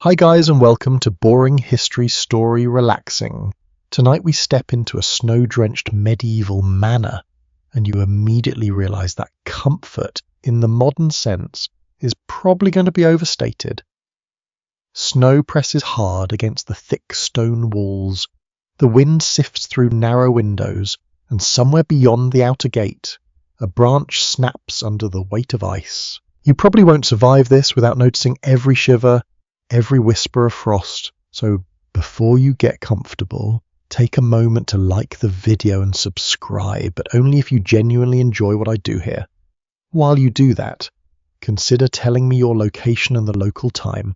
Hi guys and welcome to Boring History Story Relaxing. Tonight we step into a snow-drenched medieval manor and you immediately realise that comfort, in the modern sense, is probably going to be overstated. Snow presses hard against the thick stone walls, the wind sifts through narrow windows, and somewhere beyond the outer gate, a branch snaps under the weight of ice. You probably won't survive this without noticing every shiver, every whisper of frost, so before you get comfortable, take a moment to like the video and subscribe, but only if you genuinely enjoy what I do here. While you do that, consider telling me your location and the local time.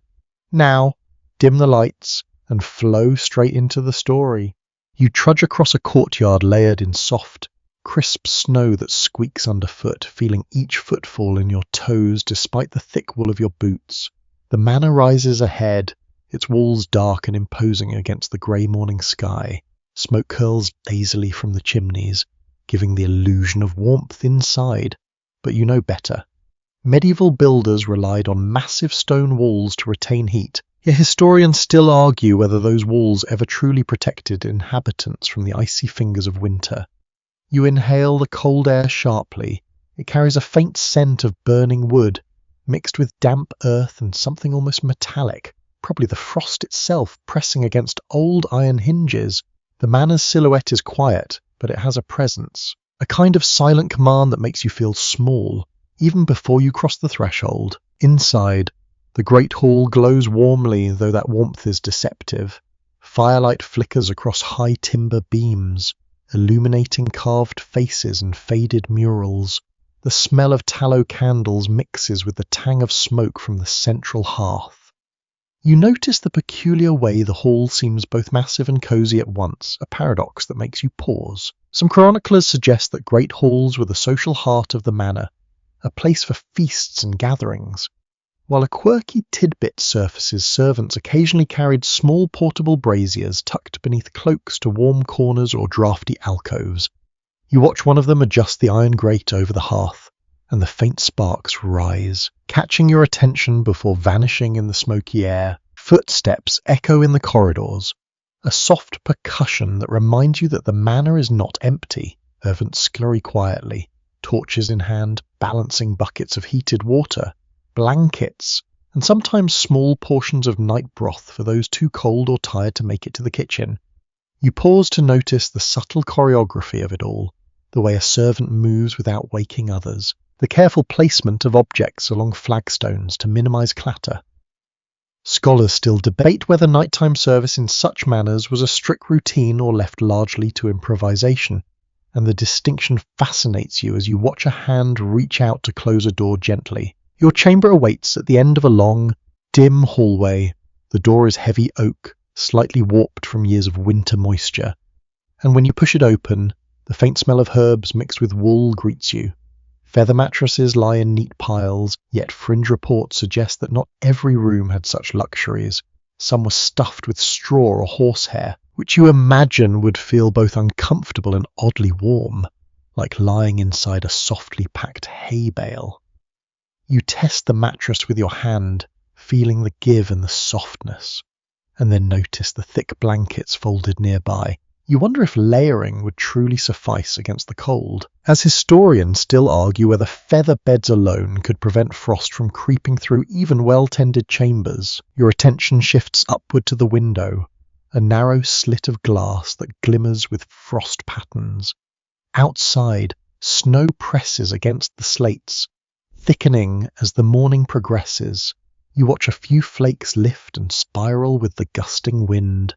Now, dim the lights and flow straight into the story. You trudge across a courtyard layered in soft, crisp snow that squeaks underfoot, feeling each footfall in your toes despite the thick wool of your boots. The manor rises ahead, its walls dark and imposing against the grey morning sky. Smoke curls lazily from the chimneys, giving the illusion of warmth inside. But you know better. Medieval builders relied on massive stone walls to retain heat, yet historians still argue whether those walls ever truly protected inhabitants from the icy fingers of winter. You inhale the cold air sharply. It carries a faint scent of burning wood, mixed with damp earth and something almost metallic, probably the frost itself pressing against old iron hinges. The manor's silhouette is quiet, but it has a presence, a kind of silent command that makes you feel small, even before you cross the threshold. Inside, the great hall glows warmly, though that warmth is deceptive. Firelight flickers across high timber beams, illuminating carved faces and faded murals. The smell of tallow candles mixes with the tang of smoke from the central hearth. You notice the peculiar way the hall seems both massive and cosy at once, a paradox that makes you pause. Some chroniclers suggest that great halls were the social heart of the manor, a place for feasts and gatherings, while a quirky tidbit surfaces servants occasionally carried small portable braziers tucked beneath cloaks to warm corners or draughty alcoves. You watch one of them adjust the iron grate over the hearth, and the faint sparks rise, catching your attention before vanishing in the smoky air. Footsteps echo in the corridors, a soft percussion that reminds you that the manor is not empty. Servants scurry quietly, torches in hand, balancing buckets of heated water, blankets, and sometimes small portions of night broth for those too cold or tired to make it to the kitchen. You pause to notice the subtle choreography of it all, the way a servant moves without waking others, the careful placement of objects along flagstones to minimize clatter. Scholars still debate whether nighttime service in such manors was a strict routine or left largely to improvisation, and the distinction fascinates you as you watch a hand reach out to close a door gently. Your chamber awaits at the end of a long, dim hallway. The door is heavy oak, slightly warped from years of winter moisture, and when you push it open, the faint smell of herbs mixed with wool greets you. Feather mattresses lie in neat piles, yet fringe reports suggest that not every room had such luxuries. Some were stuffed with straw or horsehair, which you imagine would feel both uncomfortable and oddly warm, like lying inside a softly packed hay bale. You test the mattress with your hand, feeling the give and the softness, and then notice the thick blankets folded nearby. You wonder if layering would truly suffice against the cold, as historians still argue whether feather beds alone could prevent frost from creeping through even well-tended chambers. Your attention shifts upward to the window, a narrow slit of glass that glimmers with frost patterns. Outside, snow presses against the slates, thickening as the morning progresses. You watch a few flakes lift and spiral with the gusting wind.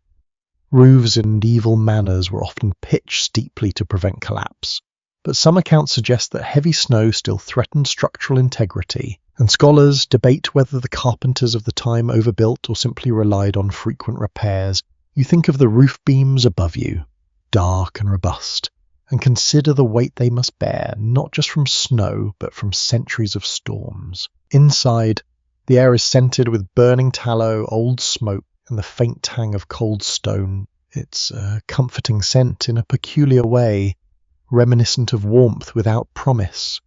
Roofs in medieval manors were often pitched steeply to prevent collapse, but some accounts suggest that heavy snow still threatened structural integrity, and scholars debate whether the carpenters of the time overbuilt or simply relied on frequent repairs. You think of the roof beams above you, dark and robust, and consider the weight they must bear, not just from snow, but from centuries of storms. Inside, the air is scented with burning tallow, old smoke, and the faint tang of cold stone. It's a comforting scent in a peculiar way, reminiscent of warmth without promise,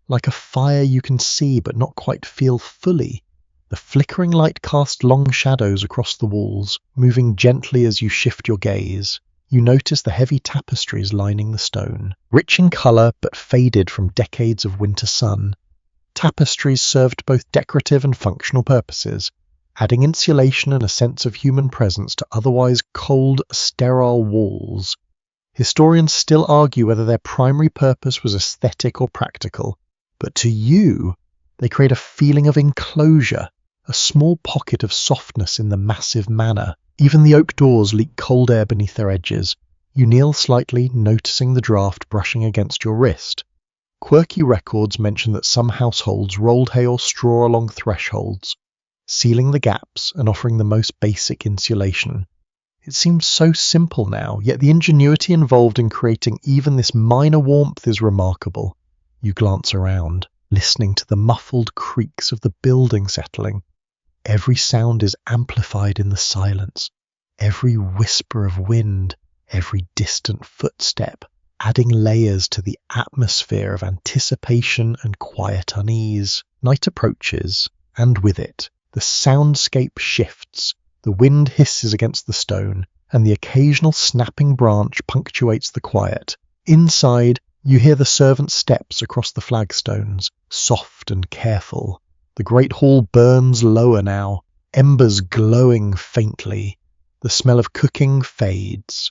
like a fire you can see but not quite feel fully. The flickering light casts long shadows across the walls, moving gently as you shift your gaze. You notice the heavy tapestries lining the stone, rich in colour but faded from decades of winter sun. Tapestries served both decorative and functional purposes, adding insulation and a sense of human presence to otherwise cold, sterile walls. Historians still argue whether their primary purpose was aesthetic or practical, but to you, they create a feeling of enclosure, a small pocket of softness in the massive manor. Even the oak doors leak cold air beneath their edges. You kneel slightly, noticing the draft brushing against your wrist. Quirky records mention that some households rolled hay or straw along thresholds, sealing the gaps and offering the most basic insulation. It seems so simple now, yet the ingenuity involved in creating even this minor warmth is remarkable. You glance around, listening to the muffled creaks of the building settling. Every sound is amplified in the silence, every whisper of wind, every distant footstep, adding layers to the atmosphere of anticipation and quiet unease. Night approaches, and with it, the soundscape shifts. The wind hisses against the stone, and the occasional snapping branch punctuates the quiet. Inside, you hear the servants' steps across the flagstones, soft and careful. The great hall burns lower now, embers glowing faintly. The smell of cooking fades,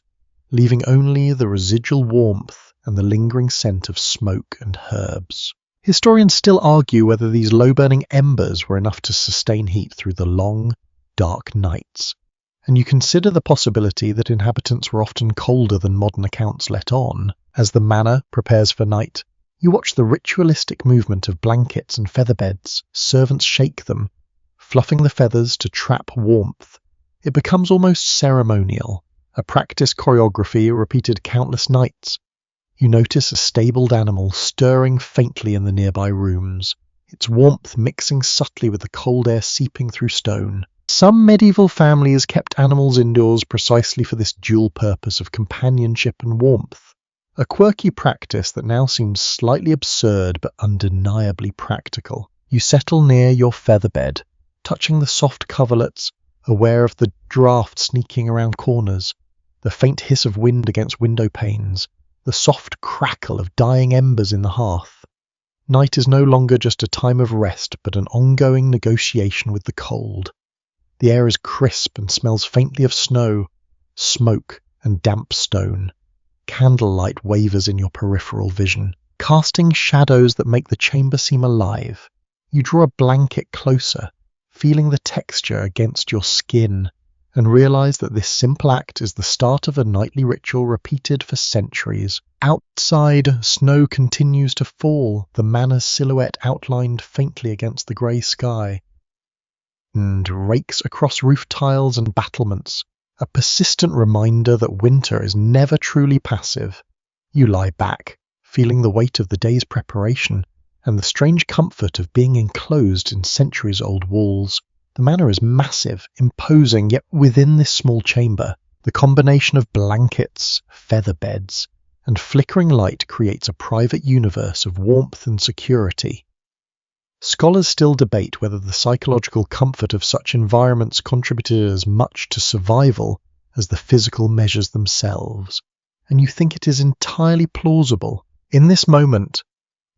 leaving only the residual warmth and the lingering scent of smoke and herbs. Historians still argue whether these low-burning embers were enough to sustain heat through the long, dark nights, and you consider the possibility that inhabitants were often colder than modern accounts let on. As the manor prepares for night, you watch the ritualistic movement of blankets and feather beds. Servants shake them, fluffing the feathers to trap warmth. It becomes almost ceremonial, a practice choreography repeated countless nights. You notice a stabled animal stirring faintly in the nearby rooms, its warmth mixing subtly with the cold air seeping through stone. Some medieval families kept animals indoors precisely for this dual purpose of companionship and warmth. A quirky practice that now seems slightly absurd but undeniably practical. You settle near your feather bed, touching the soft coverlets, aware of the draught sneaking around corners, the faint hiss of wind against window panes, the soft crackle of dying embers in the hearth. Night is no longer just a time of rest, but an ongoing negotiation with the cold. The air is crisp and smells faintly of snow, smoke, and damp stone. Candlelight wavers in your peripheral vision, casting shadows that make the chamber seem alive. You draw a blanket closer, feeling the texture against your skin, and realize that this simple act is the start of a nightly ritual repeated for centuries. Outside, snow continues to fall, the manor's silhouette outlined faintly against the grey sky, and rakes across roof tiles and battlements, a persistent reminder that winter is never truly passive. You lie back, feeling the weight of the day's preparation, and the strange comfort of being enclosed in centuries-old walls. The manor is massive, imposing, yet within this small chamber, the combination of blankets, feather beds, and flickering light creates a private universe of warmth and security. Scholars still debate whether the psychological comfort of such environments contributed as much to survival as the physical measures themselves, and you think it is entirely plausible. In this moment,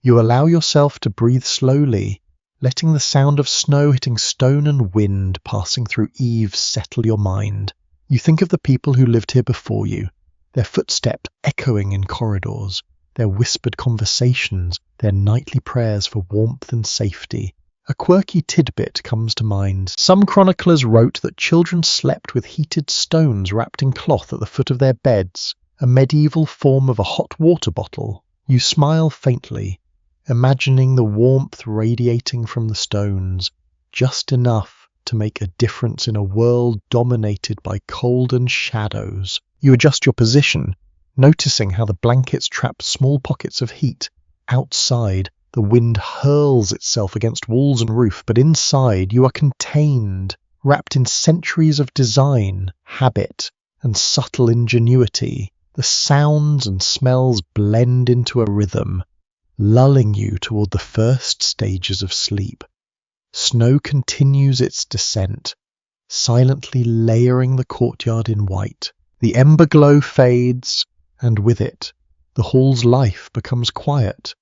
you allow yourself to breathe slowly, letting the sound of snow hitting stone and wind passing through eaves settle your mind. You think of the people who lived here before you, their footsteps echoing in corridors, their whispered conversations, their nightly prayers for warmth and safety. A quirky tidbit comes to mind. Some chroniclers wrote that children slept with heated stones wrapped in cloth at the foot of their beds, a medieval form of a hot water bottle. You smile faintly, imagining the warmth radiating from the stones, just enough to make a difference in a world dominated by cold and shadows. You adjust your position, noticing how the blankets trap small pockets of heat. Outside, the wind hurls itself against walls and roof, but inside you are contained, wrapped in centuries of design, habit, and subtle ingenuity. The sounds and smells blend into a rhythm, lulling you toward the first stages of sleep. Snow continues its descent, silently layering the courtyard in white. The ember glow fades, and with it, the hall's life becomes quiet,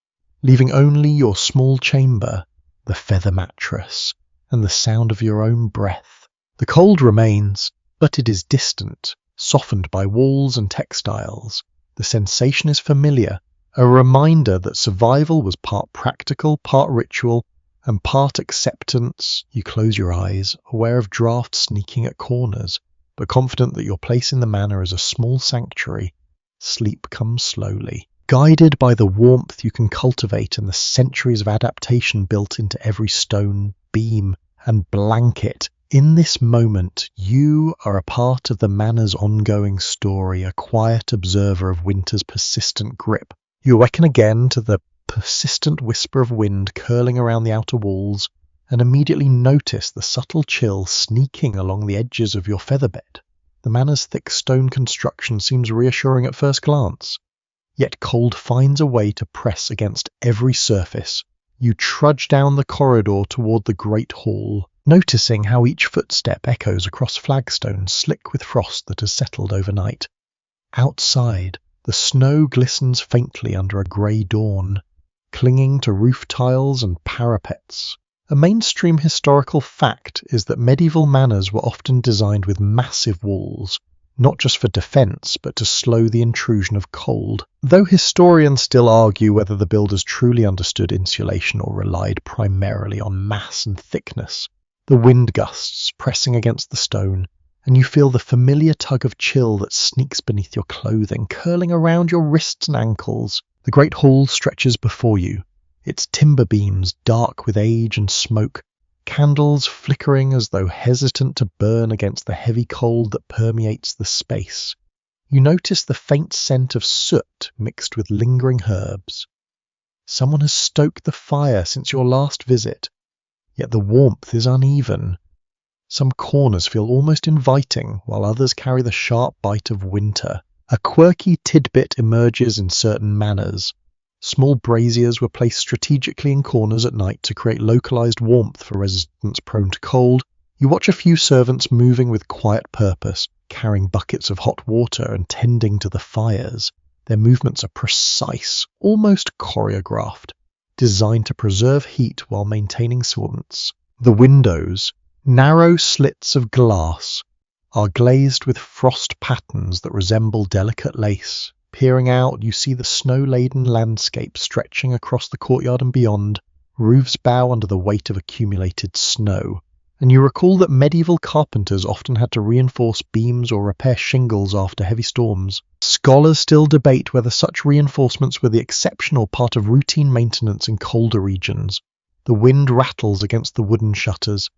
leaving only your small chamber, the feather mattress, and the sound of your own breath. The cold remains, but it is distant, softened by walls and textiles. The sensation is familiar, a reminder that survival was part practical, part ritual, and part acceptance. You close your eyes, aware of drafts sneaking at corners, but confident that your place in the manor is a small sanctuary. Sleep comes slowly, guided by the warmth you can cultivate and the centuries of adaptation built into every stone, beam, and blanket. In this moment, you are a part of the manor's ongoing story, a quiet observer of winter's persistent grip. You awaken again to the persistent whisper of wind curling around the outer walls, and immediately notice the subtle chill sneaking along the edges of your featherbed. The manor's thick stone construction seems reassuring at first glance, yet cold finds a way to press against every surface. You trudge down the corridor toward the great hall, noticing how each footstep echoes across flagstones slick with frost that has settled overnight. Outside, the snow glistens faintly under a grey dawn, clinging to roof tiles and parapets. A mainstream historical fact is that medieval manors were often designed with massive walls, not just for defence, but to slow the intrusion of cold. Though historians still argue whether the builders truly understood insulation or relied primarily on mass and thickness, the wind gusts pressing against the stone, and you feel the familiar tug of chill that sneaks beneath your clothing, curling around your wrists and ankles. The great hall stretches before you, its timber beams dark with age and smoke, candles flickering as though hesitant to burn against the heavy cold that permeates the space. You notice the faint scent of soot mixed with lingering herbs. Someone has stoked the fire since your last visit, yet the warmth is uneven. Some corners feel almost inviting, while others carry the sharp bite of winter. A quirky tidbit emerges in certain manors. Small braziers were placed strategically in corners at night to create localized warmth for residents prone to cold. You watch a few servants moving with quiet purpose, carrying buckets of hot water and tending to the fires. Their movements are precise, almost choreographed, designed to preserve heat while maintaining warmth. The windows, narrow slits of glass, are glazed with frost patterns that resemble delicate lace. Peering out, you see the snow-laden landscape stretching across the courtyard and beyond. Roofs bow under the weight of accumulated snow, and you recall that medieval carpenters often had to reinforce beams or repair shingles after heavy storms. Scholars still debate whether such reinforcements were the exception or part of routine maintenance in colder regions. The wind rattles against the wooden shutters,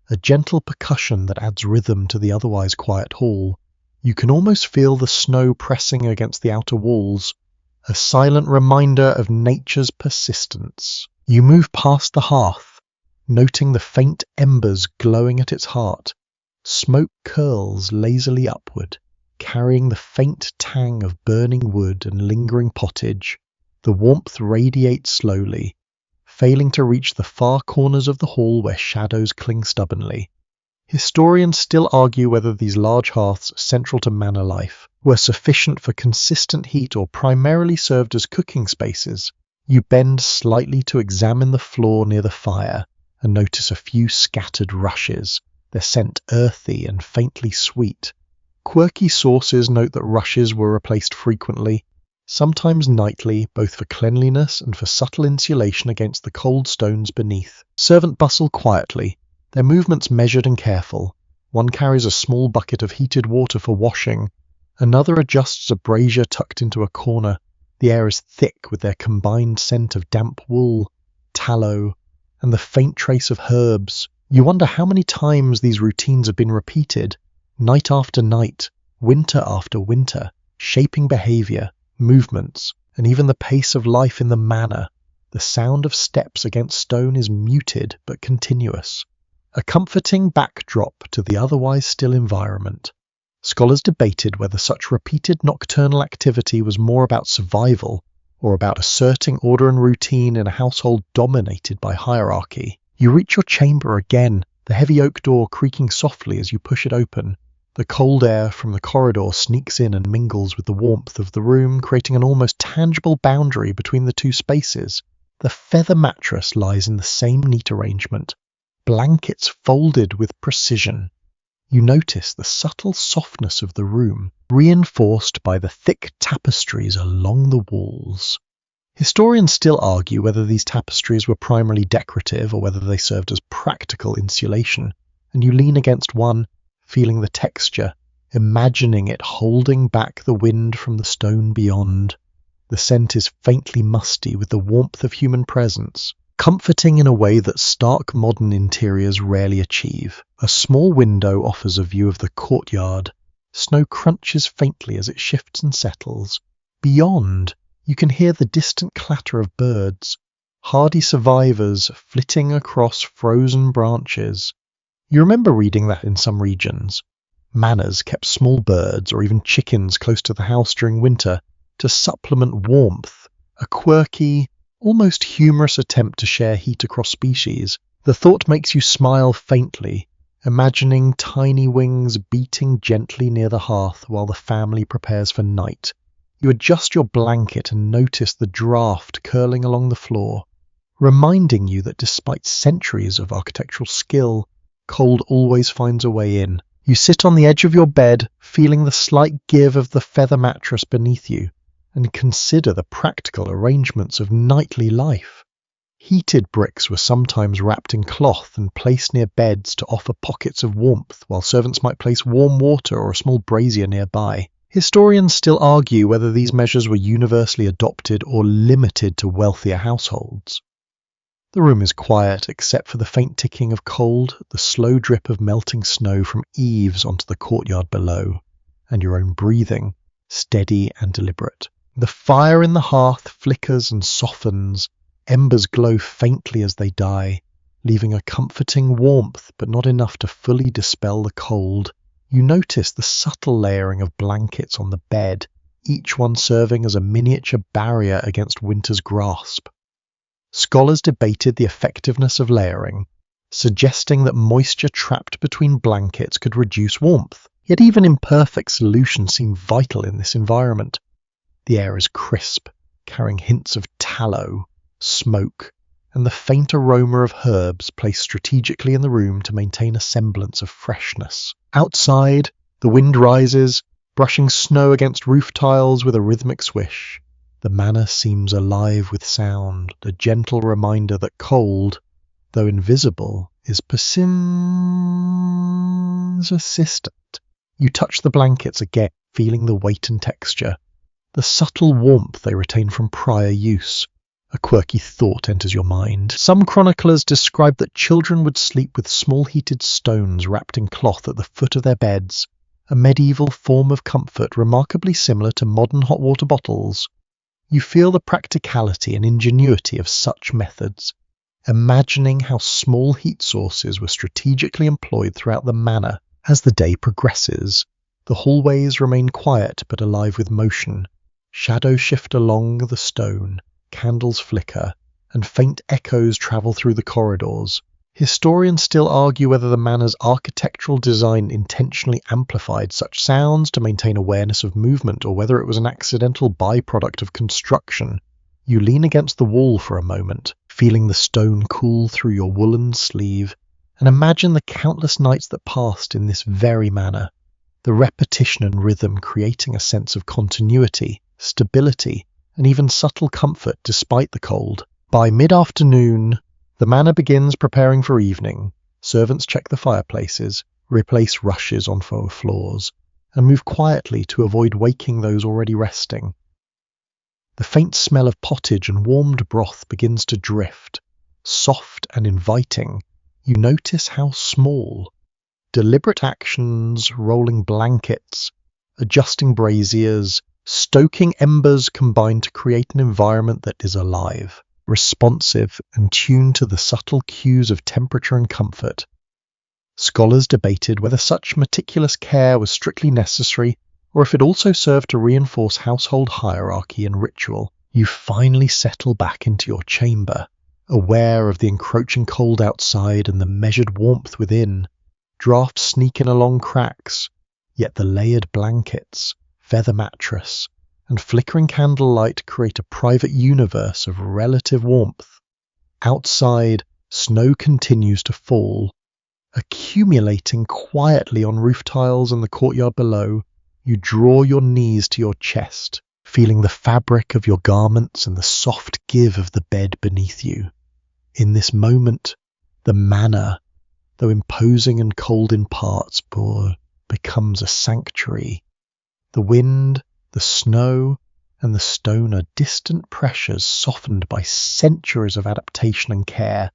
a gentle percussion that adds rhythm to the otherwise quiet hall. You can almost feel the snow pressing against the outer walls, a silent reminder of nature's persistence. You move past the hearth, noting the faint embers glowing at its heart. Smoke curls lazily upward, carrying the faint tang of burning wood and lingering pottage. The warmth radiates slowly, failing to reach the far corners of the hall where shadows cling stubbornly. Historians still argue whether these large hearths, central to manor life, were sufficient for consistent heat or primarily served as cooking spaces. You bend slightly to examine the floor near the fire and notice a few scattered rushes, their scent earthy and faintly sweet. Quirky sources note that rushes were replaced frequently, sometimes nightly, both for cleanliness and for subtle insulation against the cold stones beneath. Servant bustle quietly, their movements measured and careful. One carries a small bucket of heated water for washing. Another adjusts a brazier tucked into a corner. The air is thick with their combined scent of damp wool, tallow, and the faint trace of herbs. You wonder how many times these routines have been repeated, night after night, winter after winter, shaping behavior, movements, and even the pace of life in the manor. The sound of steps against stone is muted but continuous, a comforting backdrop to the otherwise still environment. Scholars debated whether such repeated nocturnal activity was more about survival or about asserting order and routine in a household dominated by hierarchy. You reach your chamber again, the heavy oak door creaking softly as you push it open. The cold air from the corridor sneaks in and mingles with the warmth of the room, creating an almost tangible boundary between the two spaces. The feather mattress lies in the same neat arrangement, blankets folded with precision. You notice the subtle softness of the room, reinforced by the thick tapestries along the walls. Historians still argue whether these tapestries were primarily decorative or whether they served as practical insulation, and you lean against one, feeling the texture, imagining it holding back the wind from the stone beyond. The scent is faintly musty with the warmth of human presence, comforting in a way that stark modern interiors rarely achieve. A small window offers a view of the courtyard. Snow crunches faintly as it shifts and settles. Beyond, you can hear the distant clatter of birds, hardy survivors flitting across frozen branches. You remember reading that in some regions, manors kept small birds or even chickens close to the house during winter to supplement warmth, a quirky, almost humorous attempt to share heat across species. The thought makes you smile faintly, imagining tiny wings beating gently near the hearth while the family prepares for night. You adjust your blanket and notice the draft curling along the floor, reminding you that despite centuries of architectural skill, cold always finds a way in. You sit on the edge of your bed, feeling the slight give of the feather mattress beneath you, and consider the practical arrangements of nightly life. Heated bricks were sometimes wrapped in cloth and placed near beds to offer pockets of warmth, while servants might place warm water or a small brazier nearby. Historians still argue whether these measures were universally adopted or limited to wealthier households. The room is quiet except for the faint ticking of cold, the slow drip of melting snow from eaves onto the courtyard below, and your own breathing, steady and deliberate. The fire in the hearth flickers and softens, embers glow faintly as they die, leaving a comforting warmth but not enough to fully dispel the cold. You notice the subtle layering of blankets on the bed, each one serving as a miniature barrier against winter's grasp. Scholars debated the effectiveness of layering, suggesting that moisture trapped between blankets could reduce warmth, yet even imperfect solutions seem vital in this environment. The air is crisp, carrying hints of tallow, smoke, and the faint aroma of herbs placed strategically in the room to maintain a semblance of freshness. Outside, the wind rises, brushing snow against roof tiles with a rhythmic swish. The manor seems alive with sound, a gentle reminder that cold, though invisible, is persistent. You touch the blankets again, feeling the weight and texture, the subtle warmth they retain from prior use. A quirky thought enters your mind. Some chroniclers describe that children would sleep with small heated stones wrapped in cloth at the foot of their beds, a medieval form of comfort remarkably similar to modern hot water bottles. You feel the practicality and ingenuity of such methods, imagining how small heat sources were strategically employed throughout the manor. As the day progresses, the hallways remain quiet but alive with motion. Shadows shift along the stone, candles flicker, and faint echoes travel through the corridors. Historians still argue whether the manor's architectural design intentionally amplified such sounds to maintain awareness of movement, or whether it was an accidental byproduct of construction. You lean against the wall for a moment, feeling the stone cool through your woolen sleeve, and imagine the countless nights that passed in this very manor, the repetition and rhythm creating a sense of continuity, stability, and even subtle comfort despite the cold. By mid-afternoon, the manor begins preparing for evening. Servants check the fireplaces, replace rushes on floors, and move quietly to avoid waking those already resting. The faint smell of pottage and warmed broth begins to drift, soft and inviting. You notice how small, deliberate actions, rolling blankets, adjusting braziers, stoking embers combine to create an environment that is alive, responsive, and tuned to the subtle cues of temperature and comfort. Scholars debated whether such meticulous care was strictly necessary, or if it also served to reinforce household hierarchy and ritual. You finally settle back into your chamber, aware of the encroaching cold outside and the measured warmth within. Drafts sneak in along cracks, yet the layered blankets, feather mattress, and flickering candlelight create a private universe of relative warmth. Outside, snow continues to fall, accumulating quietly on roof tiles and the courtyard below. You draw your knees to your chest, feeling the fabric of your garments and the soft give of the bed beneath you. In this moment, the manor, though imposing and cold in parts, becomes a sanctuary. The wind, the snow, and the stone are distant pressures softened by centuries of adaptation and care,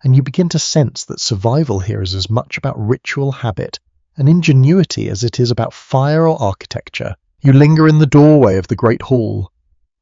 and you begin to sense that survival here is as much about ritual habit and ingenuity as it is about fire or architecture. You linger in the doorway of the great hall,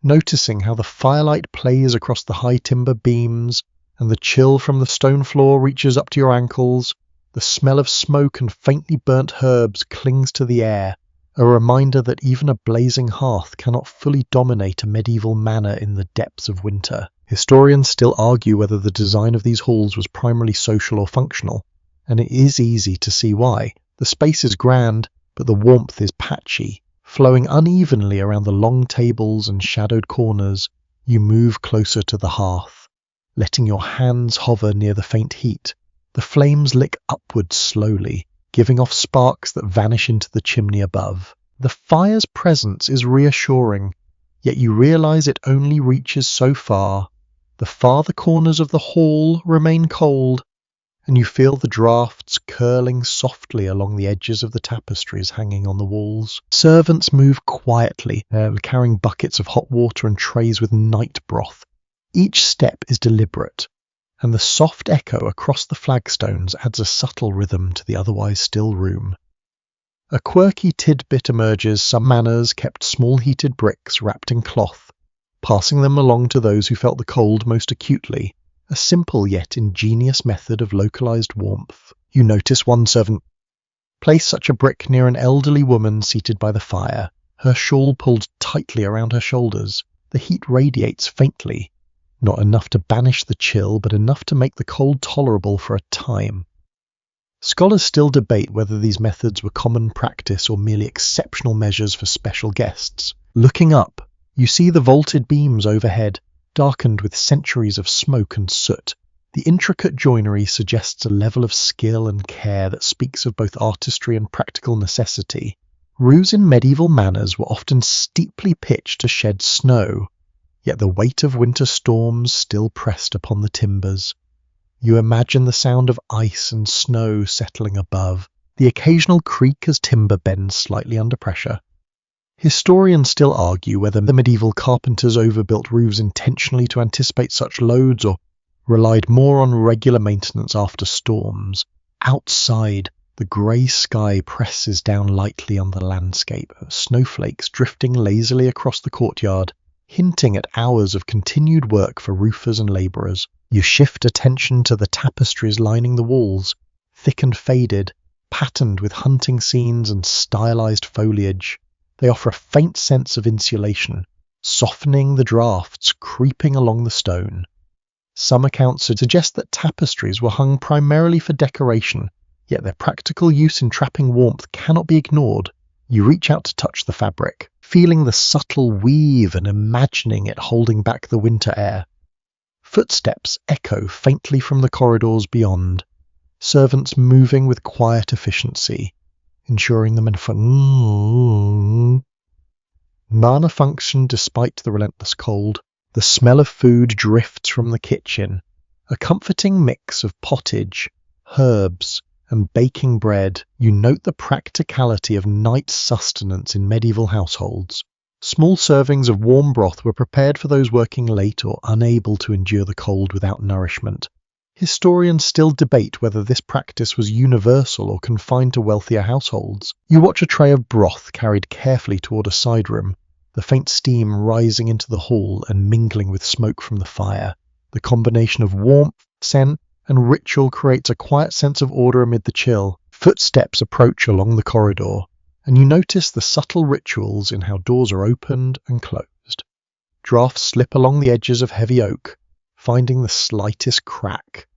noticing how the firelight plays across the high timber beams, and the chill from the stone floor reaches up to your ankles. The smell of smoke and faintly burnt herbs clings to the air, a reminder that even a blazing hearth cannot fully dominate a medieval manor in the depths of winter. Historians still argue whether the design of these halls was primarily social or functional, and it is easy to see why. The space is grand, but the warmth is patchy, flowing unevenly around the long tables and shadowed corners. You move closer to the hearth, letting your hands hover near the faint heat. The flames lick upwards slowly, giving off sparks that vanish into the chimney above. The fire's presence is reassuring, yet you realize it only reaches so far. The farther corners of the hall remain cold, and you feel the drafts curling softly along the edges of the tapestries hanging on the walls. Servants move quietly, carrying buckets of hot water and trays with night broth. Each step is deliberate, and the soft echo across the flagstones adds a subtle rhythm to the otherwise still room. A quirky tidbit emerges. Some manors kept small heated bricks wrapped in cloth, passing them along to those who felt the cold most acutely, a simple yet ingenious method of localized warmth. You notice one servant place such a brick near an elderly woman seated by the fire, her shawl pulled tightly around her shoulders. The heat radiates faintly, not enough to banish the chill, but enough to make the cold tolerable for a time. Scholars still debate whether these methods were common practice or merely exceptional measures for special guests. Looking up, you see the vaulted beams overhead, darkened with centuries of smoke and soot. The intricate joinery suggests a level of skill and care that speaks of both artistry and practical necessity. Roofs in medieval manors were often steeply pitched to shed snow, yet the weight of winter storms still pressed upon the timbers. You imagine the sound of ice and snow settling above, the occasional creak as timber bends slightly under pressure. Historians still argue whether the medieval carpenters overbuilt roofs intentionally to anticipate such loads or relied more on regular maintenance after storms. Outside, the grey sky presses down lightly on the landscape, snowflakes drifting lazily across the courtyard, hinting at hours of continued work for roofers and labourers. You shift attention to the tapestries lining the walls, thick and faded, patterned with hunting scenes and stylized foliage. They offer a faint sense of insulation, softening the drafts creeping along the stone. Some accounts suggest that tapestries were hung primarily for decoration, yet their practical use in trapping warmth cannot be ignored. You reach out to touch the fabric, feeling the subtle weave and imagining it holding back the winter air. Footsteps echo faintly from the corridors beyond, servants moving with quiet efficiency, ensuring the manor functioned despite the relentless cold. The smell of food drifts from the kitchen, a comforting mix of pottage, herbs, and baking bread. You note the practicality of night sustenance in medieval households. Small servings of warm broth were prepared for those working late or unable to endure the cold without nourishment. Historians still debate whether this practice was universal or confined to wealthier households. You watch a tray of broth carried carefully toward a side room, the faint steam rising into the hall and mingling with smoke from the fire. The combination of warmth, scent, and ritual creates a quiet sense of order amid the chill. Footsteps approach along the corridor, and you notice the subtle rituals in how doors are opened and closed. Drafts slip along the edges of heavy oak, finding the slightest crack,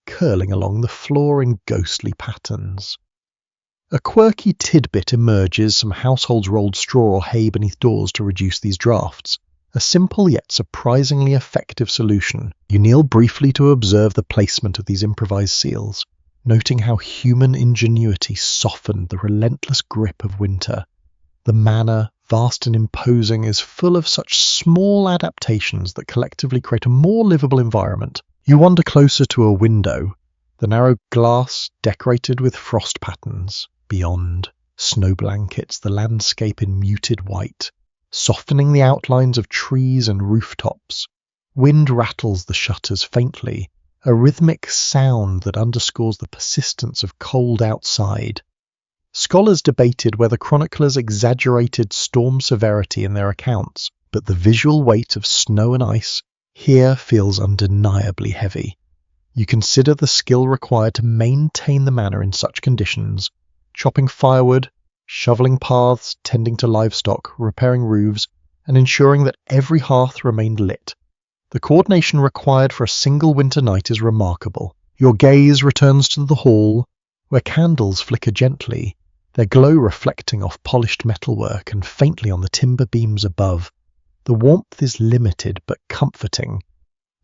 curling along the floor in ghostly patterns. A quirky tidbit emerges, some households rolled straw or hay beneath doors to reduce these drafts. A simple yet surprisingly effective solution. You kneel briefly to observe the placement of these improvised seals, noting how human ingenuity softened the relentless grip of winter. The manor, vast and imposing, is full of such small adaptations that collectively create a more livable environment. You wander closer to a window, the narrow glass decorated with frost patterns. Beyond, snow blankets the landscape in muted white, softening the outlines of trees and rooftops. Wind rattles the shutters faintly, a rhythmic sound that underscores the persistence of cold outside. Scholars debated whether chroniclers exaggerated storm severity in their accounts, but the visual weight of snow and ice here feels undeniably heavy. You consider the skill required to maintain the manor in such conditions, chopping firewood, shoveling paths, tending to livestock, repairing roofs, and ensuring that every hearth remained lit. The coordination required for a single winter night is remarkable. Your gaze returns to the hall, where candles flicker gently, their glow reflecting off polished metalwork and faintly on the timber beams above. The warmth is limited but comforting.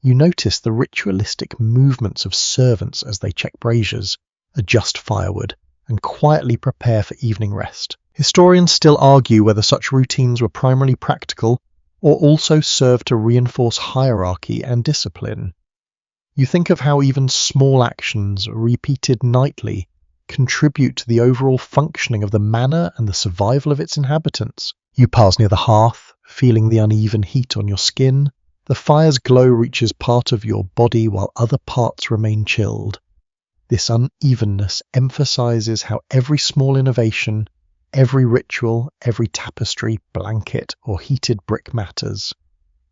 You notice the ritualistic movements of servants as they check braziers, adjust firewood, and quietly prepare for evening rest. Historians still argue whether such routines were primarily practical or also served to reinforce hierarchy and discipline. You think of how even small actions, repeated nightly, contribute to the overall functioning of the manor and the survival of its inhabitants. You pass near the hearth, feeling the uneven heat on your skin. The fire's glow reaches part of your body while other parts remain chilled. This unevenness emphasizes how every small innovation, every ritual, every tapestry, blanket, or heated brick matters.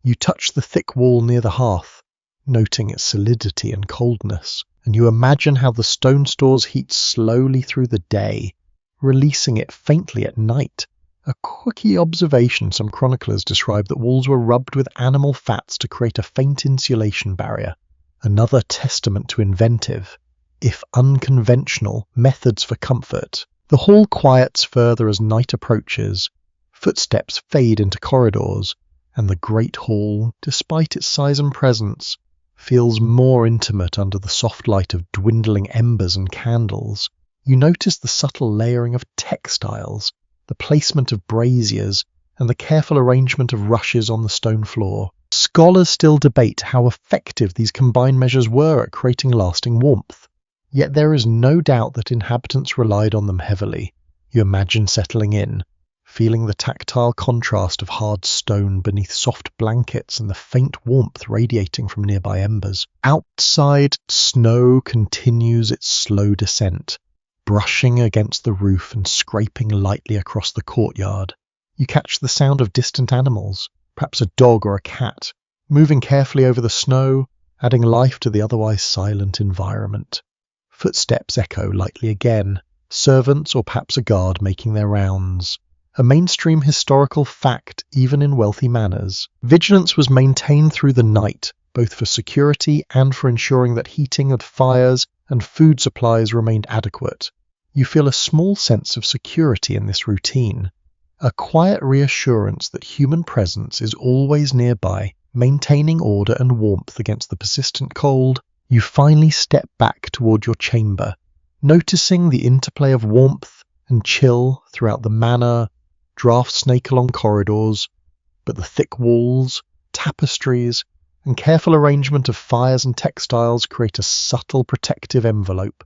You touch the thick wall near the hearth, noting its solidity and coldness, and you imagine how the stone stores heat slowly through the day, releasing it faintly at night. A quirky observation: some chroniclers describe that walls were rubbed with animal fats to create a faint insulation barrier, another testament to inventive, if unconventional, methods for comfort. The hall quiets further as night approaches. Footsteps fade into corridors, and the great hall, despite its size and presence, feels more intimate under the soft light of dwindling embers and candles. You notice the subtle layering of textiles, the placement of braziers, and the careful arrangement of rushes on the stone floor. Scholars still debate how effective these combined measures were at creating lasting warmth. Yet there is no doubt that inhabitants relied on them heavily. You imagine settling in, feeling the tactile contrast of hard stone beneath soft blankets and the faint warmth radiating from nearby embers. Outside, snow continues its slow descent, brushing against the roof and scraping lightly across the courtyard. You catch the sound of distant animals, perhaps a dog or a cat, moving carefully over the snow, adding life to the otherwise silent environment. Footsteps echo lightly again, servants or perhaps a guard making their rounds. A mainstream historical fact even in wealthy manors. Vigilance was maintained through the night, both for security and for ensuring that heating of fires and food supplies remained adequate. You feel a small sense of security in this routine, a quiet reassurance that human presence is always nearby, maintaining order and warmth against the persistent cold. You finally step back toward your chamber, noticing the interplay of warmth and chill throughout the manor. Drafts snake along corridors, but the thick walls, tapestries, and careful arrangement of fires and textiles create a subtle protective envelope.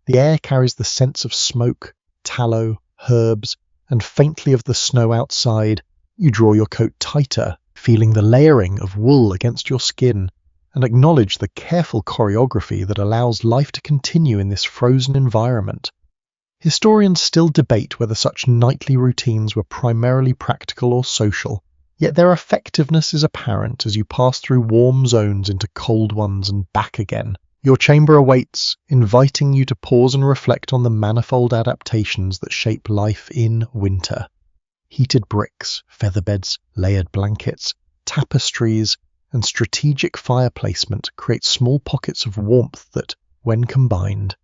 The air carries the sense of smoke, tallow, herbs, and faintly of the snow outside. You draw your coat tighter, feeling the layering of wool against your skin, and acknowledge the careful choreography that allows life to continue in this frozen environment. Historians still debate whether such nightly routines were primarily practical or social, yet their effectiveness is apparent as you pass through warm zones into cold ones and back again. Your chamber awaits, inviting you to pause and reflect on the manifold adaptations that shape life in winter. Heated bricks, feather beds, layered blankets, tapestries, and strategic fire placement create small pockets of warmth that, when combined,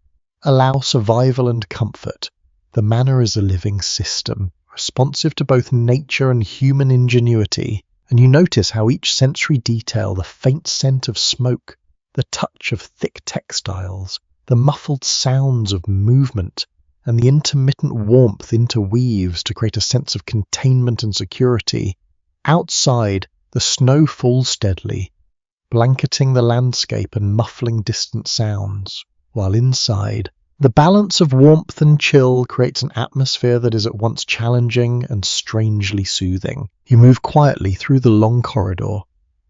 allow survival and comfort. The manor is a living system, responsive to both nature and human ingenuity, and you notice how each sensory detail, the faint scent of smoke, the touch of thick textiles, the muffled sounds of movement, and the intermittent warmth interweaves to create a sense of containment and security. Outside, the snow falls steadily, blanketing the landscape and muffling distant sounds, while inside, the balance of warmth and chill creates an atmosphere that is at once challenging and strangely soothing. You move quietly through the long corridor,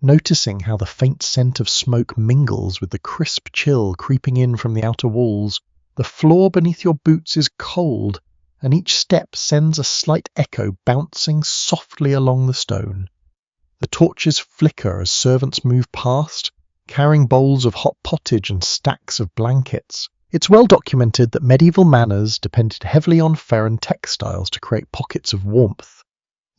noticing how the faint scent of smoke mingles with the crisp chill creeping in from the outer walls. The floor beneath your boots is cold, and each step sends a slight echo bouncing softly along the stone. The torches flicker as servants move past, carrying bowls of hot pottage and stacks of blankets. It's well documented that medieval manors depended heavily on fur and textiles to create pockets of warmth.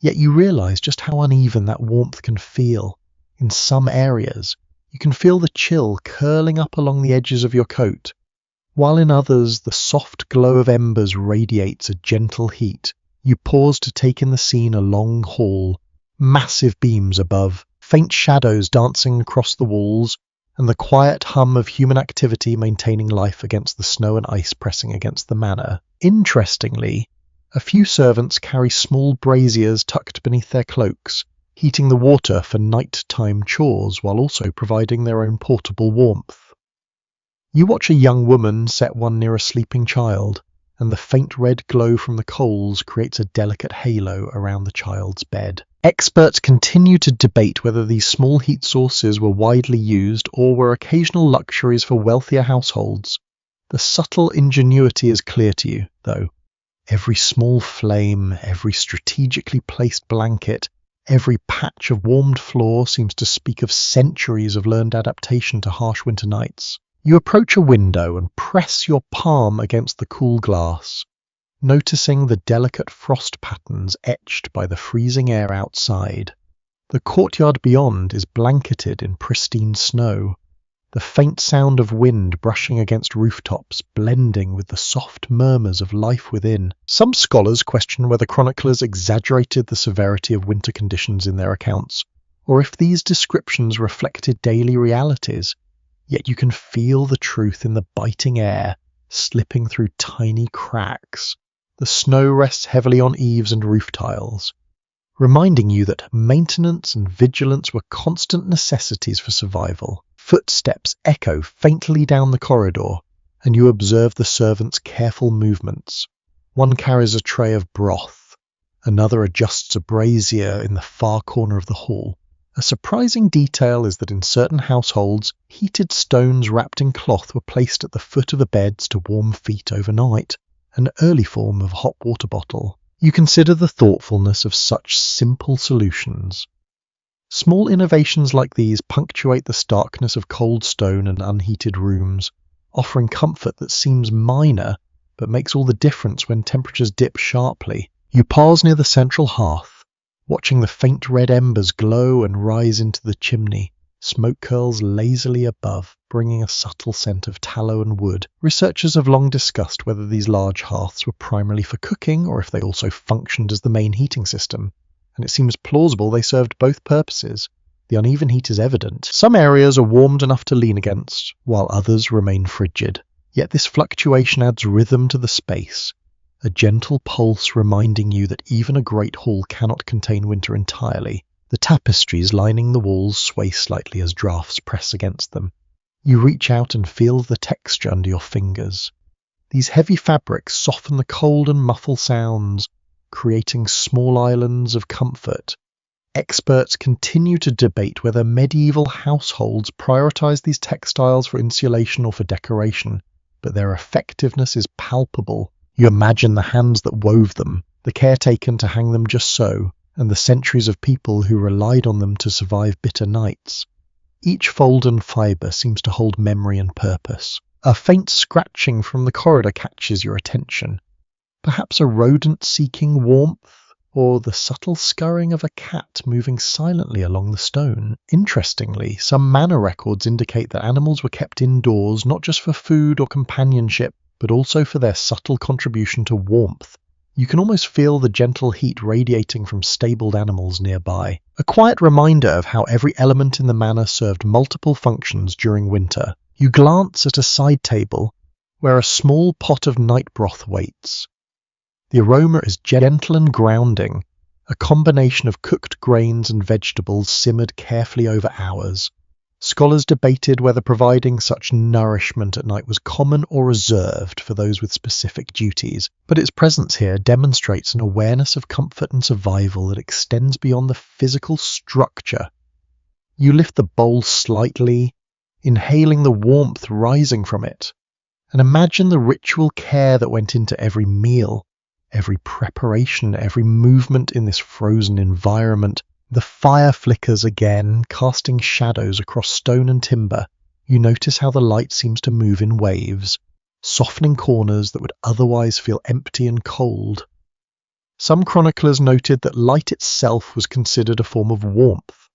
Yet you realise just how uneven that warmth can feel. In some areas, you can feel the chill curling up along the edges of your coat, while in others the soft glow of embers radiates a gentle heat. You pause to take in the scene: a long hall, massive beams above, faint shadows dancing across the walls, and the quiet hum of human activity maintaining life against the snow and ice pressing against the manor. Interestingly, a few servants carry small braziers tucked beneath their cloaks, heating the water for night-time chores while also providing their own portable warmth. You watch a young woman set one near a sleeping child, and the faint red glow from the coals creates a delicate halo around the child's bed. Experts continue to debate whether these small heat sources were widely used or were occasional luxuries for wealthier households. The subtle ingenuity is clear to you, though. Every small flame, every strategically placed blanket, every patch of warmed floor seems to speak of centuries of learned adaptation to harsh winter nights. You approach a window and press your palm against the cool glass, noticing the delicate frost patterns etched by the freezing air outside. The courtyard beyond is blanketed in pristine snow, the faint sound of wind brushing against rooftops blending with the soft murmurs of life within. Some scholars question whether chroniclers exaggerated the severity of winter conditions in their accounts, or if these descriptions reflected daily realities. Yet you can feel the truth in the biting air, slipping through tiny cracks. The snow rests heavily on eaves and roof tiles, reminding you that maintenance and vigilance were constant necessities for survival. Footsteps echo faintly down the corridor, and you observe the servants' careful movements. One carries a tray of broth, another adjusts a brazier in the far corner of the hall. A surprising detail is that in certain households, heated stones wrapped in cloth were placed at the foot of the beds to warm feet overnight, an early form of hot water bottle. You consider the thoughtfulness of such simple solutions. Small innovations like these punctuate the starkness of cold stone and unheated rooms, offering comfort that seems minor but makes all the difference when temperatures dip sharply. You pause near the central hearth, watching the faint red embers glow and rise into the chimney. Smoke curls lazily above, bringing a subtle scent of tallow and wood. Researchers have long discussed whether these large hearths were primarily for cooking or if they also functioned as the main heating system, and it seems plausible they served both purposes. The uneven heat is evident. Some areas are warmed enough to lean against, while others remain frigid. Yet this fluctuation adds rhythm to the space, a gentle pulse reminding you that even a great hall cannot contain winter entirely. The tapestries lining the walls sway slightly as drafts press against them. You reach out and feel the texture under your fingers. These heavy fabrics soften the cold and muffle sounds, creating small islands of comfort. Experts continue to debate whether medieval households prioritized these textiles for insulation or for decoration, but their effectiveness is palpable. You imagine the hands that wove them, the care taken to hang them just so, and the centuries of people who relied on them to survive bitter nights. Each fold and fibre seems to hold memory and purpose. A faint scratching from the corridor catches your attention. Perhaps a rodent seeking warmth, or the subtle scurrying of a cat moving silently along the stone. Interestingly, some manor records indicate that animals were kept indoors not just for food or companionship, but also for their subtle contribution to warmth. You can almost feel the gentle heat radiating from stabled animals nearby. A quiet reminder of how every element in the manor served multiple functions during winter. You glance at a side table where a small pot of night broth waits. The aroma is gentle and grounding, a combination of cooked grains and vegetables simmered carefully over hours. Scholars debated whether providing such nourishment at night was common or reserved for those with specific duties, but its presence here demonstrates an awareness of comfort and survival that extends beyond the physical structure. You lift the bowl slightly, inhaling the warmth rising from it, and imagine the ritual care that went into every meal, every preparation, every movement in this frozen environment. The fire flickers again, casting shadows across stone and timber. You notice how the light seems to move in waves, softening corners that would otherwise feel empty and cold. Some chroniclers noted that light itself was considered a form of warmth,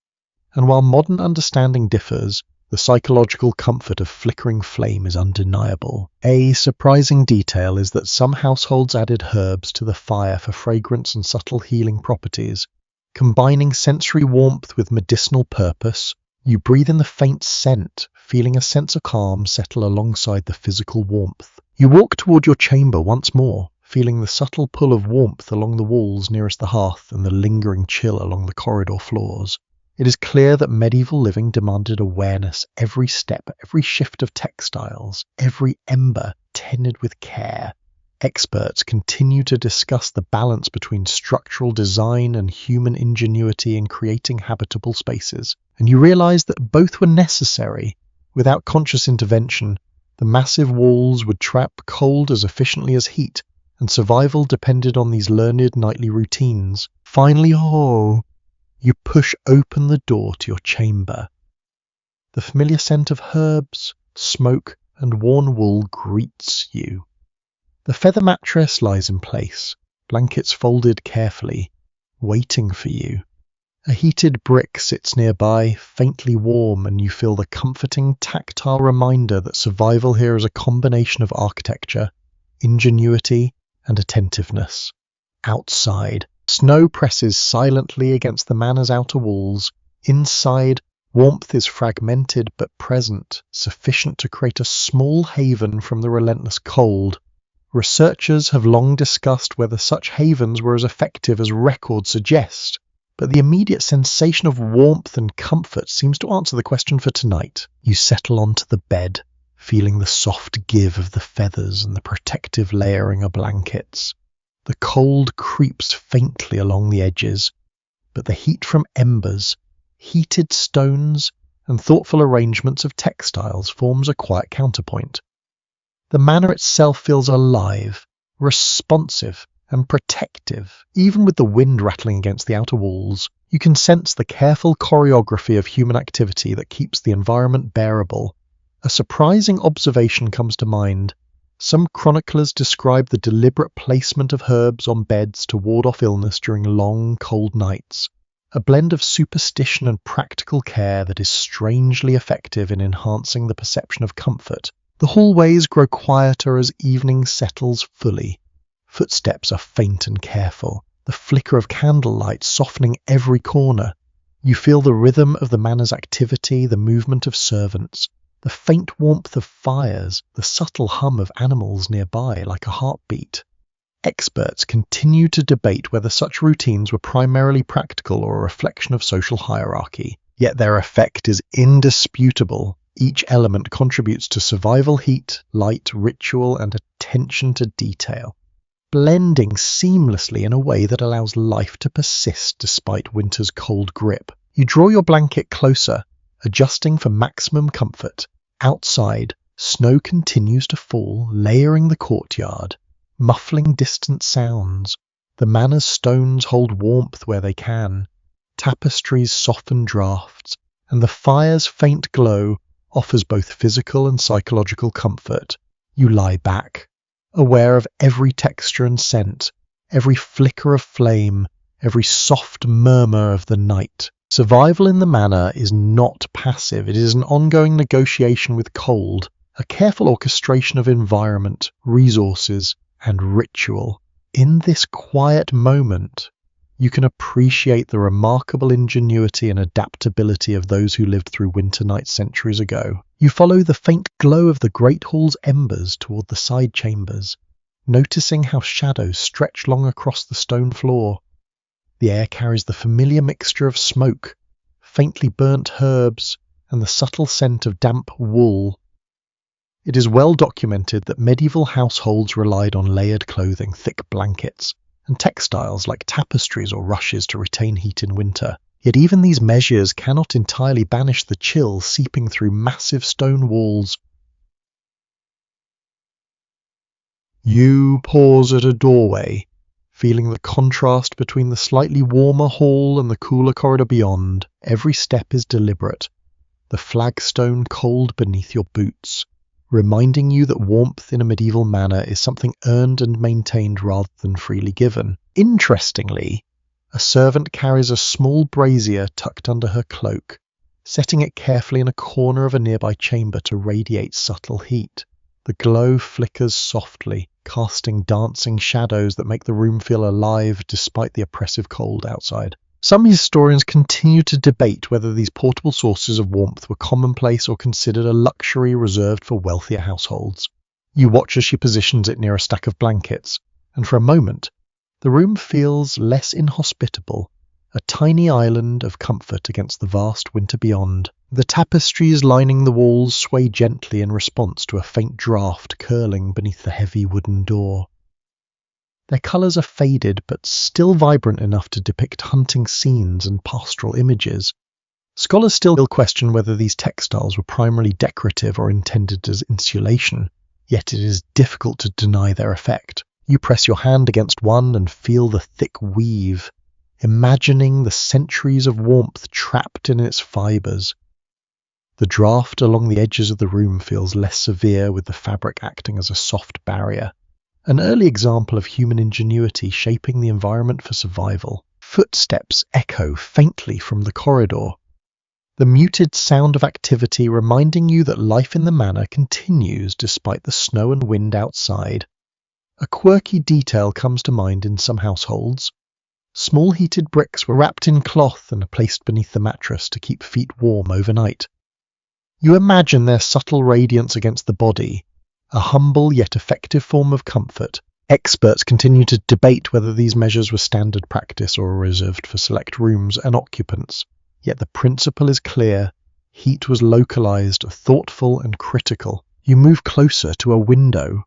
and while modern understanding differs, the psychological comfort of flickering flame is undeniable. A surprising detail is that some households added herbs to the fire for fragrance and subtle healing properties. Combining sensory warmth with medicinal purpose, you breathe in the faint scent, feeling a sense of calm settle alongside the physical warmth. You walk toward your chamber once more, feeling the subtle pull of warmth along the walls nearest the hearth and the lingering chill along the corridor floors. It is clear that medieval living demanded awareness every step, every shift of textiles, every ember tended with care. Experts continue to discuss the balance between structural design and human ingenuity in creating habitable spaces, and you realize that both were necessary. Without conscious intervention, the massive walls would trap cold as efficiently as heat, and survival depended on these learned nightly routines. Finally, you push open the door to your chamber. The familiar scent of herbs, smoke, and worn wool greets you. The feather mattress lies in place, blankets folded carefully, waiting for you. A heated brick sits nearby, faintly warm, and you feel the comforting, tactile reminder that survival here is a combination of architecture, ingenuity, and attentiveness. Outside, snow presses silently against the manor's outer walls. Inside, warmth is fragmented but present, sufficient to create a small haven from the relentless cold. Researchers have long discussed whether such havens were as effective as records suggest, but the immediate sensation of warmth and comfort seems to answer the question for tonight. You settle onto the bed, feeling the soft give of the feathers and the protective layering of blankets. The cold creeps faintly along the edges, but the heat from embers, heated stones, and thoughtful arrangements of textiles forms a quiet counterpoint. The manor itself feels alive, responsive, and protective. Even with the wind rattling against the outer walls, you can sense the careful choreography of human activity that keeps the environment bearable. A surprising observation comes to mind. Some chroniclers describe the deliberate placement of herbs on beds to ward off illness during long, cold nights, a blend of superstition and practical care that is strangely effective in enhancing the perception of comfort. The hallways grow quieter as evening settles fully. Footsteps are faint and careful, the flicker of candlelight softening every corner. You feel the rhythm of the manor's activity, the movement of servants, the faint warmth of fires, the subtle hum of animals nearby like a heartbeat. Experts continue to debate whether such routines were primarily practical or a reflection of social hierarchy, yet their effect is indisputable. Each element contributes to survival: heat, light, ritual, and attention to detail, blending seamlessly in a way that allows life to persist despite winter's cold grip. You draw your blanket closer, adjusting for maximum comfort. Outside, snow continues to fall, layering the courtyard, muffling distant sounds. The manor's stones hold warmth where they can. Tapestries soften drafts, and the fire's faint glow offers both physical and psychological comfort. You lie back, aware of every texture and scent, every flicker of flame, every soft murmur of the night. Survival in the manor is not passive. It is an ongoing negotiation with cold, a careful orchestration of environment, resources, and ritual. In this quiet moment, you can appreciate the remarkable ingenuity and adaptability of those who lived through winter nights centuries ago. You follow the faint glow of the great hall's embers toward the side chambers, noticing how shadows stretch long across the stone floor. The air carries the familiar mixture of smoke, faintly burnt herbs, and the subtle scent of damp wool. It is well documented that medieval households relied on layered clothing, thick blankets, and textiles like tapestries or rushes to retain heat in winter. Yet even these measures cannot entirely banish the chill seeping through massive stone walls. You pause at a doorway, feeling the contrast between the slightly warmer hall and the cooler corridor beyond. Every step is deliberate, the flagstone cold beneath your boots, reminding you that warmth in a medieval manor is something earned and maintained rather than freely given. Interestingly, a servant carries a small brazier tucked under her cloak, setting it carefully in a corner of a nearby chamber to radiate subtle heat. The glow flickers softly, casting dancing shadows that make the room feel alive despite the oppressive cold outside. Some historians continue to debate whether these portable sources of warmth were commonplace or considered a luxury reserved for wealthier households. You watch as she positions it near a stack of blankets, and for a moment, the room feels less inhospitable, a tiny island of comfort against the vast winter beyond. The tapestries lining the walls sway gently in response to a faint draught curling beneath the heavy wooden door. Their colours are faded but still vibrant enough to depict hunting scenes and pastoral images. Scholars still question whether these textiles were primarily decorative or intended as insulation, yet it is difficult to deny their effect. You press your hand against one and feel the thick weave, imagining the centuries of warmth trapped in its fibres. The draught along the edges of the room feels less severe, with the fabric acting as a soft barrier. An early example of human ingenuity shaping the environment for survival. Footsteps echo faintly from the corridor, the muted sound of activity reminding you that life in the manor continues despite the snow and wind outside. A quirky detail comes to mind in some households. Small heated bricks were wrapped in cloth and placed beneath the mattress to keep feet warm overnight. You imagine their subtle radiance against the body, a humble yet effective form of comfort. Experts continue to debate whether these measures were standard practice or reserved for select rooms and occupants. Yet the principle is clear. Heat was localized, thoughtful and critical. You move closer to a window,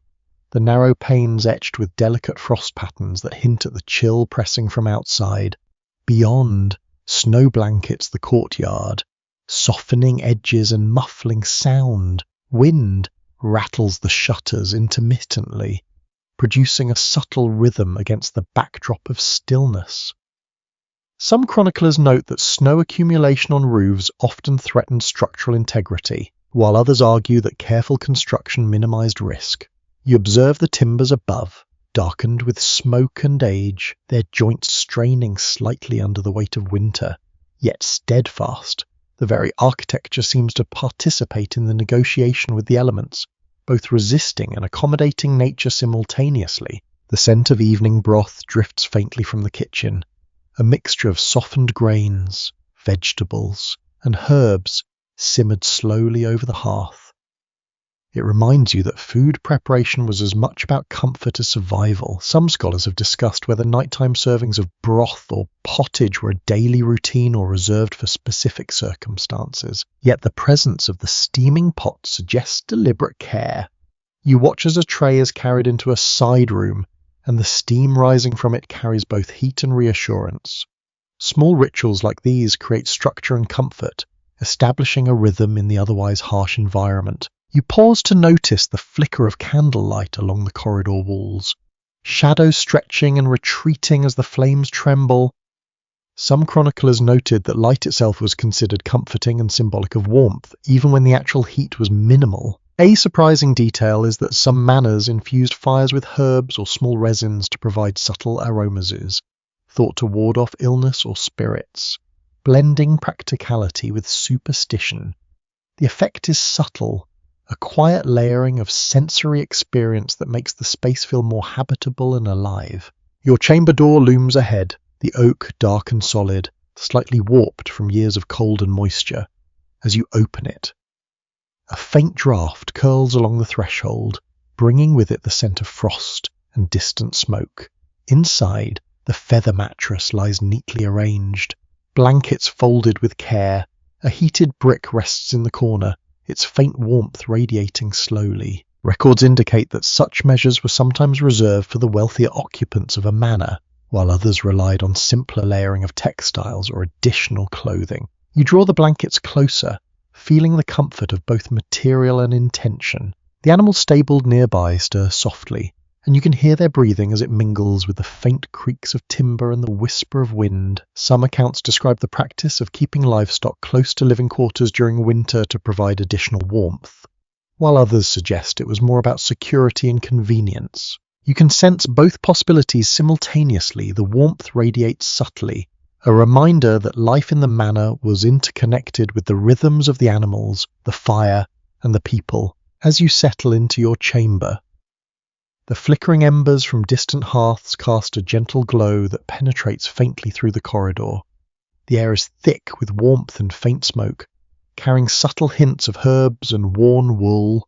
the narrow panes etched with delicate frost patterns that hint at the chill pressing from outside. Beyond, snow blankets the courtyard, softening edges and muffling sound. Wind rattles the shutters intermittently, producing a subtle rhythm against the backdrop of stillness. Some chroniclers note that snow accumulation on roofs often threatened structural integrity, while others argue that careful construction minimized risk. You observe the timbers above, darkened with smoke and age, their joints straining slightly under the weight of winter, yet steadfast. The very architecture seems to participate in the negotiation with the elements, both resisting and accommodating nature simultaneously. The scent of evening broth drifts faintly from the kitchen, a mixture of softened grains, vegetables, and herbs simmered slowly over the hearth. It reminds you that food preparation was as much about comfort as survival. Some scholars have discussed whether nighttime servings of broth or pottage were a daily routine or reserved for specific circumstances. Yet the presence of the steaming pot suggests deliberate care. You watch as a tray is carried into a side room, and the steam rising from it carries both heat and reassurance. Small rituals like these create structure and comfort, establishing a rhythm in the otherwise harsh environment. You pause to notice the flicker of candlelight along the corridor walls, shadows stretching and retreating as the flames tremble. Some chroniclers noted that light itself was considered comforting and symbolic of warmth, even when the actual heat was minimal. A surprising detail is that some manors infused fires with herbs or small resins to provide subtle aromas. thought to ward off illness or spirits, blending practicality with superstition. The effect is subtle, a quiet layering of sensory experience that makes the space feel more habitable and alive. Your chamber door looms ahead, the oak dark and solid, slightly warped from years of cold and moisture. As you open it, a faint draught curls along the threshold, bringing with it the scent of frost and distant smoke. Inside, the feather mattress lies neatly arranged, blankets folded with care. A heated brick rests in the corner, its faint warmth radiating slowly. Records indicate that such measures were sometimes reserved for the wealthier occupants of a manor, while others relied on simpler layering of textiles or additional clothing. You draw the blankets closer, feeling the comfort of both material and intention. The animals stabled nearby stir softly, and you can hear their breathing as it mingles with the faint creaks of timber and the whisper of wind. Some accounts describe the practice of keeping livestock close to living quarters during winter to provide additional warmth, while others suggest it was more about security and convenience. You can sense both possibilities simultaneously. The warmth radiates subtly, a reminder that life in the manor was interconnected with the rhythms of the animals, the fire, and the people. As you settle into your chamber, the flickering embers from distant hearths cast a gentle glow that penetrates faintly through the corridor. The air is thick with warmth and faint smoke, carrying subtle hints of herbs and worn wool.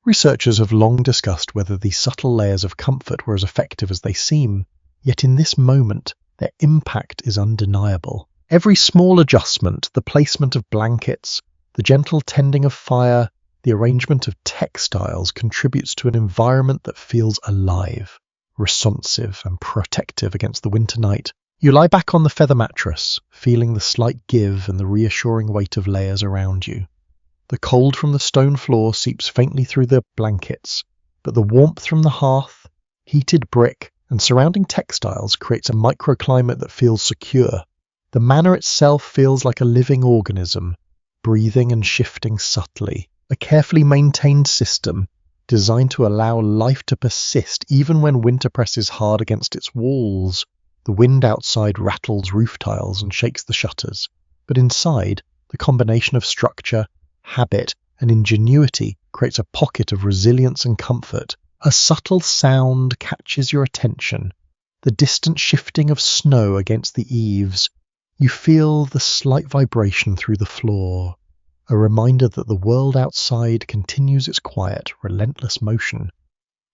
Researchers have long discussed whether these subtle layers of comfort were as effective as they seem, yet in this moment, their impact is undeniable. Every small adjustment, the placement of blankets, the gentle tending of fire, the arrangement of textiles contributes to an environment that feels alive, responsive and protective against the winter night. You lie back on the feather mattress, feeling the slight give and the reassuring weight of layers around you. The cold from the stone floor seeps faintly through the blankets, but the warmth from the hearth, heated brick, and surrounding textiles creates a microclimate that feels secure. The manor itself feels like a living organism, breathing and shifting subtly. A carefully maintained system designed to allow life to persist even when winter presses hard against its walls. The wind outside rattles roof tiles and shakes the shutters, but inside, the combination of structure, habit, and ingenuity creates a pocket of resilience and comfort. A subtle sound catches your attention, the distant shifting of snow against the eaves. You feel the slight vibration through the floor, a reminder that the world outside continues its quiet, relentless motion.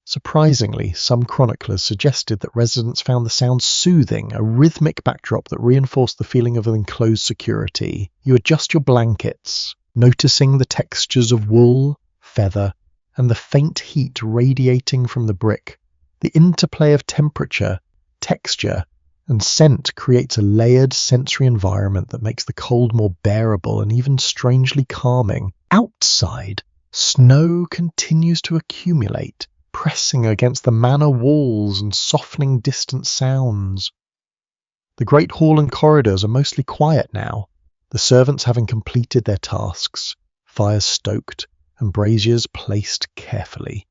Surprisingly, some chroniclers suggested that residents found the sound soothing, a rhythmic backdrop that reinforced the feeling of enclosed security. You adjust your blankets, noticing the textures of wool, feather, and the faint heat radiating from the brick. The interplay of temperature, texture, and scent creates a layered sensory environment that makes the cold more bearable and even strangely calming. Outside, snow continues to accumulate, pressing against the manor walls and softening distant sounds. The great hall and corridors are mostly quiet now, the servants having completed their tasks, fires stoked and braziers placed carefully.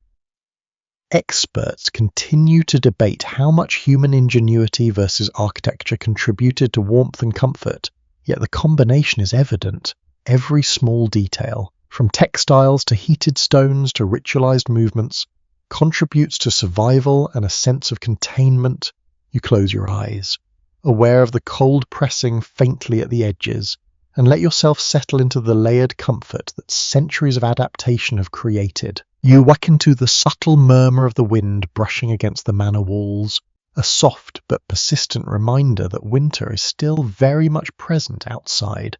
Experts continue to debate how much human ingenuity versus architecture contributed to warmth and comfort, yet the combination is evident. Every small detail, from textiles to heated stones to ritualized movements, contributes to survival and a sense of containment. You close your eyes, aware of the cold pressing faintly at the edges, and let yourself settle into the layered comfort that centuries of adaptation have created. You awaken to the subtle murmur of the wind brushing against the manor walls, a soft but persistent reminder that winter is still very much present outside.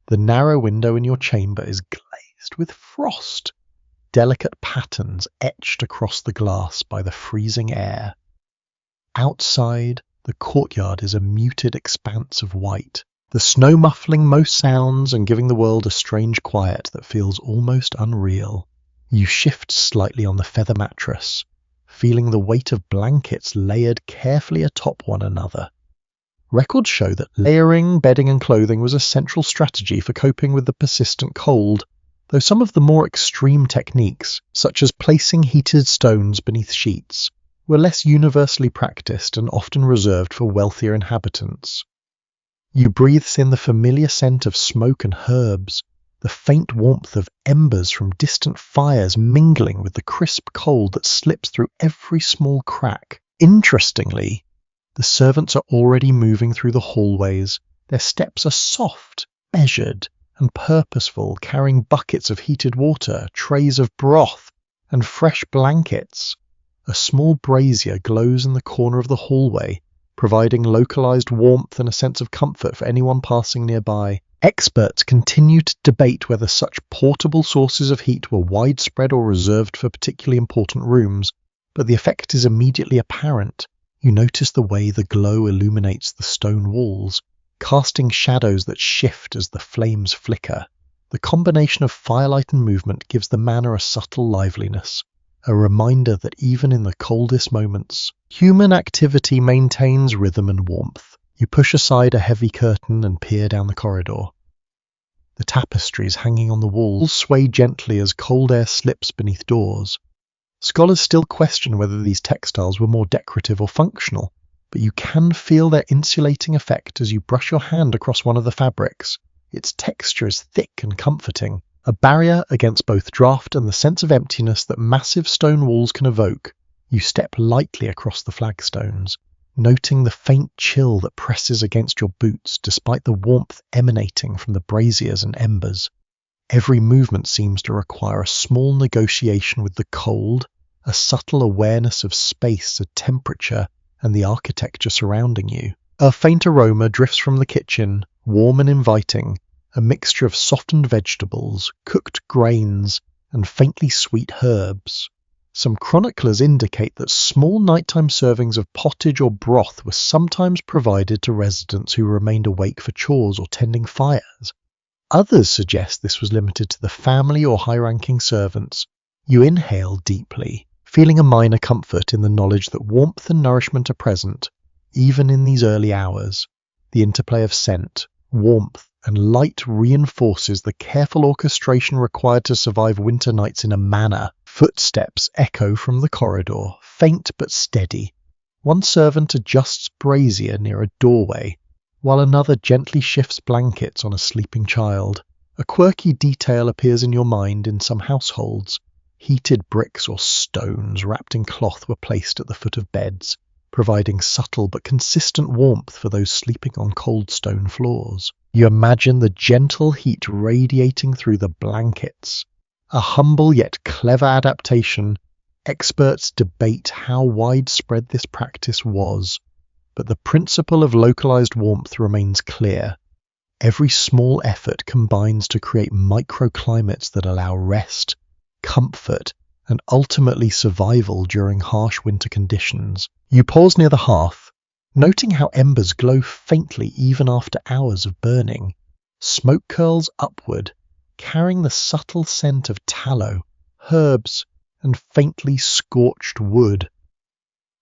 The narrow window in your chamber is glazed with frost, delicate patterns etched across the glass by the freezing air. Outside, the courtyard is a muted expanse of white, the snow muffling most sounds and giving the world a strange quiet that feels almost unreal. You shift slightly on the feather mattress, feeling the weight of blankets layered carefully atop one another. Records show that layering, bedding and clothing was a central strategy for coping with the persistent cold, though some of the more extreme techniques, such as placing heated stones beneath sheets, were less universally practiced and often reserved for wealthier inhabitants. You breathe in the familiar scent of smoke and herbs, the faint warmth of embers from distant fires mingling with the crisp cold that slips through every small crack. Interestingly, the servants are already moving through the hallways. Their steps are soft, measured, and purposeful, carrying buckets of heated water, trays of broth, and fresh blankets. A small brazier glows in the corner of the hallway, providing localized warmth and a sense of comfort for anyone passing nearby. Experts continue to debate whether such portable sources of heat were widespread or reserved for particularly important rooms, but the effect is immediately apparent. You notice the way the glow illuminates the stone walls, casting shadows that shift as the flames flicker. The combination of firelight and movement gives the manor a subtle liveliness, a reminder that even in the coldest moments, human activity maintains rhythm and warmth. You push aside a heavy curtain and peer down the corridor. The tapestries hanging on the walls sway gently as cold air slips beneath doors. Scholars still question whether these textiles were more decorative or functional, but you can feel their insulating effect as you brush your hand across one of the fabrics. Its texture is thick and comforting, a barrier against both draught and the sense of emptiness that massive stone walls can evoke. You step lightly across the flagstones, noting the faint chill that presses against your boots despite the warmth emanating from the braziers and embers. Every movement seems to require a small negotiation with the cold, a subtle awareness of space and temperature and the architecture surrounding you. A faint aroma drifts from the kitchen, warm and inviting, a mixture of softened vegetables, cooked grains, and faintly sweet herbs. Some chroniclers indicate that small nighttime servings of pottage or broth were sometimes provided to residents who remained awake for chores or tending fires. Others suggest this was limited to the family or high-ranking servants. You inhale deeply, feeling a minor comfort in the knowledge that warmth and nourishment are present, even in these early hours. The interplay of scent, warmth, and light reinforces the careful orchestration required to survive winter nights in a manor. Footsteps echo from the corridor, faint but steady. One servant adjusts brazier near a doorway, while another gently shifts blankets on a sleeping child. A quirky detail appears in your mind in some households. Heated bricks or stones wrapped in cloth were placed at the foot of beds, providing subtle but consistent warmth for those sleeping on cold stone floors. You imagine the gentle heat radiating through the blankets. A humble yet clever adaptation. Experts debate how widespread this practice was, but the principle of localized warmth remains clear. Every small effort combines to create microclimates that allow rest, comfort, and ultimately survival during harsh winter conditions. You pause near the hearth, noting how embers glow faintly even after hours of burning. Smoke curls upward, carrying the subtle scent of tallow, herbs, and faintly scorched wood.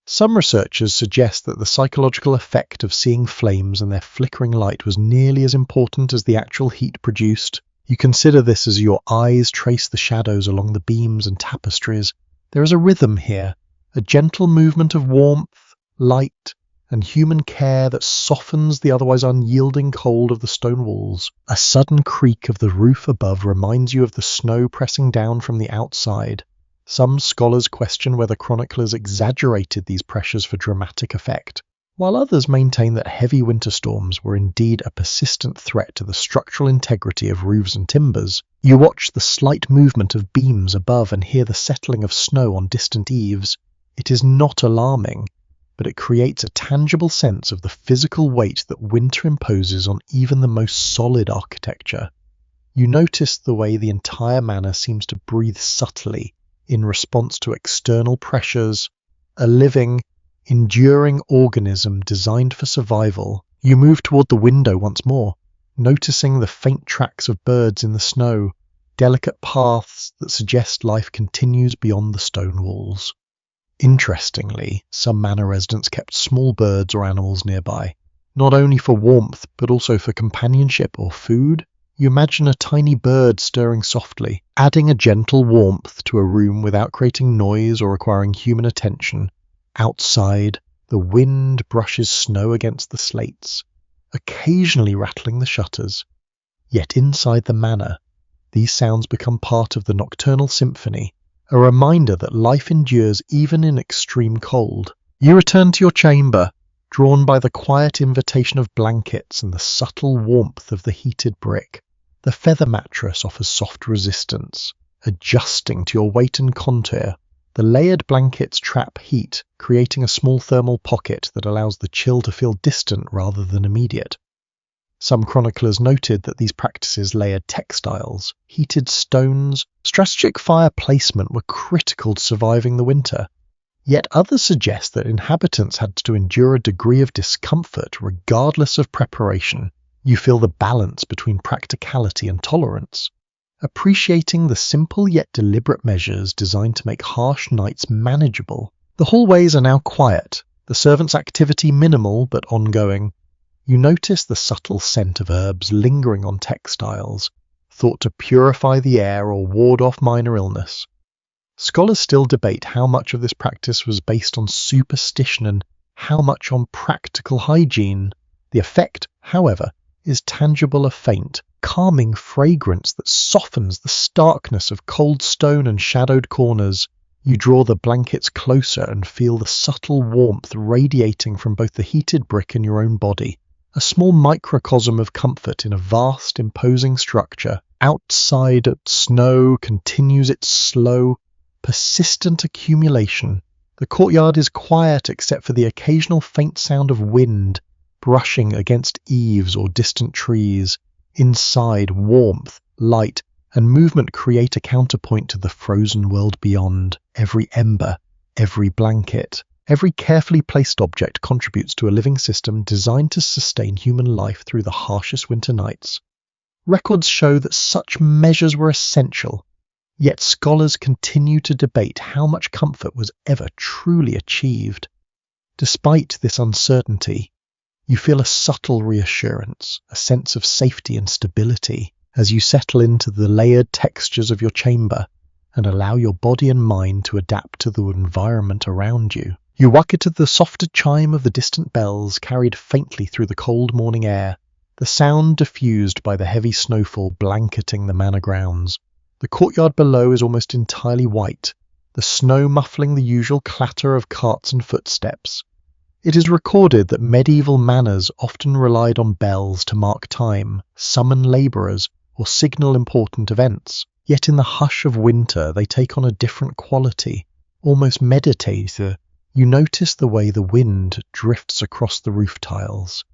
Some researchers suggest that the psychological effect of seeing flames and their flickering light was nearly as important as the actual heat produced. You consider this as your eyes trace the shadows along the beams and tapestries. There is a rhythm here, a gentle movement of warmth, light, and human care that softens the otherwise unyielding cold of the stone walls. A sudden creak of the roof above reminds you of the snow pressing down from the outside. Some scholars question whether chroniclers exaggerated these pressures for dramatic effect, while others maintain that heavy winter storms were indeed a persistent threat to the structural integrity of roofs and timbers. You watch the slight movement of beams above and hear the settling of snow on distant eaves. It is not alarming, but it creates a tangible sense of the physical weight that winter imposes on even the most solid architecture. You notice the way the entire manor seems to breathe subtly in response to external pressures, a living, enduring organism designed for survival. You move toward the window once more, noticing the faint tracks of birds in the snow, delicate paths that suggest life continues beyond the stone walls. Interestingly, some manor residents kept small birds or animals nearby, not only for warmth but also for companionship or food. You imagine a tiny bird stirring softly, adding a gentle warmth to a room without creating noise or requiring human attention. Outside, the wind brushes snow against the slates, occasionally rattling the shutters. Yet inside the manor, these sounds become part of the nocturnal symphony, a reminder that life endures even in extreme cold. You return to your chamber, drawn by the quiet invitation of blankets and the subtle warmth of the heated brick. The feather mattress offers soft resistance, adjusting to your weight and contour. The layered blankets trap heat, creating a small thermal pocket that allows the chill to feel distant rather than immediate. Some chroniclers noted that these practices layered textiles, heated stones, strategic fire placement were critical to surviving the winter. Yet others suggest that inhabitants had to endure a degree of discomfort regardless of preparation. You feel the balance between practicality and tolerance, appreciating the simple yet deliberate measures designed to make harsh nights manageable. The hallways are now quiet, the servants' activity minimal but ongoing. You notice the subtle scent of herbs lingering on textiles, thought to purify the air or ward off minor illness. Scholars still debate how much of this practice was based on superstition and how much on practical hygiene. The effect, however, is tangible, a faint, calming fragrance that softens the starkness of cold stone and shadowed corners. You draw the blankets closer and feel the subtle warmth radiating from both the heated brick and your own body, a small microcosm of comfort in a vast, imposing structure. Outside, snow continues its slow, persistent accumulation. The courtyard is quiet except for the occasional faint sound of wind brushing against eaves or distant trees. Inside, warmth, light, and movement create a counterpoint to the frozen world beyond. Every ember, every blanket, every carefully placed object contributes to a living system designed to sustain human life through the harshest winter nights. Records show that such measures were essential, yet scholars continue to debate how much comfort was ever truly achieved. Despite this uncertainty, you feel a subtle reassurance, a sense of safety and stability, as you settle into the layered textures of your chamber and allow your body and mind to adapt to the environment around you. You wake to the softer chime of the distant bells carried faintly through the cold morning air, the sound diffused by the heavy snowfall blanketing the manor grounds. The courtyard below is almost entirely white, the snow muffling the usual clatter of carts and footsteps. It is recorded that medieval manors often relied on bells to mark time, summon labourers, or signal important events. Yet in the hush of winter they take on a different quality, almost meditative. You notice the way the wind drifts across the roof tiles,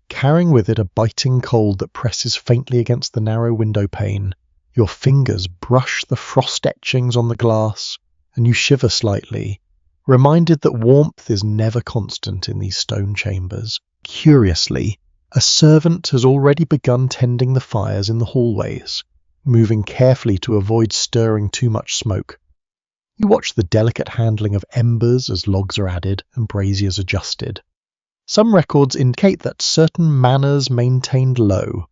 carrying with it a biting cold that presses faintly against the narrow window pane. Your fingers brush the frost etchings on the glass, and you shiver slightly, reminded that warmth is never constant in these stone chambers. Curiously, a servant has already begun tending the fires in the hallways, moving carefully to avoid stirring too much smoke. You watch the delicate handling of embers as logs are added and braziers adjusted. Some records indicate that certain manors maintained low,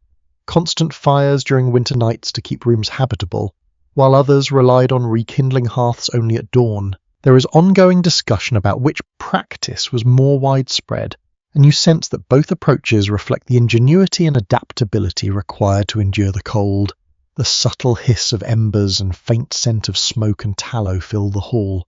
constant fires during winter nights to keep rooms habitable, while others relied on rekindling hearths only at dawn. There is ongoing discussion about which practice was more widespread, and you sense that both approaches reflect the ingenuity and adaptability required to endure the cold. The subtle hiss of embers and faint scent of smoke and tallow fill the hall,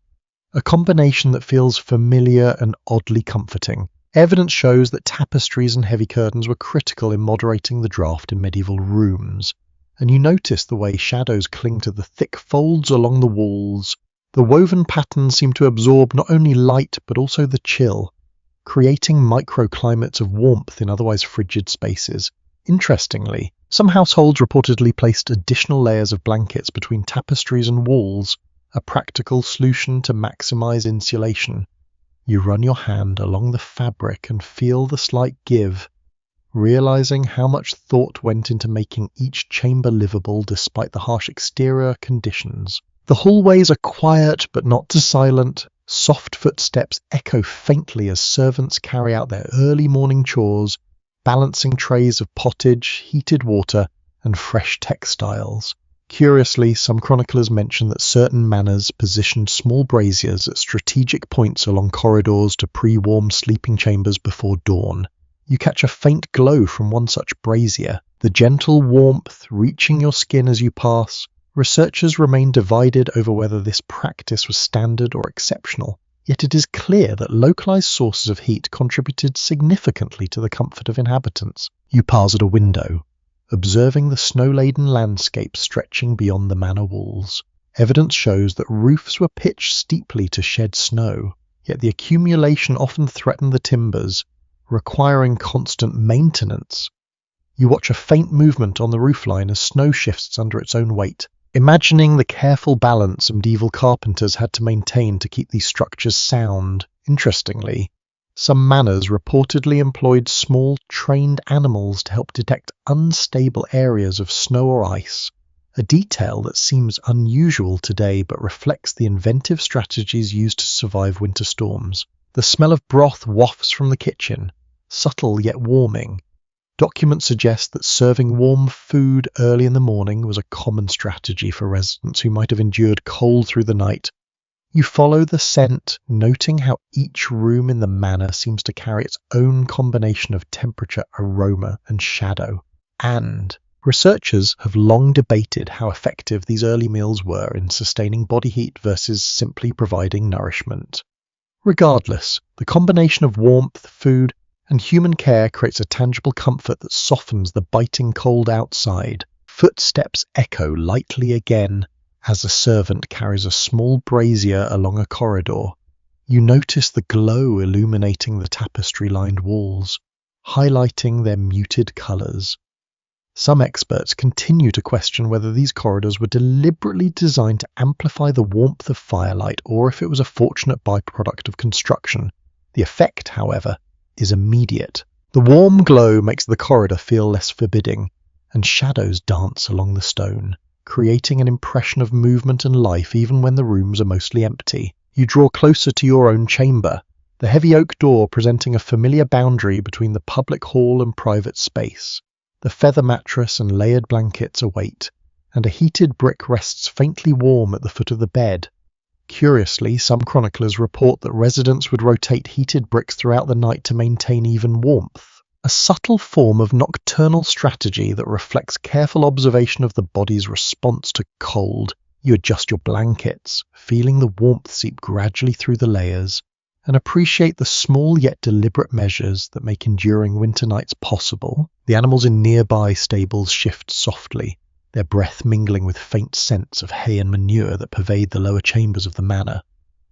a combination that feels familiar and oddly comforting. Evidence shows that tapestries and heavy curtains were critical in moderating the draft in medieval rooms, and you notice the way shadows cling to the thick folds along the walls. The woven patterns seem to absorb not only light but also the chill, creating microclimates of warmth in otherwise frigid spaces. Interestingly, some households reportedly placed additional layers of blankets between tapestries and walls, a practical solution to maximize insulation. You run your hand along the fabric and feel the slight give, realizing how much thought went into making each chamber livable despite the harsh exterior conditions. The hallways are quiet but not too silent. Soft footsteps echo faintly as servants carry out their early morning chores, balancing trays of pottage, heated water, and fresh textiles. Curiously, some chroniclers mention that certain manors positioned small braziers at strategic points along corridors to pre-warm sleeping chambers before dawn. You catch a faint glow from one such brazier, the gentle warmth reaching your skin as you pass. Researchers remain divided over whether this practice was standard or exceptional, yet it is clear that localized sources of heat contributed significantly to the comfort of inhabitants. You pause at a window, observing the snow-laden landscape stretching beyond the manor walls. Evidence shows that roofs were pitched steeply to shed snow, yet the accumulation often threatened the timbers, requiring constant maintenance. You watch a faint movement on the roofline as snow shifts under its own weight, imagining the careful balance medieval carpenters had to maintain to keep these structures sound. Interestingly, some manors reportedly employed small, trained animals to help detect unstable areas of snow or ice, a detail that seems unusual today but reflects the inventive strategies used to survive winter storms. The smell of broth wafts from the kitchen, subtle yet warming. Documents suggest that serving warm food early in the morning was a common strategy for residents who might have endured cold through the night. You follow the scent, noting how each room in the manor seems to carry its own combination of temperature, aroma, and shadow. And researchers have long debated how effective these early meals were in sustaining body heat versus simply providing nourishment. Regardless, the combination of warmth, food, and human care creates a tangible comfort that softens the biting cold outside. Footsteps echo lightly again as a servant carries a small brazier along a corridor. You notice the glow illuminating the tapestry-lined walls, highlighting their muted colours. Some experts continue to question whether these corridors were deliberately designed to amplify the warmth of firelight or if it was a fortunate byproduct of construction. The effect, however, is immediate. The warm glow makes the corridor feel less forbidding, and shadows dance along the stone, creating an impression of movement and life even when the rooms are mostly empty. You draw closer to your own chamber, the heavy oak door presenting a familiar boundary between the public hall and private space. The feather mattress and layered blankets await, and a heated brick rests faintly warm at the foot of the bed. Curiously, some chroniclers report that residents would rotate heated bricks throughout the night to maintain even warmth, a subtle form of nocturnal strategy that reflects careful observation of the body's response to cold. You adjust your blankets, feeling the warmth seep gradually through the layers, and appreciate the small yet deliberate measures that make enduring winter nights possible. The animals in nearby stables shift softly, their breath mingling with faint scents of hay and manure that pervade the lower chambers of the manor.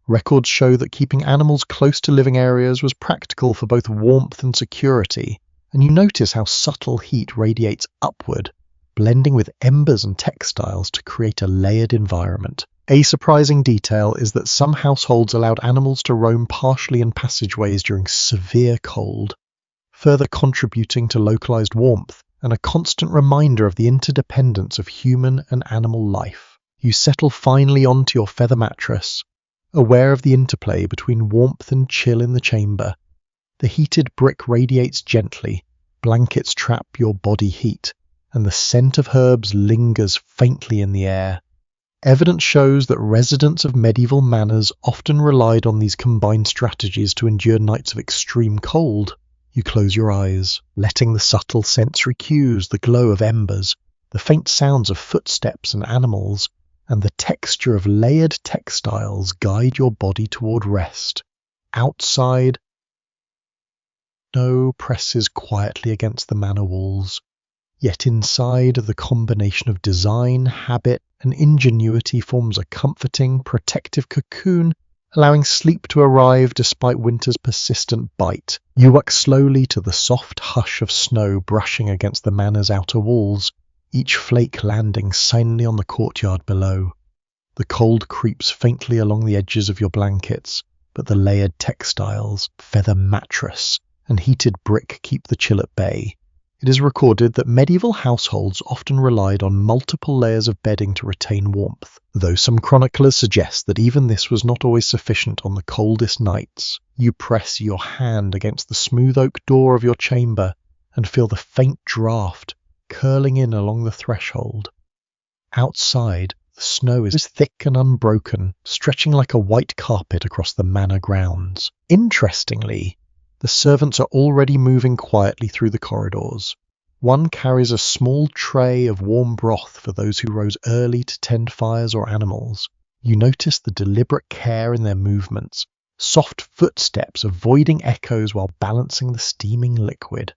Records show that keeping animals close to living areas was practical for both warmth and security, and you notice how subtle heat radiates upward, blending with embers and textiles to create a layered environment. A surprising detail is that some households allowed animals to roam partially in passageways during severe cold, further contributing to localized warmth and a constant reminder of the interdependence of human and animal life. You settle finally onto your feather mattress, aware of the interplay between warmth and chill in the chamber. The heated brick radiates gently, blankets trap your body heat, and the scent of herbs lingers faintly in the air. Evidence shows that residents of medieval manors often relied on these combined strategies to endure nights of extreme cold. You close your eyes, letting the subtle sensory cues, the glow of embers, the faint sounds of footsteps and animals, and the texture of layered textiles guide your body toward rest. Outside, snow presses quietly against the manor walls, yet inside the combination of design, habit, and ingenuity forms a comforting, protective cocoon, allowing sleep to arrive despite winter's persistent bite. You walk slowly to the soft hush of snow brushing against the manor's outer walls, each flake landing silently on the courtyard below. The cold creeps faintly along the edges of your blankets, but the layered textiles, feather mattress, and heated brick keep the chill at bay. It is recorded that medieval households often relied on multiple layers of bedding to retain warmth, though some chroniclers suggest that even this was not always sufficient on the coldest nights. You press your hand against the smooth oak door of your chamber and feel the faint draught curling in along the threshold. Outside, the snow is thick and unbroken, stretching like a white carpet across the manor grounds. Interestingly, the servants are already moving quietly through the corridors. One carries a small tray of warm broth for those who rose early to tend fires or animals. You notice the deliberate care in their movements, soft footsteps avoiding echoes while balancing the steaming liquid.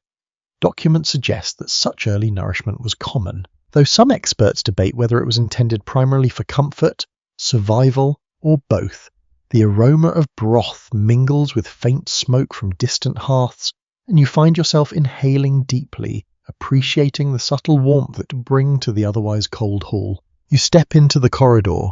Documents suggest that such early nourishment was common, though some experts debate whether it was intended primarily for comfort, survival, or both. The aroma of broth mingles with faint smoke from distant hearths, and you find yourself inhaling deeply, appreciating the subtle warmth it bring to the otherwise cold hall. You step into the corridor,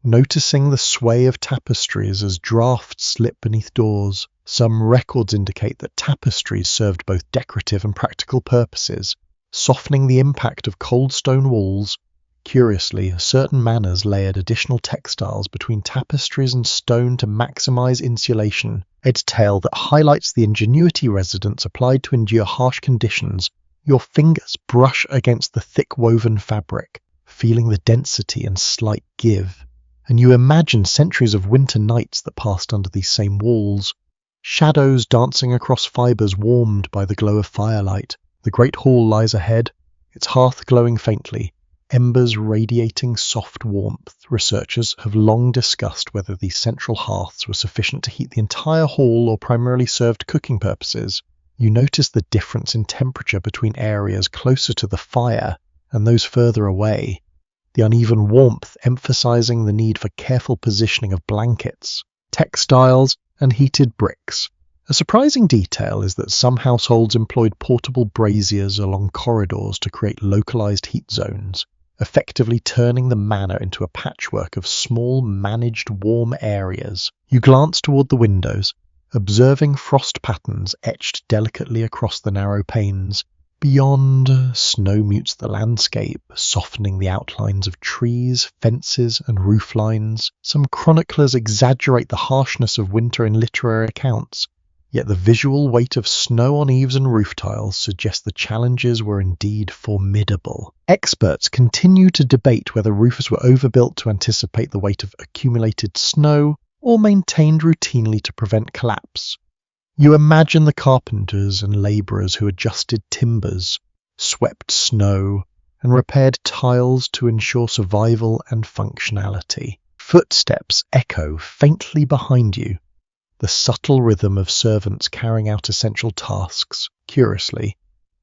noticing the sway of tapestries as drafts slip beneath doors. Some records indicate that tapestries served both decorative and practical purposes, softening the impact of cold stone walls. Curiously, certain manors layered additional textiles between tapestries and stone to maximize insulation, a detail that highlights the ingenuity residents applied to endure harsh conditions. Your fingers brush against the thick woven fabric, feeling the density and slight give, and you imagine centuries of winter nights that passed under these same walls. Shadows dancing across fibres warmed by the glow of firelight. The great hall lies ahead, its hearth glowing faintly, embers radiating soft warmth. Researchers have long discussed whether these central hearths were sufficient to heat the entire hall or primarily served cooking purposes. You notice the difference in temperature between areas closer to the fire and those further away, the uneven warmth emphasizing the need for careful positioning of blankets, textiles, and heated bricks. A surprising detail is that some households employed portable braziers along corridors to create localized heat zones, effectively turning the manor into a patchwork of small, managed warm areas. You glance toward the windows, observing frost patterns etched delicately across the narrow panes. Beyond, snow mutes the landscape, softening the outlines of trees, fences, and roof lines. Some chroniclers exaggerate the harshness of winter in literary accounts, yet the visual weight of snow on eaves and roof tiles suggests the challenges were indeed formidable. Experts continue to debate whether roofs were overbuilt to anticipate the weight of accumulated snow or maintained routinely to prevent collapse. You imagine the carpenters and labourers who adjusted timbers, swept snow, and repaired tiles to ensure survival and functionality. Footsteps echo faintly behind you, the subtle rhythm of servants carrying out essential tasks. Curiously,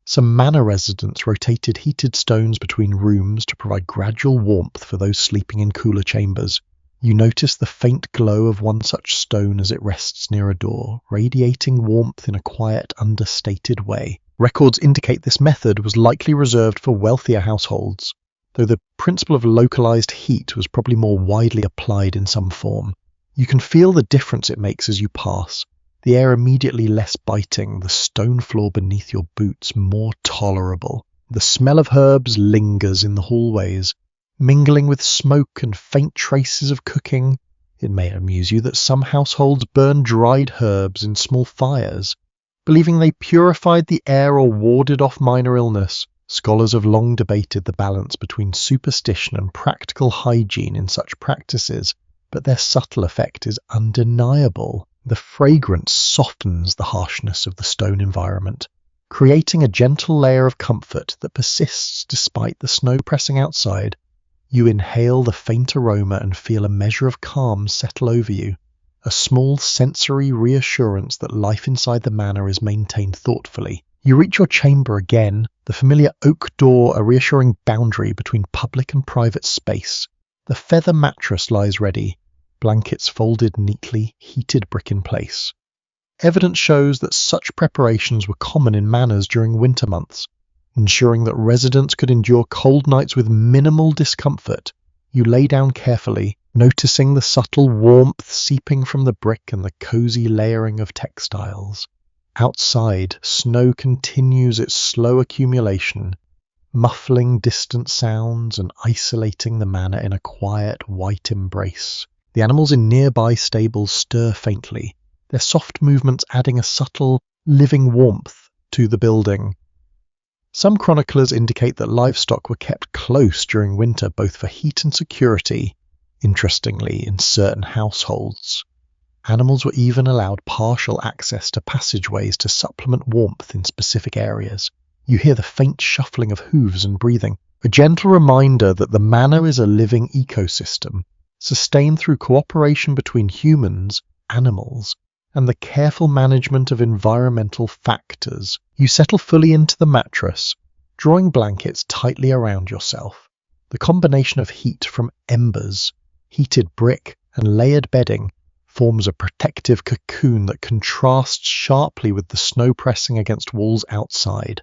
some manor residents rotated heated stones between rooms to provide gradual warmth for those sleeping in cooler chambers. You notice the faint glow of one such stone as it rests near a door, radiating warmth in a quiet, understated way. Records indicate this method was likely reserved for wealthier households, though the principle of localized heat was probably more widely applied in some form. You can feel the difference it makes as you pass, the air immediately less biting, the stone floor beneath your boots more tolerable. The smell of herbs lingers in the hallways, mingling with smoke and faint traces of cooking. It may amuse you that some households burn dried herbs in small fires, believing they purified the air or warded off minor illness. Scholars have long debated the balance between superstition and practical hygiene in such practices, but their subtle effect is undeniable. The fragrance softens the harshness of the stone environment, creating a gentle layer of comfort that persists despite the snow pressing outside. You inhale the faint aroma and feel a measure of calm settle over you, a small sensory reassurance that life inside the manor is maintained thoughtfully. You reach your chamber again, the familiar oak door a reassuring boundary between public and private space. The feather mattress lies ready, blankets folded neatly, heated brick in place. Evidence shows that such preparations were common in manors during winter months, ensuring that residents could endure cold nights with minimal discomfort. You lay down carefully, noticing the subtle warmth seeping from the brick and the cozy layering of textiles. Outside, snow continues its slow accumulation, muffling distant sounds and isolating the manor in a quiet, white embrace. The animals in nearby stables stir faintly, their soft movements adding a subtle, living warmth to the building. Some chroniclers indicate that livestock were kept close during winter both for heat and security. Interestingly, in certain households, animals were even allowed partial access to passageways to supplement warmth in specific areas. You hear the faint shuffling of hooves and breathing, a gentle reminder that the manor is a living ecosystem, sustained through cooperation between humans, animals, and the careful management of environmental factors. You settle fully into the mattress, drawing blankets tightly around yourself. The combination of heat from embers, heated brick, and layered bedding forms a protective cocoon that contrasts sharply with the snow pressing against walls outside.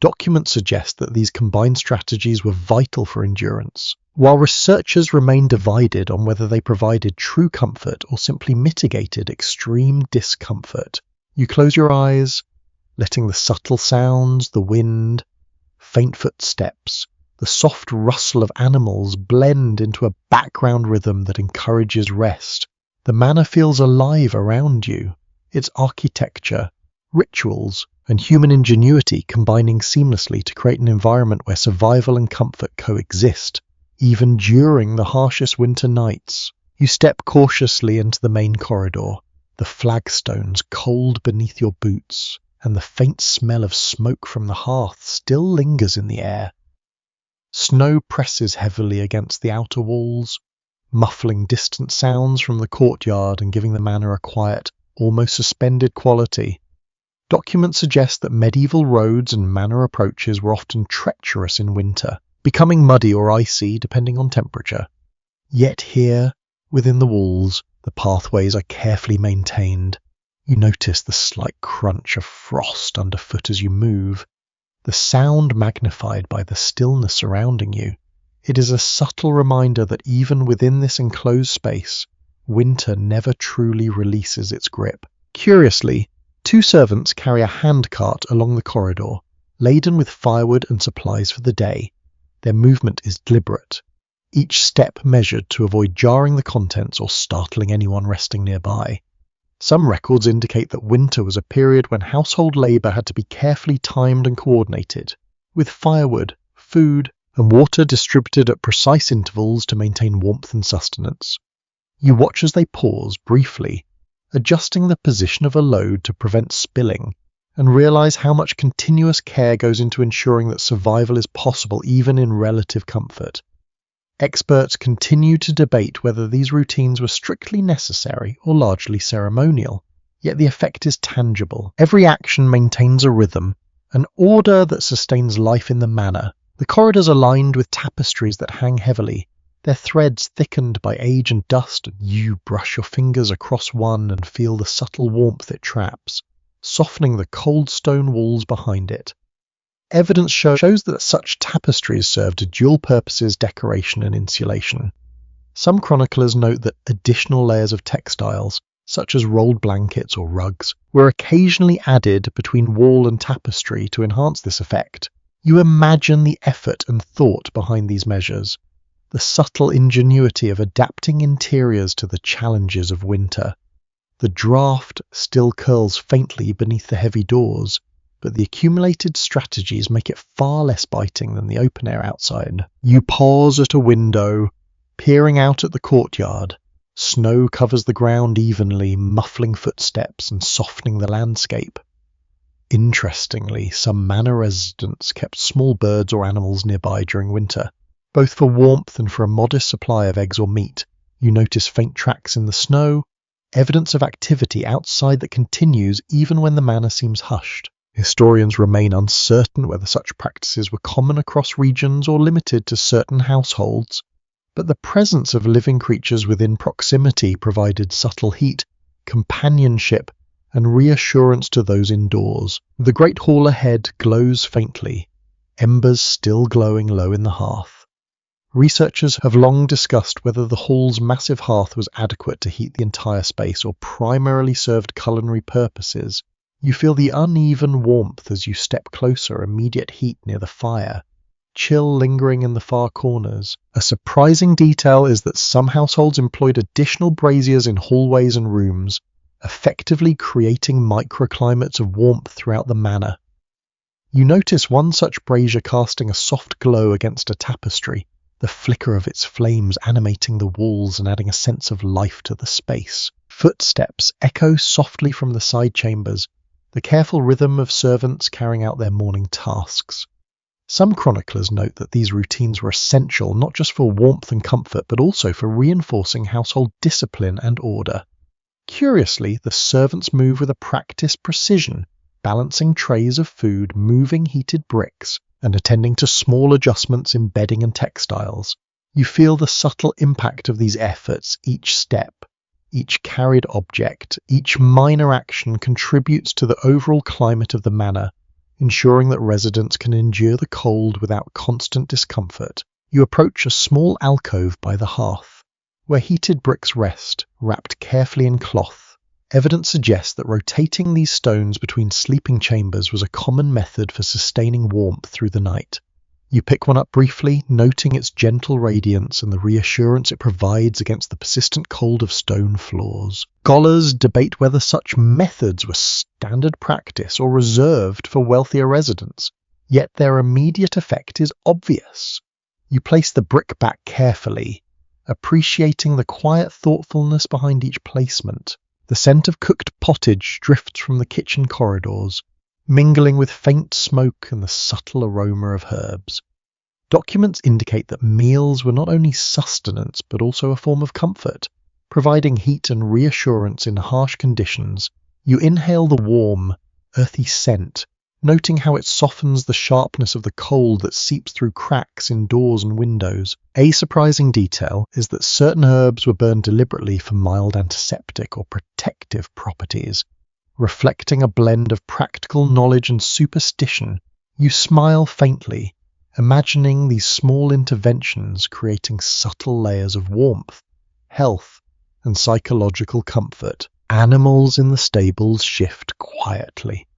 Documents suggest that these combined strategies were vital for endurance, while researchers remain divided on whether they provided true comfort or simply mitigated extreme discomfort. You close your eyes, letting the subtle sounds, the wind, faint footsteps, the soft rustle of animals blend into a background rhythm that encourages rest. The manor feels alive around you, its architecture, rituals, and human ingenuity combining seamlessly to create an environment where survival and comfort coexist, even during the harshest winter nights. You step cautiously into the main corridor, the flagstones cold beneath your boots, and the faint smell of smoke from the hearth still lingers in the air. Snow presses heavily against the outer walls, muffling distant sounds from the courtyard and giving the manor a quiet, almost suspended quality. Documents suggest that medieval roads and manor approaches were often treacherous in winter, becoming muddy or icy depending on temperature. Yet here, within the walls, the pathways are carefully maintained. You notice the slight crunch of frost underfoot as you move, the sound magnified by the stillness surrounding you. It is a subtle reminder that even within this enclosed space, winter never truly releases its grip. Curiously, 2 servants carry a handcart along the corridor, laden with firewood and supplies for the day. Their movement is deliberate, each step measured to avoid jarring the contents or startling anyone resting nearby. Some records indicate that winter was a period when household labour had to be carefully timed and coordinated, with firewood, food, and water distributed at precise intervals to maintain warmth and sustenance. You watch as they pause briefly, adjusting the position of a load to prevent spilling, and realize how much continuous care goes into ensuring that survival is possible even in relative comfort. Experts continue to debate whether these routines were strictly necessary or largely ceremonial, yet the effect is tangible. Every action maintains a rhythm, an order that sustains life in the manor. The corridors are lined with tapestries that hang heavily, their threads thickened by age and dust, and you brush your fingers across one and feel the subtle warmth it traps, softening the cold stone walls behind it. Evidence shows that such tapestries served dual purposes: decoration and insulation. Some chroniclers note that additional layers of textiles, such as rolled blankets or rugs, were occasionally added between wall and tapestry to enhance this effect. You imagine the effort and thought behind these measures, the subtle ingenuity of adapting interiors to the challenges of winter. The draught still curls faintly beneath the heavy doors, but the accumulated strategies make it far less biting than the open air outside. You pause at a window, peering out at the courtyard. Snow covers the ground evenly, muffling footsteps and softening the landscape. Interestingly, some manor residents kept small birds or animals nearby during winter, both for warmth and for a modest supply of eggs or meat. You notice faint tracks in the snow, evidence of activity outside that continues even when the manor seems hushed. Historians remain uncertain whether such practices were common across regions or limited to certain households, but the presence of living creatures within proximity provided subtle heat, companionship, and reassurance to those indoors. The great hall ahead glows faintly, embers still glowing low in the hearth. Researchers have long discussed whether the hall's massive hearth was adequate to heat the entire space or primarily served culinary purposes. You feel the uneven warmth as you step closer, immediate heat near the fire, chill lingering in the far corners. A surprising detail is that some households employed additional braziers in hallways and rooms, effectively creating microclimates of warmth throughout the manor. You notice one such brazier casting a soft glow against a tapestry, the flicker of its flames animating the walls and adding a sense of life to the space. Footsteps echo softly from the side chambers, the careful rhythm of servants carrying out their morning tasks. Some chroniclers note that these routines were essential not just for warmth and comfort, but also for reinforcing household discipline and order. Curiously, the servants move with a practiced precision, balancing trays of food, moving heated bricks, and attending to small adjustments in bedding and textiles. You feel the subtle impact of these efforts. Each step, each carried object, each minor action contributes to the overall climate of the manor, ensuring that residents can endure the cold without constant discomfort. You approach a small alcove by the hearth, where heated bricks rest, wrapped carefully in cloth. Evidence suggests that rotating these stones between sleeping chambers was a common method for sustaining warmth through the night. You pick one up briefly, noting its gentle radiance and the reassurance it provides against the persistent cold of stone floors. Scholars debate whether such methods were standard practice or reserved for wealthier residents, yet their immediate effect is obvious. You place the brick back carefully, appreciating the quiet thoughtfulness behind each placement. The scent of cooked pottage drifts from the kitchen corridors, mingling with faint smoke and the subtle aroma of herbs. Documents indicate that meals were not only sustenance but also a form of comfort, providing heat and reassurance in harsh conditions. You inhale the warm, earthy scent, noting how it softens the sharpness of the cold that seeps through cracks in doors and windows. A surprising detail is that certain herbs were burned deliberately for mild antiseptic or protective properties, reflecting a blend of practical knowledge and superstition. You smile faintly, imagining these small interventions creating subtle layers of warmth, health, and psychological comfort. Animals in the stables shift quietly,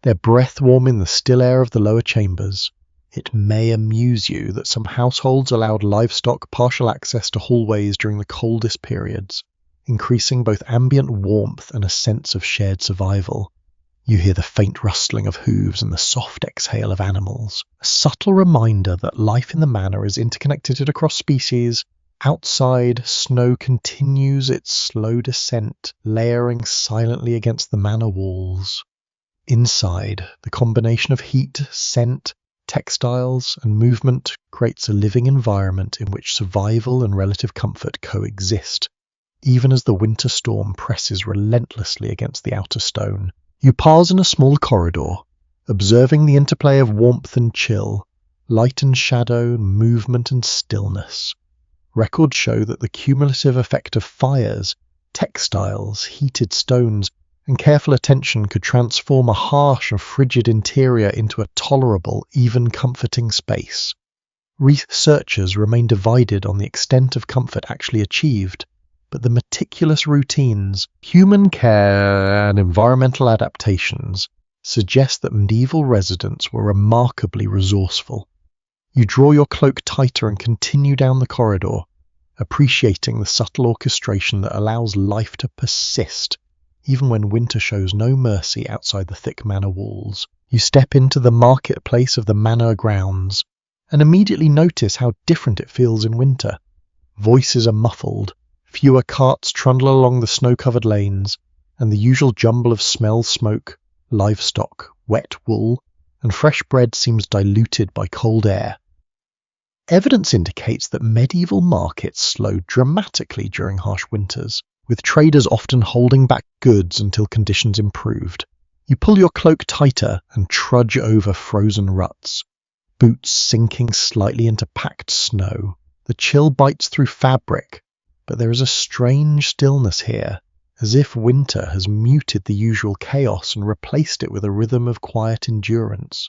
their breath warm in the still air of the lower chambers. It may amuse you that some households allowed livestock partial access to hallways during the coldest periods, increasing both ambient warmth and a sense of shared survival. You hear the faint rustling of hooves and the soft exhale of animals, a subtle reminder that life in the manor is interconnected across species. Outside, snow continues its slow descent, layering silently against the manor walls. Inside, the combination of heat, scent, textiles, and movement creates a living environment in which survival and relative comfort coexist, even as the winter storm presses relentlessly against the outer stone. You pause in a small corridor, observing the interplay of warmth and chill, light and shadow, movement and stillness. Records show that the cumulative effect of fires, textiles, heated stones, and careful attention could transform a harsh and frigid interior into a tolerable, even comforting space. Researchers remain divided on the extent of comfort actually achieved, but the meticulous routines, human care, and environmental adaptations suggest that medieval residents were remarkably resourceful. You draw your cloak tighter and continue down the corridor, appreciating the subtle orchestration that allows life to persist, even when winter shows no mercy outside the thick manor walls. You step into the marketplace of the manor grounds, and immediately notice how different it feels in winter. Voices are muffled, fewer carts trundle along the snow-covered lanes, and the usual jumble of smell, smoke, livestock, wet wool, and fresh bread seems diluted by cold air. Evidence indicates that medieval markets slowed dramatically during harsh winters, with traders often holding back goods until conditions improved. You pull your cloak tighter and trudge over frozen ruts, boots sinking slightly into packed snow. The chill bites through fabric, but there is a strange stillness here, as if winter has muted the usual chaos and replaced it with a rhythm of quiet endurance.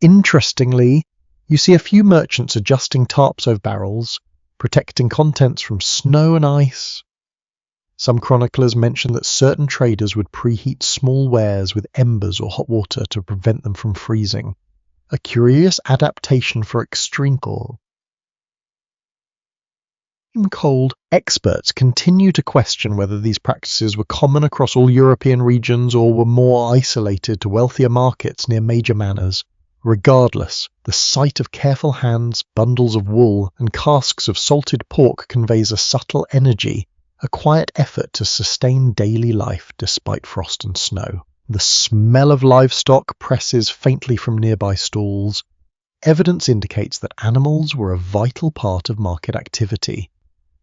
Interestingly, you see a few merchants adjusting tarps over barrels, protecting contents from snow and ice. Some chroniclers mention that certain traders would preheat small wares with embers or hot water to prevent them from freezing, a curious adaptation for extreme cold. In cold, experts continue to question whether these practices were common across all European regions or were more isolated to wealthier markets near major manors. Regardless, the sight of careful hands, bundles of wool, and casks of salted pork conveys a subtle energy, a quiet effort to sustain daily life despite frost and snow. The smell of livestock presses faintly from nearby stalls. Evidence indicates that animals were a vital part of market activity,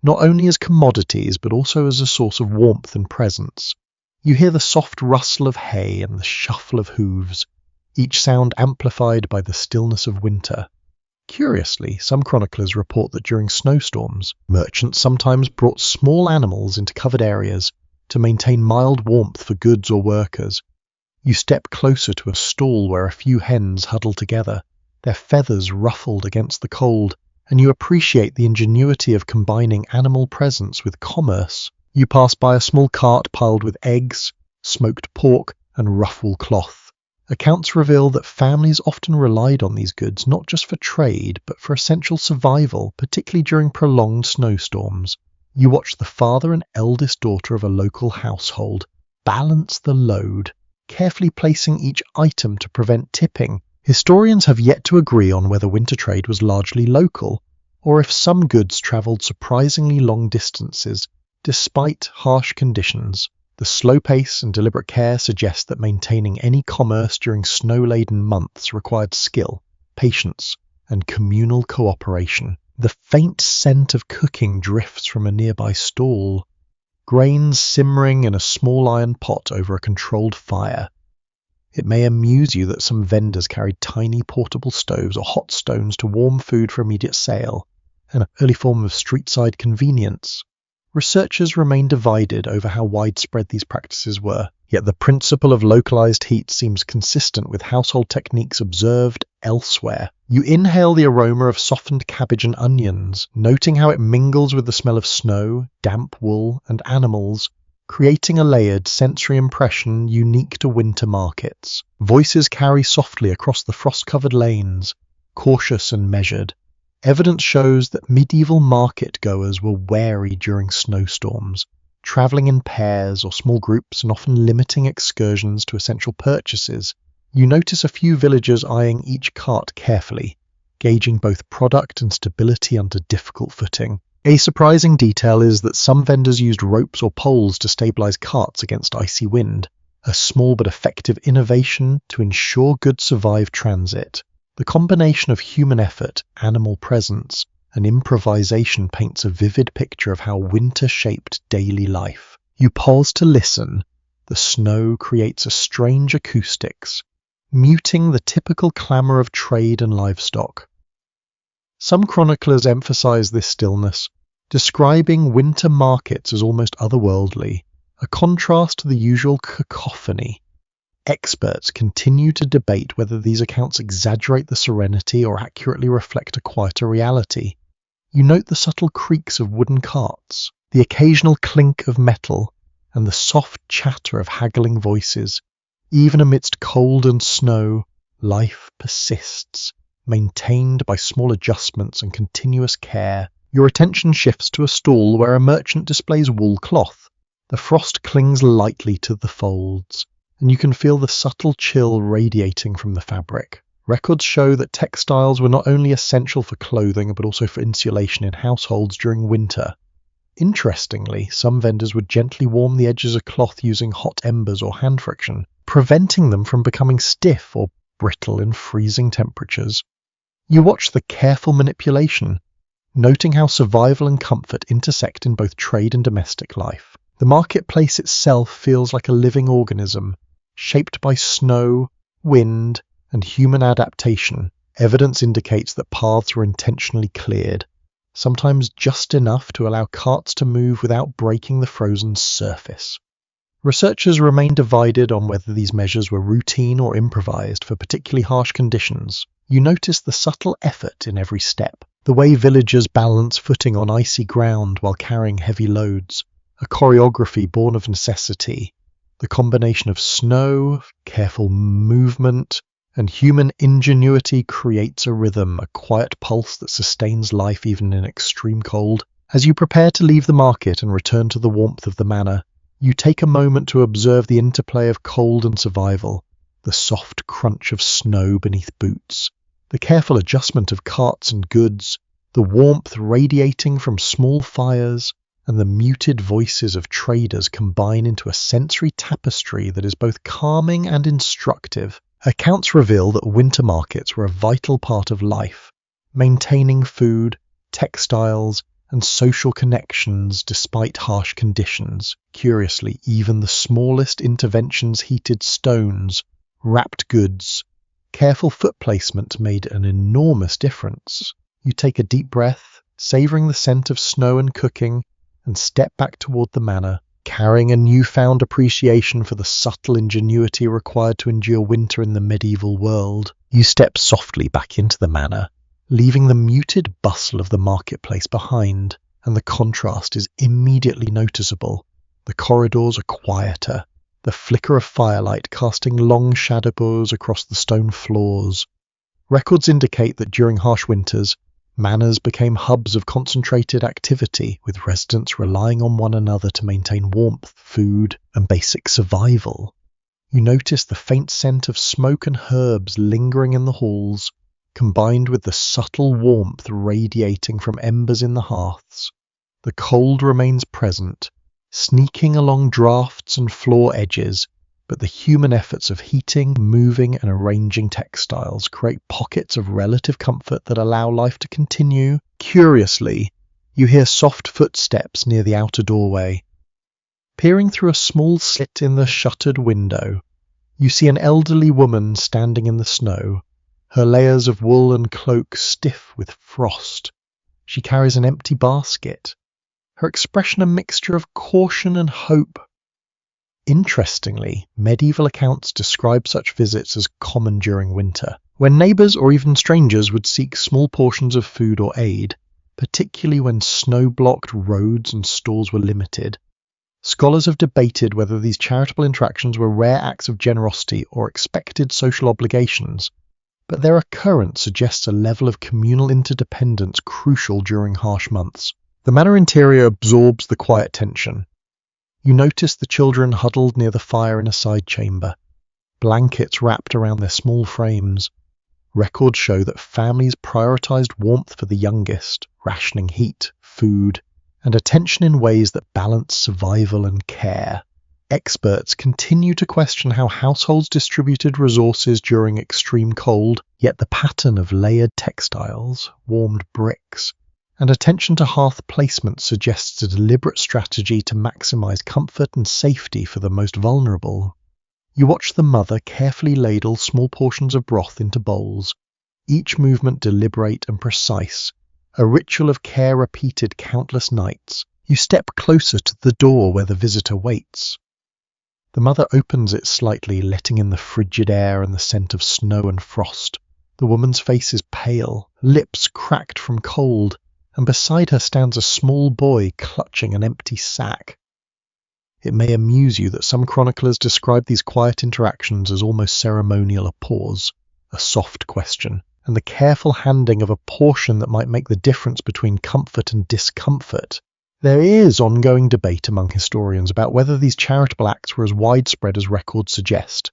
not only as commodities but also as a source of warmth and presence. You hear the soft rustle of hay and the shuffle of hooves, each sound amplified by the stillness of winter. Curiously, some chroniclers report that during snowstorms, merchants sometimes brought small animals into covered areas to maintain mild warmth for goods or workers. You step closer to a stall where a few hens huddle together, their feathers ruffled against the cold, and you appreciate the ingenuity of combining animal presence with commerce. You pass by a small cart piled with eggs, smoked pork, and rough wool cloth. Accounts reveal that families often relied on these goods not just for trade, but for essential survival, particularly during prolonged snowstorms. You watch the father and eldest daughter of a local household balance the load, carefully placing each item to prevent tipping. Historians have yet to agree on whether winter trade was largely local, or if some goods travelled surprisingly long distances despite harsh conditions. The slow pace and deliberate care suggest that maintaining any commerce during snow-laden months required skill, patience, and communal cooperation. The faint scent of cooking drifts from a nearby stall, grains simmering in a small iron pot over a controlled fire. It may amuse you that some vendors carried tiny portable stoves or hot stones to warm food for immediate sale, an early form of street-side convenience. Researchers remain divided over how widespread these practices were, yet the principle of localized heat seems consistent with household techniques observed elsewhere. You inhale the aroma of softened cabbage and onions, noting how it mingles with the smell of snow, damp wool, and animals, creating a layered sensory impression unique to winter markets. Voices carry softly across the frost-covered lanes, cautious and measured. Evidence shows that medieval market-goers were wary during snowstorms, travelling in pairs or small groups and often limiting excursions to essential purchases. You notice a few villagers eyeing each cart carefully, gauging both product and stability under difficult footing. A surprising detail is that some vendors used ropes or poles to stabilize carts against icy wind, a small but effective innovation to ensure goods survive transit. The combination of human effort, animal presence, and improvisation paints a vivid picture of how winter shaped daily life. You pause to listen. The snow creates a strange acoustics, muting the typical clamour of trade and livestock. Some chroniclers emphasize this stillness, describing winter markets as almost otherworldly, a contrast to the usual cacophony. Experts continue to debate whether these accounts exaggerate the serenity or accurately reflect a quieter reality. You note the subtle creaks of wooden carts, the occasional clink of metal, and the soft chatter of haggling voices. Even amidst cold and snow, life persists, maintained by small adjustments and continuous care. Your attention shifts to a stall where a merchant displays wool cloth. The frost clings lightly to the folds, and you can feel the subtle chill radiating from the fabric. Records show that textiles were not only essential for clothing but also for insulation in households during winter. Interestingly, some vendors would gently warm the edges of cloth using hot embers or hand friction, preventing them from becoming stiff or brittle in freezing temperatures. You watch the careful manipulation, noting how survival and comfort intersect in both trade and domestic life. The marketplace itself feels like a living organism, shaped by snow, wind, and human adaptation. Evidence indicates that paths were intentionally cleared, sometimes just enough to allow carts to move without breaking the frozen surface. Researchers remain divided on whether these measures were routine or improvised for particularly harsh conditions. You notice the subtle effort in every step, the way villagers balance footing on icy ground while carrying heavy loads, a choreography born of necessity. The combination of snow, careful movement, and human ingenuity creates a rhythm, a quiet pulse that sustains life even in extreme cold. As you prepare to leave the market and return to the warmth of the manor, you take a moment to observe the interplay of cold and survival, the soft crunch of snow beneath boots, the careful adjustment of carts and goods, the warmth radiating from small fires, and the muted voices of traders combine into a sensory tapestry that is both calming and instructive. Accounts reveal that winter markets were a vital part of life, maintaining food, textiles, and social connections despite harsh conditions. Curiously, even the smallest interventions, heated stones, wrapped goods, careful foot placement made an enormous difference. You take a deep breath, savouring the scent of snow and cooking, and step back toward the manor, carrying a newfound appreciation for the subtle ingenuity required to endure winter in the medieval world. You step softly back into the manor, leaving the muted bustle of the marketplace behind, and the contrast is immediately noticeable. The corridors are quieter, the flicker of firelight casting long shadows across the stone floors. Records indicate that during harsh winters, manors became hubs of concentrated activity, with residents relying on one another to maintain warmth, food, and basic survival. You notice the faint scent of smoke and herbs lingering in the halls, combined with the subtle warmth radiating from embers in the hearths. The cold remains present, sneaking along drafts and floor edges, but the human efforts of heating, moving, and arranging textiles create pockets of relative comfort that allow life to continue. Curiously, you hear soft footsteps near the outer doorway. Peering through a small slit in the shuttered window, you see an elderly woman standing in the snow, her layers of wool and cloak stiff with frost. She carries an empty basket, her expression a mixture of caution and hope. Interestingly, medieval accounts describe such visits as common during winter, when neighbours or even strangers would seek small portions of food or aid, particularly when snow-blocked roads and stores were limited. Scholars have debated whether these charitable interactions were rare acts of generosity or expected social obligations, but their occurrence suggests a level of communal interdependence crucial during harsh months. The manor interior absorbs the quiet tension. You notice the children huddled near the fire in a side chamber, blankets wrapped around their small frames. Records show that families prioritized warmth for the youngest, rationing heat, food, and attention in ways that balance survival and care. Experts continue to question how households distributed resources during extreme cold, yet the pattern of layered textiles, warmed bricks, and attention to hearth placement suggests a deliberate strategy to maximize comfort and safety for the most vulnerable. You watch the mother carefully ladle small portions of broth into bowls, each movement deliberate and precise, a ritual of care repeated countless nights. You step closer to the door where the visitor waits. The mother opens it slightly, letting in the frigid air and the scent of snow and frost. The woman's face is pale, lips cracked from cold, and beside her stands a small boy clutching an empty sack. It may amuse you that some chroniclers describe these quiet interactions as almost ceremonial, a pause, a soft question, and the careful handing of a portion that might make the difference between comfort and discomfort. There is ongoing debate among historians about whether these charitable acts were as widespread as records suggest.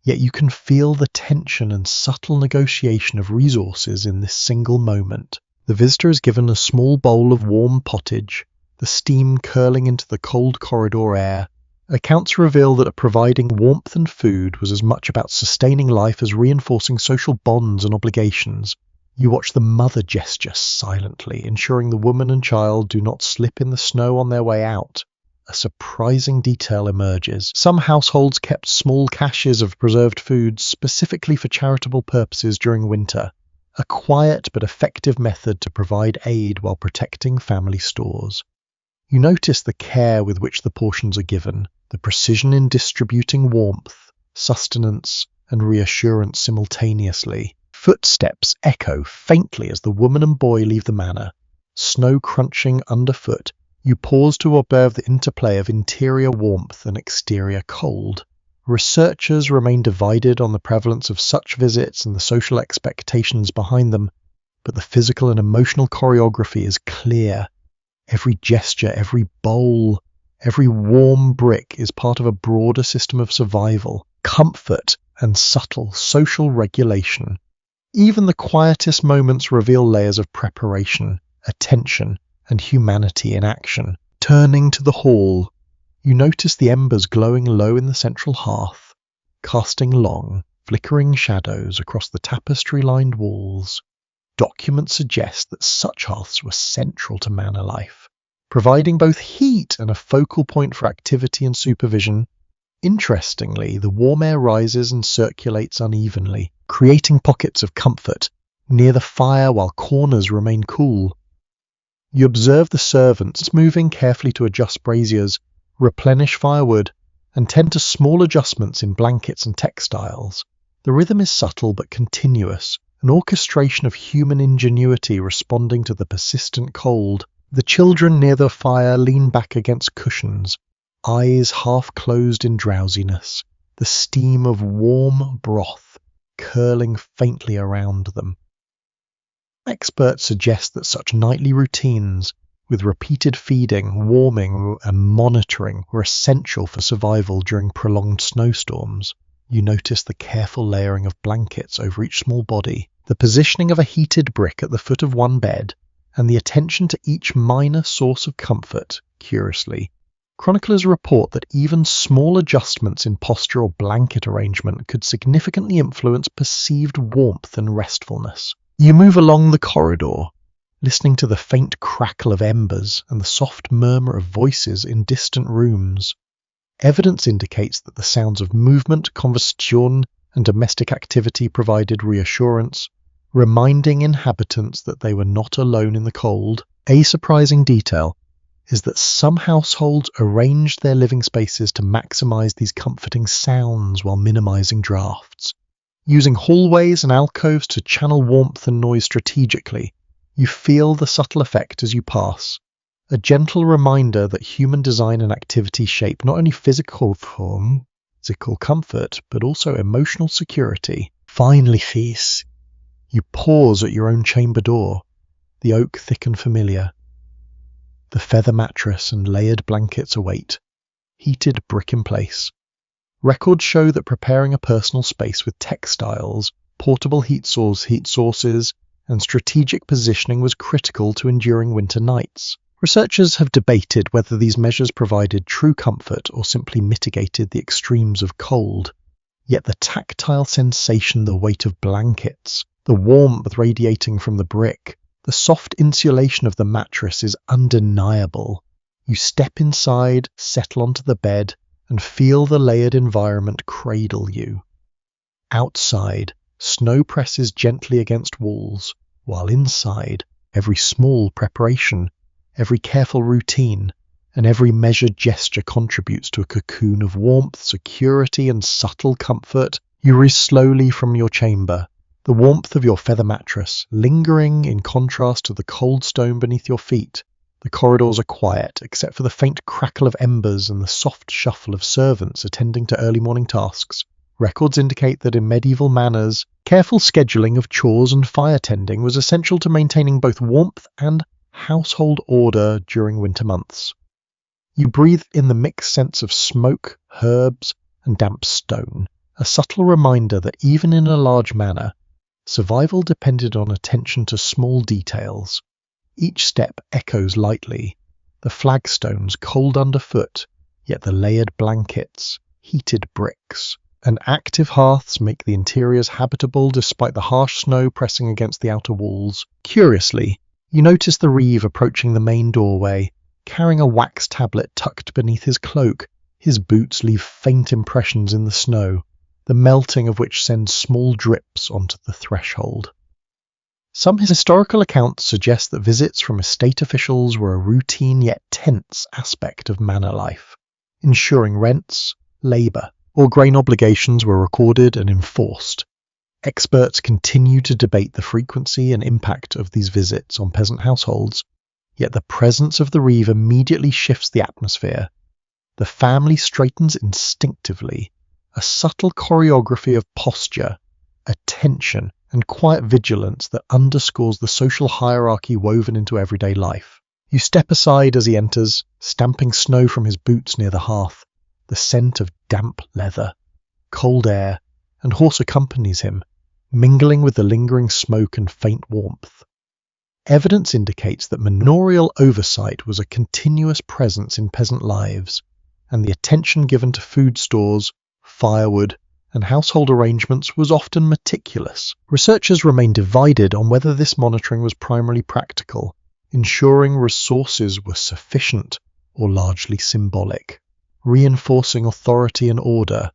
Yet you can feel the tension and subtle negotiation of resources in this single moment. The visitor is given a small bowl of warm pottage, the steam curling into the cold corridor air. Accounts reveal that providing warmth and food was as much about sustaining life as reinforcing social bonds and obligations. You watch the mother gesture silently, ensuring the woman and child do not slip in the snow on their way out. A surprising detail emerges. Some households kept small caches of preserved foods specifically for charitable purposes during winter, a quiet but effective method to provide aid while protecting family stores. You notice the care with which the portions are given, the precision in distributing warmth, sustenance, and reassurance simultaneously. Footsteps echo faintly as the woman and boy leave the manor, snow crunching underfoot. You pause to observe the interplay of interior warmth and exterior cold. Researchers remain divided on the prevalence of such visits and the social expectations behind them, but the physical and emotional choreography is clear. Every gesture, every bowl, every warm brick is part of a broader system of survival, comfort, and subtle social regulation. Even the quietest moments reveal layers of preparation, attention, and humanity in action. Turning to the hall, you notice the embers glowing low in the central hearth, casting long, flickering shadows across the tapestry-lined walls. Documents suggest that such hearths were central to manor life, providing both heat and a focal point for activity and supervision. Interestingly, the warm air rises and circulates unevenly, creating pockets of comfort near the fire while corners remain cool. You observe the servants moving carefully to adjust braziers, replenish firewood, and tend to small adjustments in blankets and textiles. The rhythm is subtle but continuous, an orchestration of human ingenuity responding to the persistent cold. The children near the fire lean back against cushions, eyes half closed in drowsiness, the steam of warm broth curling faintly around them. Experts suggest that such nightly routines, with repeated feeding, warming, and monitoring, were essential for survival during prolonged snowstorms. You notice the careful layering of blankets over each small body, the positioning of a heated brick at the foot of one bed, and the attention to each minor source of comfort. Curiously, chroniclers report that even small adjustments in posture or blanket arrangement could significantly influence perceived warmth and restfulness. You move along the corridor, listening to the faint crackle of embers and the soft murmur of voices in distant rooms. Evidence indicates that the sounds of movement, conversation, and domestic activity provided reassurance, reminding inhabitants that they were not alone in the cold. A surprising detail is that some households arranged their living spaces to maximize these comforting sounds while minimizing drafts. Using hallways and alcoves to channel warmth and noise strategically, you feel the subtle effect as you pass, a gentle reminder that human design and activity shape not only physical comfort, but also emotional security. Finally, Fees, you pause at your own chamber door, the oak thick and familiar. The feather mattress and layered blankets await, heated brick in place. Records show that preparing a personal space with textiles, portable heat sources, and strategic positioning was critical to enduring winter nights. Researchers have debated whether these measures provided true comfort or simply mitigated the extremes of cold. Yet the tactile sensation, the weight of blankets, the warmth radiating from the brick, the soft insulation of the mattress is undeniable. You step inside, settle onto the bed, and feel the layered environment cradle you. Outside, snow presses gently against walls, while inside, every small preparation, every careful routine, and every measured gesture contributes to a cocoon of warmth, security, and subtle comfort. You rise slowly from your chamber, the warmth of your feather mattress lingering in contrast to the cold stone beneath your feet. The corridors are quiet, except for the faint crackle of embers and the soft shuffle of servants attending to early morning tasks. Records indicate that in medieval manors, careful scheduling of chores and fire tending was essential to maintaining both warmth and household order during winter months. You breathe in the mixed scents of smoke, herbs, and damp stone, a subtle reminder that even in a large manor, survival depended on attention to small details. Each step echoes lightly, the flagstones cold underfoot, yet the layered blankets, heated bricks, and active hearths make the interiors habitable despite the harsh snow pressing against the outer walls. Curiously, you notice the Reeve approaching the main doorway, carrying a wax tablet tucked beneath his cloak. His boots leave faint impressions in the snow, the melting of which sends small drips onto the threshold. Some historical accounts suggest that visits from estate officials were a routine yet tense aspect of manor life, ensuring rents, labour, or grain obligations were recorded and enforced. Experts continue to debate the frequency and impact of these visits on peasant households, yet the presence of the Reeve immediately shifts the atmosphere. The family straightens instinctively, a subtle choreography of posture, attention, and quiet vigilance that underscores the social hierarchy woven into everyday life. You step aside as he enters, stamping snow from his boots near the hearth, the scent of damp leather, cold air, and horse accompanies him, mingling with the lingering smoke and faint warmth. Evidence indicates that manorial oversight was a continuous presence in peasant lives, and the attention given to food stores, firewood, and household arrangements was often meticulous. Researchers remain divided on whether this monitoring was primarily practical, ensuring resources were sufficient, or largely symbolic, reinforcing authority and order.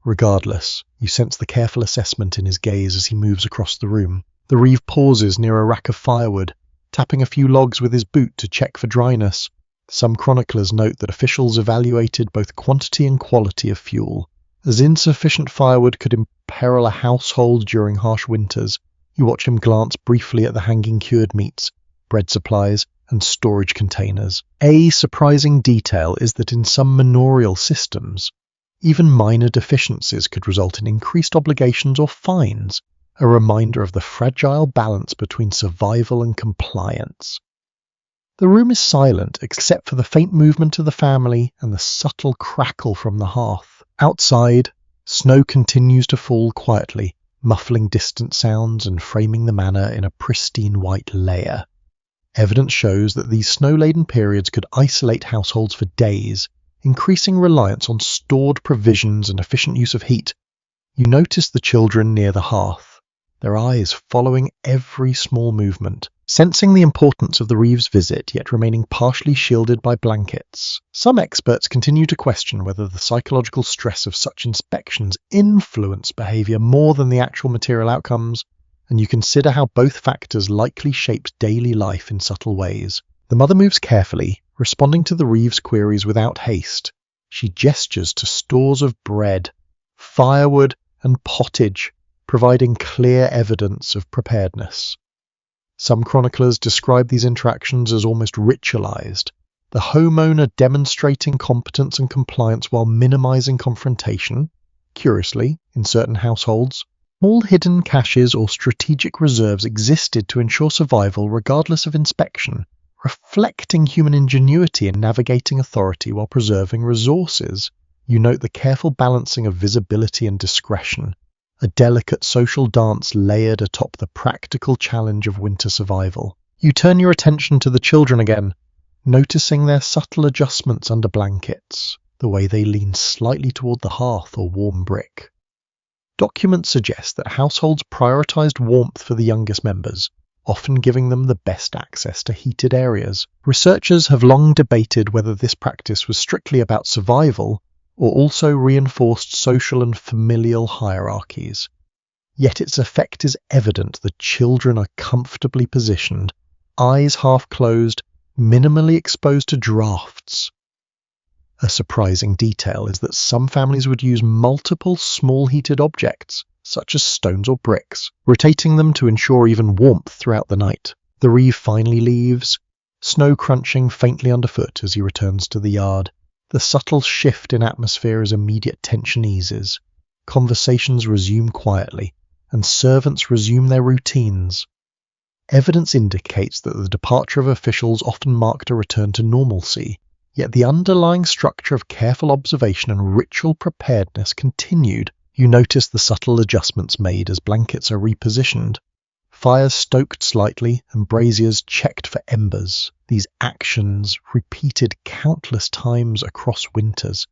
Regardless, you sense the careful assessment in his gaze as he moves across the room. The reeve pauses near a rack of firewood, tapping a few logs with his boot to check for dryness. Some chroniclers note that officials evaluated both quantity and quality of fuel, as insufficient firewood could imperil a household during harsh winters. You watch him glance briefly at the hanging cured meats, bread supplies, and storage containers. A surprising detail is that in some manorial systems, even minor deficiencies could result in increased obligations or fines, a reminder of the fragile balance between survival and compliance. The room is silent except for the faint movement of the family and the subtle crackle from the hearth. Outside, snow continues to fall quietly, muffling distant sounds and framing the manor in a pristine white layer. Evidence shows that these snow-laden periods could isolate households for days, increasing reliance on stored provisions and efficient use of heat. You notice the children near the hearth, their eyes following every small movement, sensing the importance of the reeve's visit yet remaining partially shielded by blankets. Some experts continue to question whether the psychological stress of such inspections influence behavior more than the actual material outcomes, and you consider how both factors likely shaped daily life in subtle ways. The mother moves carefully, responding to the reeve's queries without haste. She gestures to stores of bread, firewood, and pottage, providing clear evidence of preparedness. Some chroniclers describe these interactions as almost ritualized, the homeowner demonstrating competence and compliance while minimizing confrontation. Curiously, in certain households, small hidden caches or strategic reserves existed to ensure survival regardless of inspection, reflecting human ingenuity in navigating authority while preserving resources. You note the careful balancing of visibility and discretion, a delicate social dance layered atop the practical challenge of winter survival. You turn your attention to the children again, noticing their subtle adjustments under blankets, the way they lean slightly toward the hearth or warm brick. Documents suggest that households prioritized warmth for the youngest members, often giving them the best access to heated areas. Researchers have long debated whether this practice was strictly about survival or also reinforced social and familial hierarchies. Yet its effect is evident. The children are comfortably positioned, eyes half closed, minimally exposed to drafts. A surprising detail is that some families would use multiple small heated objects, such as stones or bricks, rotating them to ensure even warmth throughout the night. The reeve finally leaves, snow crunching faintly underfoot as he returns to the yard. The subtle shift in atmosphere as immediate tension eases. Conversations resume quietly, and servants resume their routines. Evidence indicates that the departure of officials often marked a return to normalcy, yet the underlying structure of careful observation and ritual preparedness continued. You notice the subtle adjustments made as blankets are repositioned, fires stoked slightly and braziers checked for embers. These actions, repeated countless times across winters,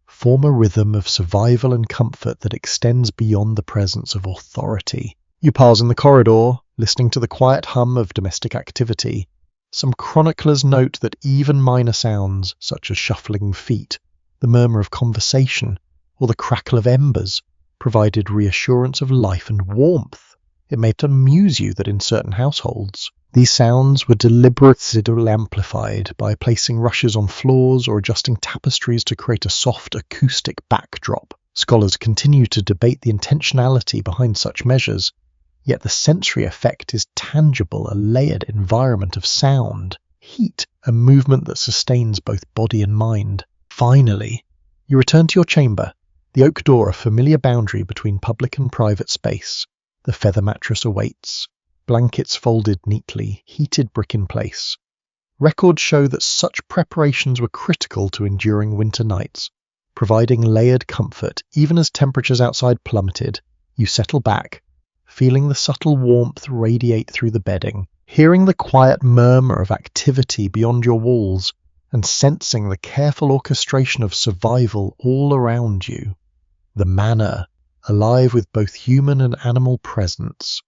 form a rhythm of survival and comfort that extends beyond the presence of authority. You pause in the corridor, listening to the quiet hum of domestic activity. Some chroniclers note that even minor sounds, such as shuffling feet, the murmur of conversation, or the crackle of embers, provided reassurance of life and warmth. It may amuse you that in certain households, these sounds were deliberately amplified by placing rushes on floors or adjusting tapestries to create a soft acoustic backdrop. Scholars continue to debate the intentionality behind such measures, yet the sensory effect is tangible, a layered environment of sound, heat, and movement that sustains both body and mind. Finally, you return to your chamber, the oak door a familiar boundary between public and private space. The feather mattress awaits, blankets folded neatly, heated brick in place. Records show that such preparations were critical to enduring winter nights, providing layered comfort even as temperatures outside plummeted. You settle back, feeling the subtle warmth radiate through the bedding, hearing the quiet murmur of activity beyond your walls, and sensing the careful orchestration of survival all around you. The manor, alive with both human and animal presence,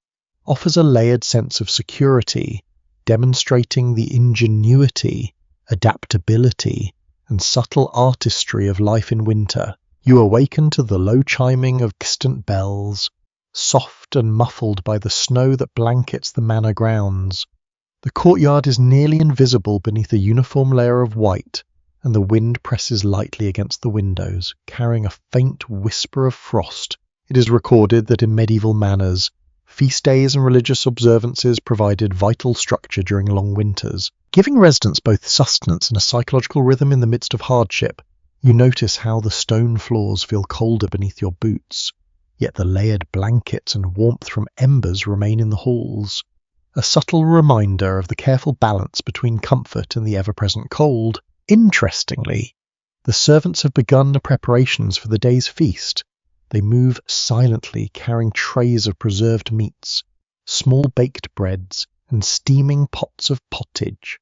offers a layered sense of security, demonstrating the ingenuity, adaptability, and subtle artistry of life in winter. You awaken to the low chiming of distant bells, soft and muffled by the snow that blankets the manor grounds. The courtyard is nearly invisible beneath a uniform layer of white, and the wind presses lightly against the windows, carrying a faint whisper of frost. It is recorded that in medieval manors, feast days and religious observances provided vital structure during long winters, giving residents both sustenance and a psychological rhythm in the midst of hardship. You notice how the stone floors feel colder beneath your boots, yet the layered blankets and warmth from embers remain in the halls, a subtle reminder of the careful balance between comfort and the ever-present cold. Interestingly, the servants have begun the preparations for the day's feast. They move silently, carrying trays of preserved meats, small baked breads, and steaming pots of pottage.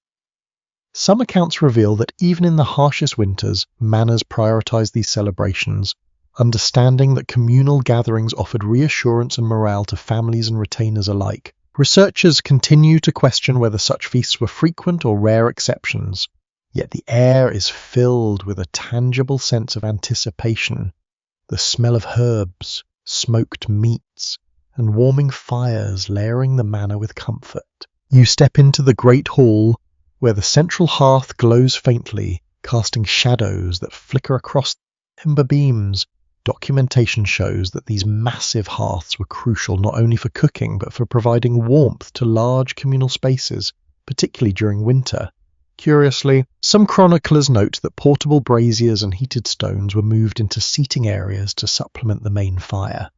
Some accounts reveal that even in the harshest winters, manors prioritized these celebrations, understanding that communal gatherings offered reassurance and morale to families and retainers alike. Researchers continue to question whether such feasts were frequent or rare exceptions, yet the air is filled with a tangible sense of anticipation. The smell of herbs, smoked meats, and warming fires layering the manor with comfort. You step into the great hall, where the central hearth glows faintly, casting shadows that flicker across timber beams. Documentation shows that these massive hearths were crucial not only for cooking but for providing warmth to large communal spaces, particularly during winter. Curiously, some chroniclers note that portable braziers and heated stones were moved into seating areas to supplement the main fire,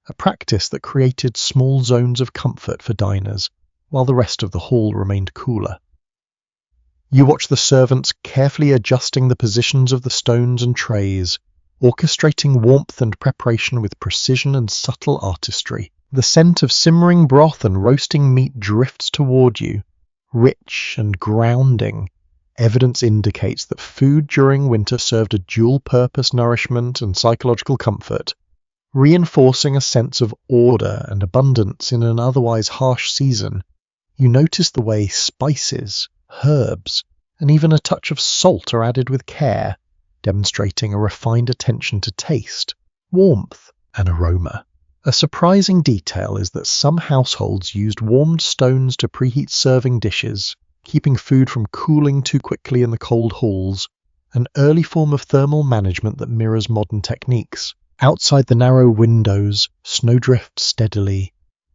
a practice that created small zones of comfort for diners, while the rest of the hall remained cooler. You watch the servants carefully adjusting the positions of the stones and trays, orchestrating warmth and preparation with precision and subtle artistry. The scent of simmering broth and roasting meat drifts toward you, rich and grounding. Evidence indicates that food during winter served a dual-purpose nourishment and psychological comfort, reinforcing a sense of order and abundance in an otherwise harsh season. You notice the way spices, herbs, and even a touch of salt are added with care, demonstrating a refined attention to taste, warmth, and aroma. A surprising detail is that some households used warmed stones to preheat serving dishes, keeping food from cooling too quickly in the cold halls, an early form of thermal management that mirrors modern techniques. Outside the narrow windows, snow drifts steadily,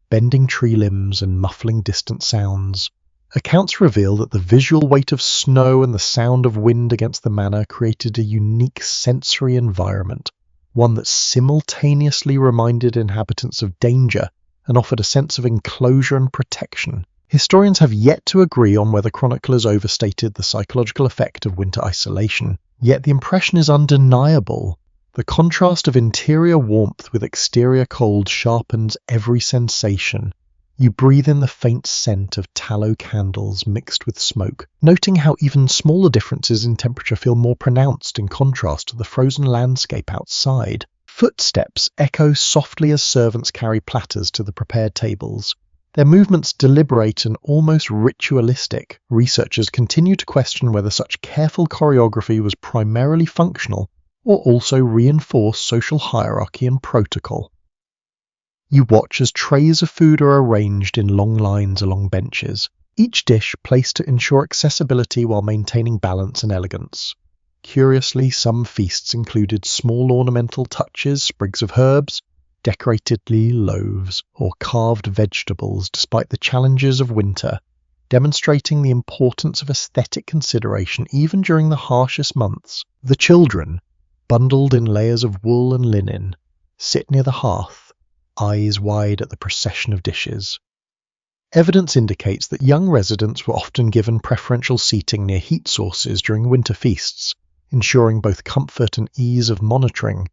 bending tree limbs and muffling distant sounds. Accounts reveal that the visual weight of snow and the sound of wind against the manor created a unique sensory environment, one that simultaneously reminded inhabitants of danger and offered a sense of enclosure and protection. Historians have yet to agree on whether chroniclers overstated the psychological effect of winter isolation, yet the impression is undeniable. The contrast of interior warmth with exterior cold sharpens every sensation. You breathe in the faint scent of tallow candles mixed with smoke, noting how even smaller differences in temperature feel more pronounced in contrast to the frozen landscape outside. Footsteps echo softly as servants carry platters to the prepared tables, their movements deliberate and almost ritualistic. Researchers continue to question whether such careful choreography was primarily functional or also reinforced social hierarchy and protocol. You watch as trays of food are arranged in long lines along benches, each dish placed to ensure accessibility while maintaining balance and elegance. Curiously, some feasts included small ornamental touches, sprigs of herbs, decorated loaves, or carved vegetables despite the challenges of winter, demonstrating the importance of aesthetic consideration even during the harshest months. The children, bundled in layers of wool and linen, sit near the hearth, eyes wide at the procession of dishes. Evidence indicates that young residents were often given preferential seating near heat sources during winter feasts, ensuring both comfort and ease of monitoring.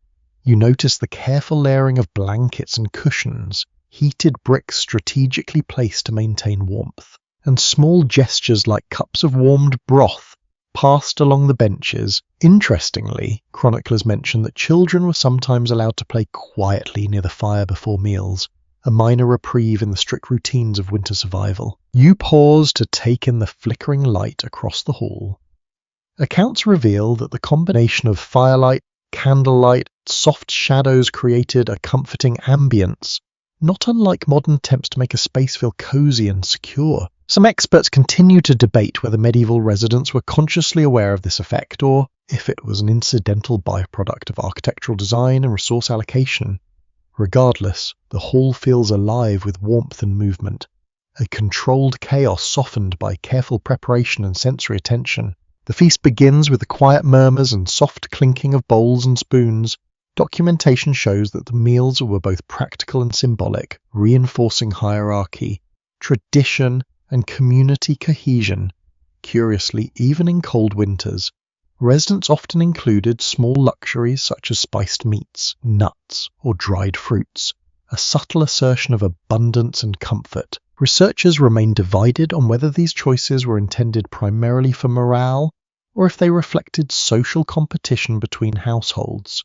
You notice the careful layering of blankets and cushions, heated bricks strategically placed to maintain warmth, and small gestures like cups of warmed broth passed along the benches. Interestingly, chroniclers mention that children were sometimes allowed to play quietly near the fire before meals, a minor reprieve in the strict routines of winter survival. You pause to take in the flickering light across the hall. Accounts reveal that the combination of firelight, candlelight, soft shadows created a comforting ambience, not unlike modern attempts to make a space feel cozy and secure. Some experts continue to debate whether medieval residents were consciously aware of this effect, or if it was an incidental byproduct of architectural design and resource allocation. Regardless, the hall feels alive with warmth and movement, a controlled chaos softened by careful preparation and sensory attention. The feast begins with the quiet murmurs and soft clinking of bowls and spoons. Documentation shows that the meals were both practical and symbolic, reinforcing hierarchy, tradition, and community cohesion. Curiously, even in cold winters, residents often included small luxuries such as spiced meats, nuts, or dried fruits, a subtle assertion of abundance and comfort. Researchers remain divided on whether these choices were intended primarily for morale, or if they reflected social competition between households.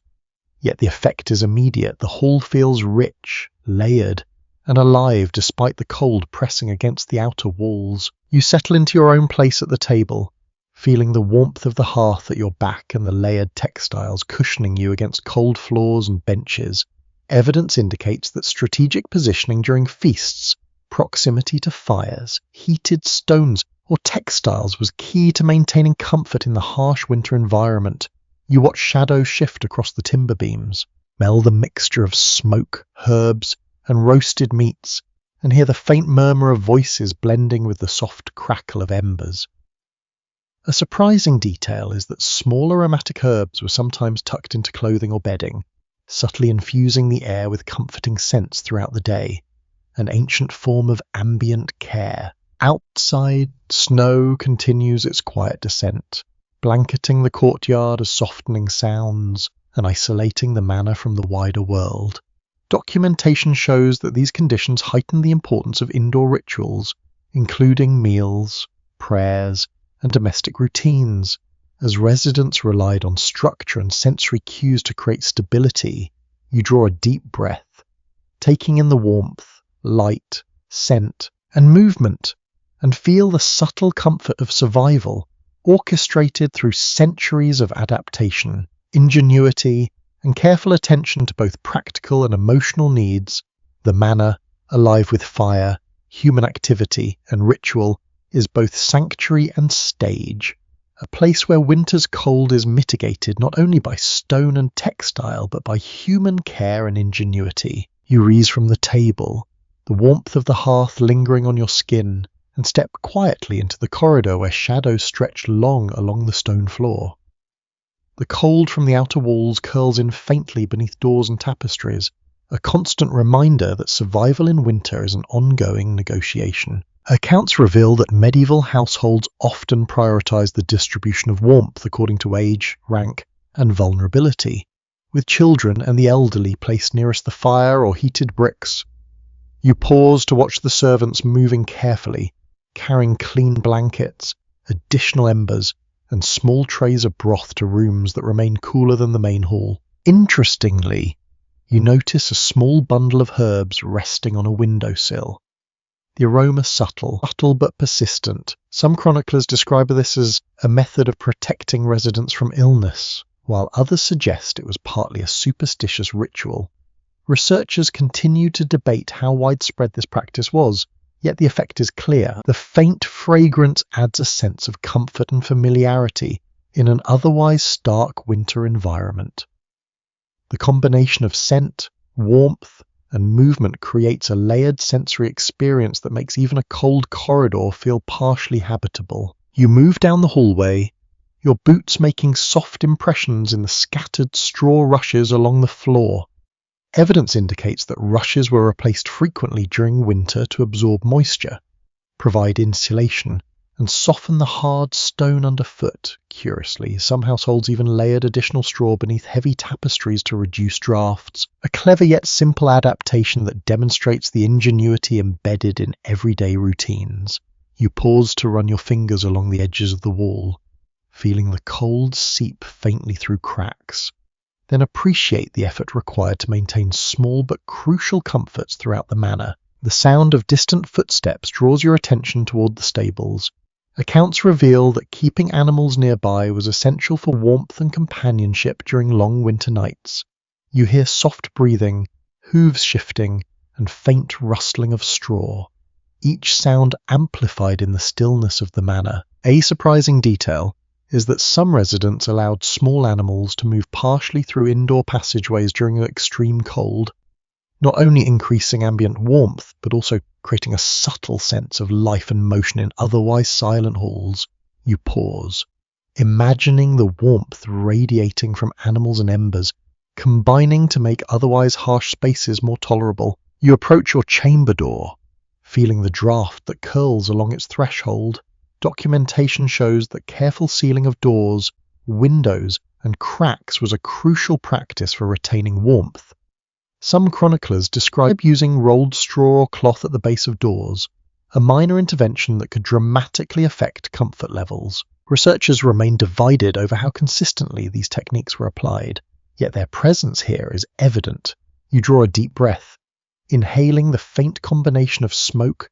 Yet the effect is immediate. The hall feels rich, layered, and alive despite the cold pressing against the outer walls. You settle into your own place at the table, feeling the warmth of the hearth at your back and the layered textiles cushioning you against cold floors and benches. Evidence indicates that strategic positioning during feasts, proximity to fires, heated stones, or textiles was key to maintaining comfort in the harsh winter environment. You watch shadows shift across the timber beams, smell the mixture of smoke, herbs, and roasted meats, and hear the faint murmur of voices blending with the soft crackle of embers. A surprising detail is that small aromatic herbs were sometimes tucked into clothing or bedding, subtly infusing the air with comforting scents throughout the day, an ancient form of ambient care. Outside, snow continues its quiet descent, blanketing the courtyard as softening sounds and isolating the manor from the wider world. Documentation shows that these conditions heighten the importance of indoor rituals, including meals, prayers, and domestic routines. As residents relied on structure and sensory cues to create stability, you draw a deep breath, taking in the warmth, light, scent, and movement, and feel the subtle comfort of survival, orchestrated through centuries of adaptation, ingenuity, and careful attention to both practical and emotional needs. The manor, alive with fire, human activity, and ritual, is both sanctuary and stage, a place where winter's cold is mitigated not only by stone and textile, but by human care and ingenuity. You rise from the table, the warmth of the hearth lingering on your skin, and step quietly into the corridor where shadows stretch long along the stone floor. The cold from the outer walls curls in faintly beneath doors and tapestries, a constant reminder that survival in winter is an ongoing negotiation. Accounts reveal that medieval households often prioritized the distribution of warmth according to age, rank, and vulnerability, with children and the elderly placed nearest the fire or heated bricks. You pause to watch the servants moving carefully, carrying clean blankets, additional embers, and small trays of broth to rooms that remain cooler than the main hall. Interestingly, you notice a small bundle of herbs resting on a windowsill. The aroma subtle but persistent. Some chroniclers describe this as a method of protecting residents from illness, while others suggest it was partly a superstitious ritual. Researchers continue to debate how widespread this practice was, yet the effect is clear. The faint fragrance adds a sense of comfort and familiarity in an otherwise stark winter environment. The combination of scent, warmth, and movement creates a layered sensory experience that makes even a cold corridor feel partially habitable. You move down the hallway, your boots making soft impressions in the scattered straw rushes along the floor. Evidence indicates that rushes were replaced frequently during winter to absorb moisture, provide insulation, and soften the hard stone underfoot. Curiously, some households even layered additional straw beneath heavy tapestries to reduce drafts, a clever yet simple adaptation that demonstrates the ingenuity embedded in everyday routines. You pause to run your fingers along the edges of the wall, feeling the cold seep faintly through cracks. Then appreciate the effort required to maintain small but crucial comforts throughout the manor. The sound of distant footsteps draws your attention toward the stables. Accounts reveal that keeping animals nearby was essential for warmth and companionship during long winter nights. You hear soft breathing, hooves shifting, and faint rustling of straw, each sound amplified in the stillness of the manor. A surprising detail is that some residents allowed small animals to move partially through indoor passageways during extreme cold, not only increasing ambient warmth, but also creating a subtle sense of life and motion in otherwise silent halls. You pause, imagining the warmth radiating from animals and embers, combining to make otherwise harsh spaces more tolerable. You approach your chamber door, feeling the draft that curls along its threshold. Documentation shows that careful sealing of doors, windows, and cracks was a crucial practice for retaining warmth. Some chroniclers describe using rolled straw or cloth at the base of doors, a minor intervention that could dramatically affect comfort levels. Researchers remain divided over how consistently these techniques were applied, yet their presence here is evident. You draw a deep breath, inhaling the faint combination of smoke,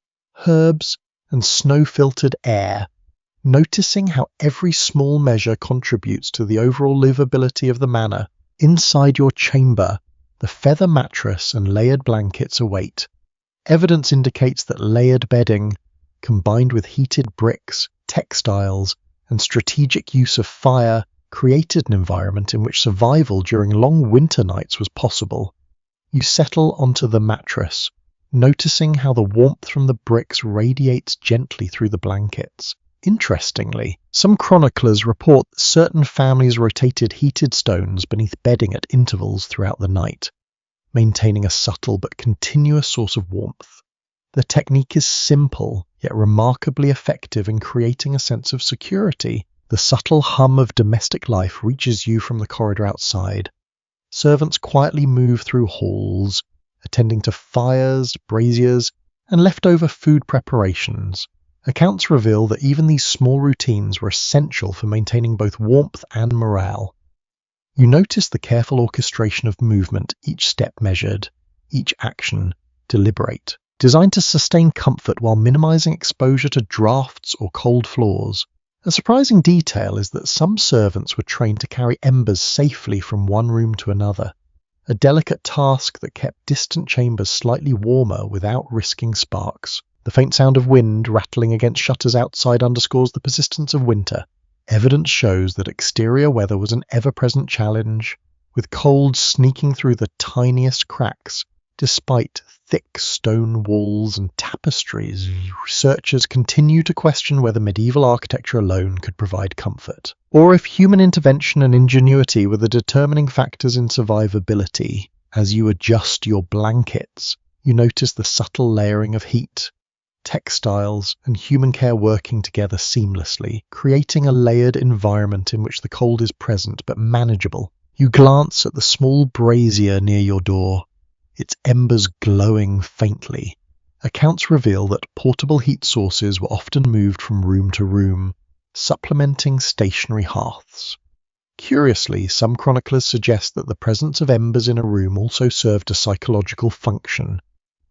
herbs, and snow-filtered air, noticing how every small measure contributes to the overall livability of the manor. Inside your chamber, the feather mattress and layered blankets await. Evidence indicates that layered bedding, combined with heated bricks, textiles, and strategic use of fire, created an environment in which survival during long winter nights was possible. You settle onto the mattress, noticing how the warmth from the bricks radiates gently through the blankets. Interestingly, some chroniclers report that certain families rotated heated stones beneath bedding at intervals throughout the night, maintaining a subtle but continuous source of warmth. The technique is simple, yet remarkably effective in creating a sense of security. The subtle hum of domestic life reaches you from the corridor outside. Servants quietly move through halls, attending to fires, braziers, and leftover food preparations. Accounts reveal that even these small routines were essential for maintaining both warmth and morale. You notice the careful orchestration of movement, each step measured, each action deliberate, designed to sustain comfort while minimizing exposure to drafts or cold floors. A surprising detail is that some servants were trained to carry embers safely from one room to another, a delicate task that kept distant chambers slightly warmer without risking sparks. The faint sound of wind rattling against shutters outside underscores the persistence of winter. Evidence shows that exterior weather was an ever-present challenge, with cold sneaking through the tiniest cracks. Despite thick stone walls and tapestries, researchers continue to question whether medieval architecture alone could provide comfort, or if human intervention and ingenuity were the determining factors in survivability. As you adjust your blankets, you notice the subtle layering of heat, textiles, and human care working together seamlessly, creating a layered environment in which the cold is present but manageable. You glance at the small brazier near your door, its embers glowing faintly. Accounts reveal that portable heat sources were often moved from room to room, supplementing stationary hearths. Curiously, some chroniclers suggest that the presence of embers in a room also served a psychological function,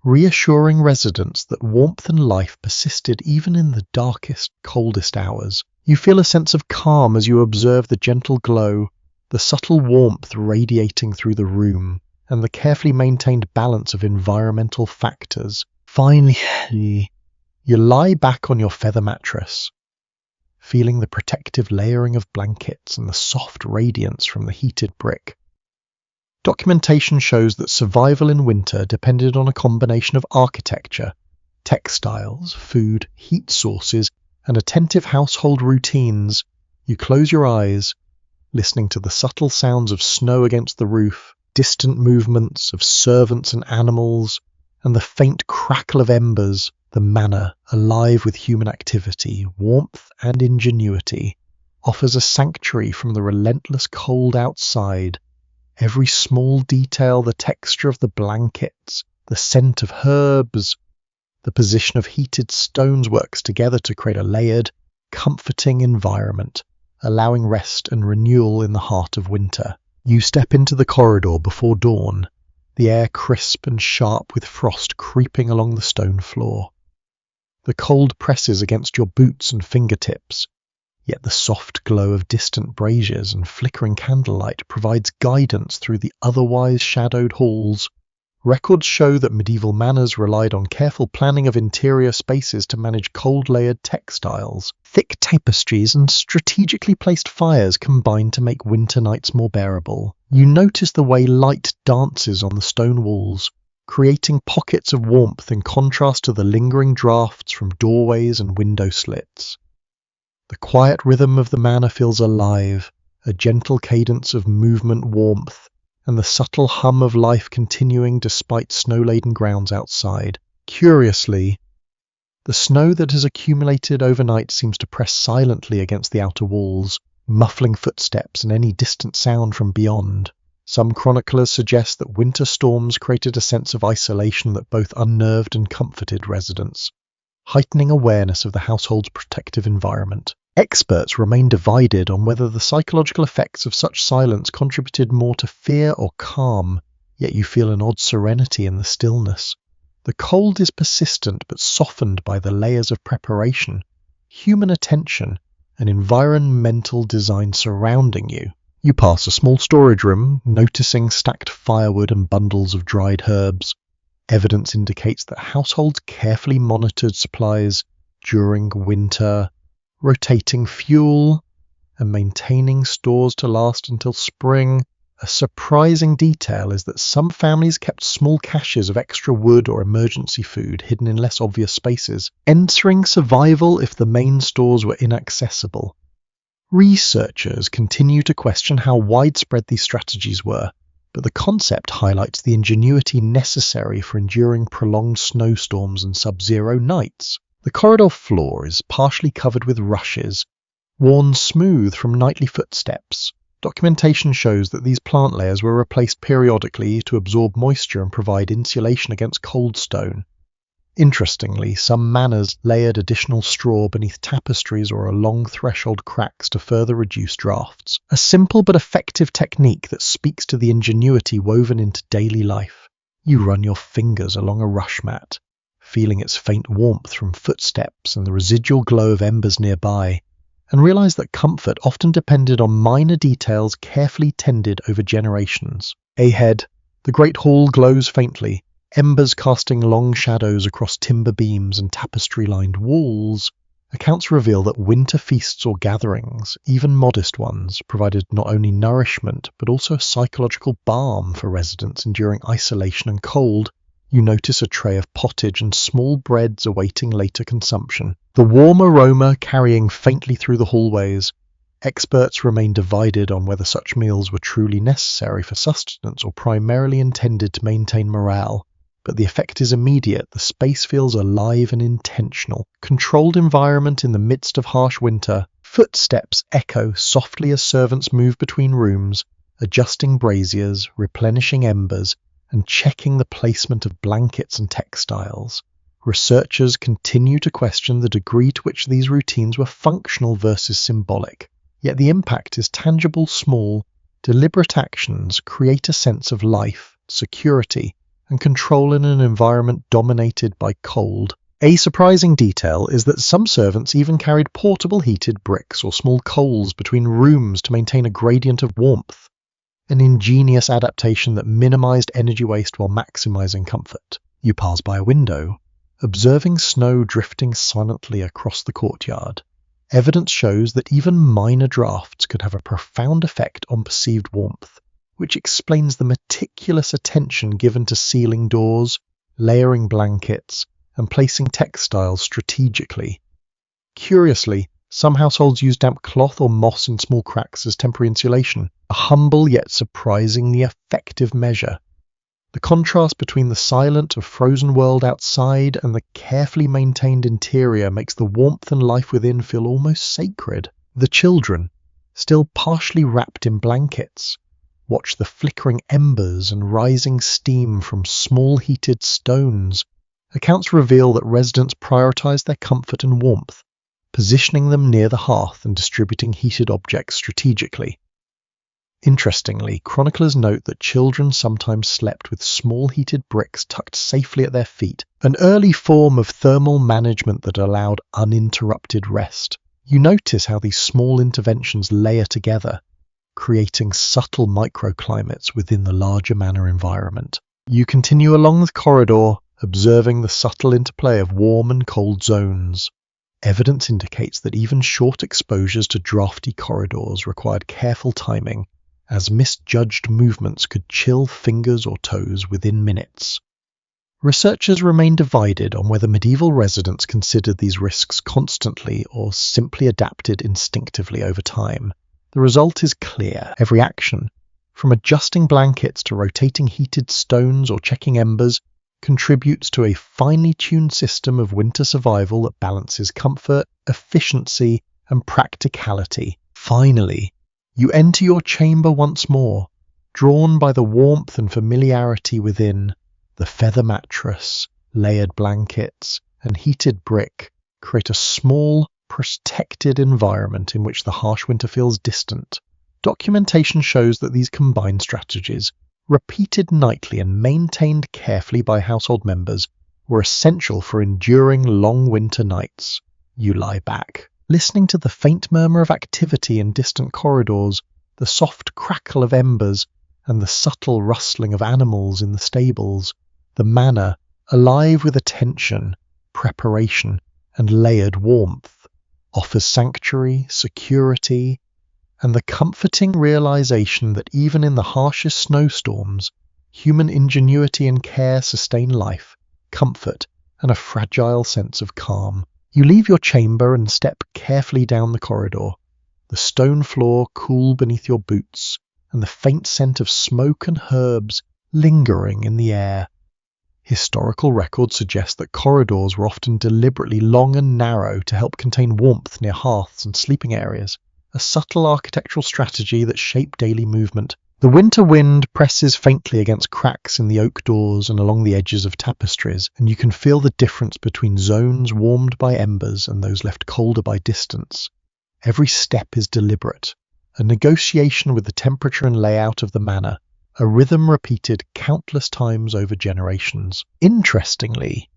reassuring residents that warmth and life persisted even in the darkest, coldest hours. You feel a sense of calm as you observe the gentle glow, the subtle warmth radiating through the room, and the carefully maintained balance of environmental factors. Finally, you lie back on your feather mattress, feeling the protective layering of blankets and the soft radiance from the heated brick. Documentation shows that survival in winter depended on a combination of architecture, textiles, food, heat sources, and attentive household routines. You close your eyes, listening to the subtle sounds of snow against the roof, distant movements of servants and animals, and the faint crackle of embers. The manor, alive with human activity, warmth and ingenuity, offers a sanctuary from the relentless cold outside. Every small detail, the texture of the blankets, the scent of herbs, the position of heated stones works together to create a layered, comforting environment, allowing rest and renewal in the heart of winter. You step into the corridor before dawn, the air crisp and sharp with frost creeping along the stone floor. The cold presses against your boots and fingertips, yet the soft glow of distant braziers and flickering candlelight provides guidance through the otherwise shadowed halls. Records show that medieval manors relied on careful planning of interior spaces to manage cold-layered textiles. Thick tapestries and strategically placed fires combine to make winter nights more bearable. You notice the way light dances on the stone walls, creating pockets of warmth in contrast to the lingering drafts from doorways and window slits. The quiet rhythm of the manor feels alive, a gentle cadence of movement warmth, and the subtle hum of life continuing despite snow-laden grounds outside. Curiously, the snow that has accumulated overnight seems to press silently against the outer walls, muffling footsteps and any distant sound from beyond. Some chroniclers suggest that winter storms created a sense of isolation that both unnerved and comforted residents, heightening awareness of the household's protective environment. Experts remain divided on whether the psychological effects of such silence contributed more to fear or calm, yet you feel an odd serenity in the stillness. The cold is persistent but softened by the layers of preparation, human attention, and environmental design surrounding you. You pass a small storage room, noticing stacked firewood and bundles of dried herbs. Evidence indicates that households carefully monitored supplies during winter, rotating fuel and maintaining stores to last until spring. A surprising detail is that some families kept small caches of extra wood or emergency food hidden in less obvious spaces, entering survival if the main stores were inaccessible. Researchers continue to question how widespread these strategies were, but the concept highlights the ingenuity necessary for enduring prolonged snowstorms and sub-zero nights. The corridor floor is partially covered with rushes, worn smooth from nightly footsteps. Documentation shows that these plant layers were replaced periodically to absorb moisture and provide insulation against cold stone. Interestingly, some manors layered additional straw beneath tapestries or along threshold cracks to further reduce drafts. A simple but effective technique that speaks to the ingenuity woven into daily life. You run your fingers along a rush mat, feeling its faint warmth from footsteps and the residual glow of embers nearby, and realize that comfort often depended on minor details carefully tended over generations. Ahead, the great hall glows faintly, embers casting long shadows across timber beams and tapestry-lined walls. Accounts reveal that winter feasts or gatherings, even modest ones, provided not only nourishment but also a psychological balm for residents enduring isolation and cold. You notice a tray of pottage and small breads awaiting later consumption, the warm aroma carrying faintly through the hallways. Experts remain divided on whether such meals were truly necessary for sustenance or primarily intended to maintain morale. But the effect is immediate. The space feels alive and intentional. Controlled environment in the midst of harsh winter. Footsteps echo softly as servants move between rooms, adjusting braziers, replenishing embers, and checking the placement of blankets and textiles. Researchers continue to question the degree to which these routines were functional versus symbolic. Yet the impact is tangible. Small, deliberate actions create a sense of life, security, and control in an environment dominated by cold. A surprising detail is that some servants even carried portable heated bricks or small coals between rooms to maintain a gradient of warmth. An ingenious adaptation that minimized energy waste while maximizing comfort. You pass by a window, observing snow drifting silently across the courtyard. Evidence shows that even minor drafts could have a profound effect on perceived warmth, which explains the meticulous attention given to sealing doors, layering blankets, and placing textiles strategically. Curiously, some households use damp cloth or moss in small cracks as temporary insulation, a humble yet surprisingly effective measure. The The contrast between the silent, frozen world outside and the carefully maintained interior makes the warmth and life within feel almost sacred. The children, still partially wrapped in blankets, watch the flickering embers and rising steam from small heated stones. Accounts reveal that residents prioritize their comfort and warmth, positioning them near the hearth and distributing heated objects strategically. Interestingly, chroniclers note that children sometimes slept with small heated bricks tucked safely at their feet, an early form of thermal management that allowed uninterrupted rest. You notice how these small interventions layer together, creating subtle microclimates within the larger manor environment. You continue along the corridor, observing the subtle interplay of warm and cold zones. Evidence indicates that even short exposures to drafty corridors required careful timing, as misjudged movements could chill fingers or toes within minutes. Researchers remain divided on whether medieval residents considered these risks constantly or simply adapted instinctively over time. The result is clear. Every action, from adjusting blankets to rotating heated stones or checking embers, contributes to a finely tuned system of winter survival that balances comfort, efficiency, and practicality. Finally, you enter your chamber once more, drawn by the warmth and familiarity within. The feather mattress, layered blankets, and heated brick create a small, protected environment in which the harsh winter feels distant. Documentation shows that these combined strategies, repeated nightly and maintained carefully by household members, were essential for enduring long winter nights. You lie back, listening to the faint murmur of activity in distant corridors, the soft crackle of embers, and the subtle rustling of animals in the stables. The manor, alive with attention, preparation, and layered warmth, offers sanctuary, security, and the comforting realization that even in the harshest snowstorms, human ingenuity and care sustain life, comfort, and a fragile sense of calm. You leave your chamber and step carefully down the corridor, the stone floor cool beneath your boots, and the faint scent of smoke and herbs lingering in the air. Historical records suggest that corridors were often deliberately long and narrow to help contain warmth near hearths and sleeping areas, a subtle architectural strategy that shaped daily movement. The winter wind presses faintly against cracks in the oak doors and along the edges of tapestries, and you can feel the difference between zones warmed by embers and those left colder by distance. Every step is deliberate, a negotiation with the temperature and layout of the manor, a rhythm repeated countless times over generations. Interestingly,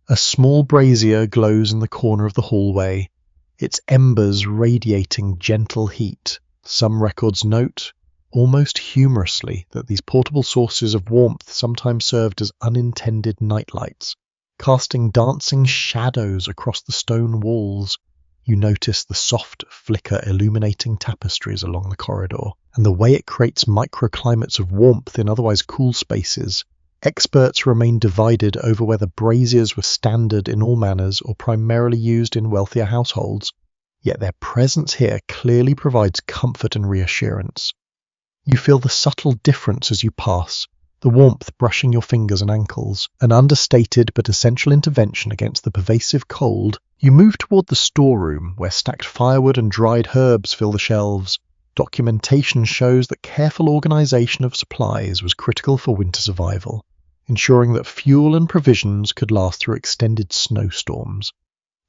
a small brazier glows in the corner of the hallway, its embers radiating gentle heat. Some records note, almost humorously, that these portable sources of warmth sometimes served as unintended nightlights, casting dancing shadows across the stone walls. You notice the soft flicker illuminating tapestries along the corridor, and the way it creates microclimates of warmth in otherwise cool spaces. Experts remain divided over whether braziers were standard in all manors or primarily used in wealthier households, yet their presence here clearly provides comfort and reassurance. You feel the subtle difference as you pass, the warmth brushing your fingers and ankles, an understated but essential intervention against the pervasive cold. You move toward the storeroom, where stacked firewood and dried herbs fill the shelves. Documentation shows that careful organization of supplies was critical for winter survival, ensuring that fuel and provisions could last through extended snowstorms.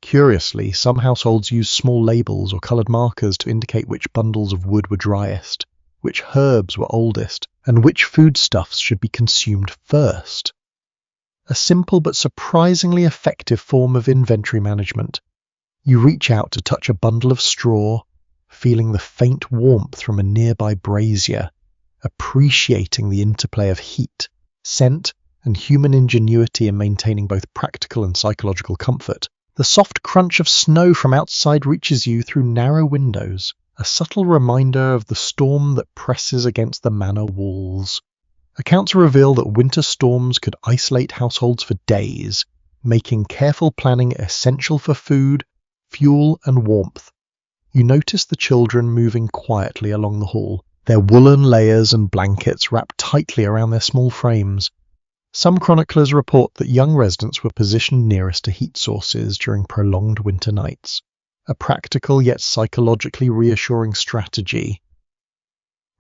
Curiously, some households use small labels or colored markers to indicate which bundles of wood were driest, which herbs were oldest, and which foodstuffs should be consumed first. A simple but surprisingly effective form of inventory management. You reach out to touch a bundle of straw, feeling the faint warmth from a nearby brazier, appreciating the interplay of heat, scent, and human ingenuity in maintaining both practical and psychological comfort. The soft crunch of snow from outside reaches you through narrow windows, a subtle reminder of the storm that presses against the manor walls. Accounts reveal that winter storms could isolate households for days, making careful planning essential for food, fuel, and warmth. You notice the children moving quietly along the hall, their woolen layers and blankets wrapped tightly around their small frames. Some chroniclers report that young residents were positioned nearest to heat sources during prolonged winter nights, a practical yet psychologically reassuring strategy.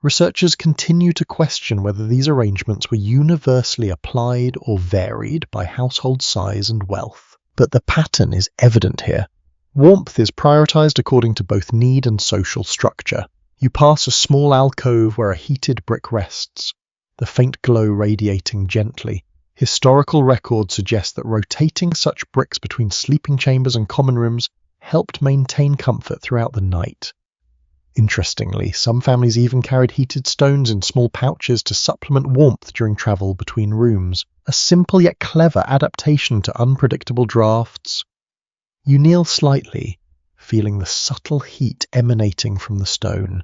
Researchers continue to question whether these arrangements were universally applied or varied by household size and wealth. But the pattern is evident here. Warmth is prioritized according to both need and social structure. You pass a small alcove where a heated brick rests, the faint glow radiating gently. Historical records suggest that rotating such bricks between sleeping chambers and common rooms helped maintain comfort throughout the night. Interestingly, some families even carried heated stones in small pouches to supplement warmth during travel between rooms, a simple yet clever adaptation to unpredictable drafts. You kneel slightly, feeling the subtle heat emanating from the stone,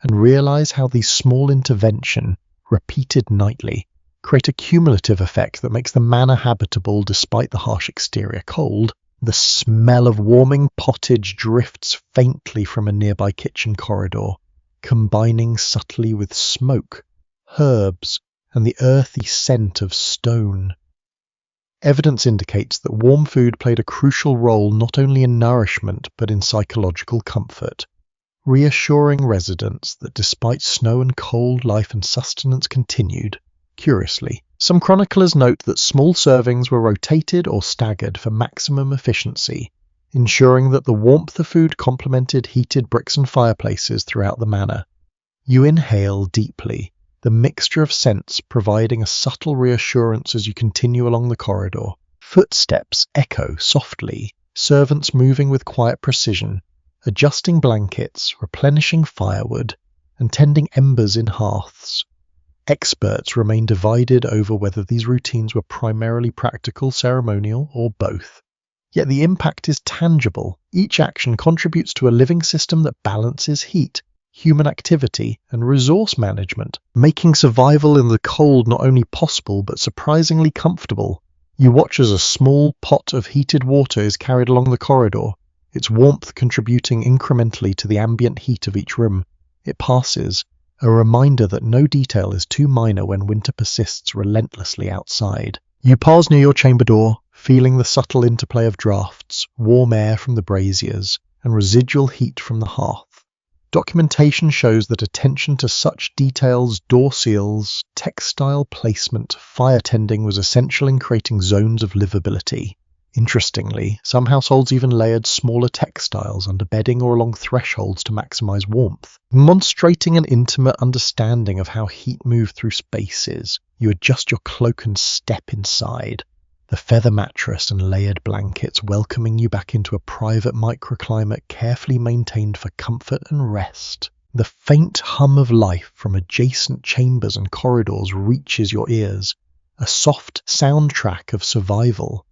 and realize how these small interventions, repeated nightly, create a cumulative effect that makes the manor habitable despite the harsh exterior cold. The smell of warming pottage drifts faintly from a nearby kitchen corridor, combining subtly with smoke, herbs, and the earthy scent of stone. Evidence indicates that warm food played a crucial role not only in nourishment but in psychological comfort, reassuring residents that despite snow and cold, life and sustenance continued. Curiously, some chroniclers note that small servings were rotated or staggered for maximum efficiency, ensuring that the warmth of food complemented heated bricks and fireplaces throughout the manor. You inhale deeply, the mixture of scents providing a subtle reassurance as you continue along the corridor. Footsteps echo softly, servants moving with quiet precision, adjusting blankets, replenishing firewood, and tending embers in hearths. Experts remain divided over whether these routines were primarily practical, ceremonial, or both. Yet the impact is tangible. Each action contributes to a living system that balances heat, human activity, and resource management, making survival in the cold not only possible but surprisingly comfortable. You watch as a small pot of heated water is carried along the corridor, its warmth contributing incrementally to the ambient heat of each room. It passes, a reminder that no detail is too minor when winter persists relentlessly outside. You pause near your chamber door, feeling the subtle interplay of drafts, warm air from the braziers, and residual heat from the hearth. Documentation shows that attention to such details, door seals, textile placement, fire tending was essential in creating zones of livability. Interestingly, some households even layered smaller textiles under bedding or along thresholds to maximize warmth. Demonstrating an intimate understanding of how heat moved through spaces, you adjust your cloak and step inside, the feather mattress and layered blankets welcoming you back into a private microclimate carefully maintained for comfort and rest. The faint hum of life from adjacent chambers and corridors reaches your ears, a soft soundtrack of survival.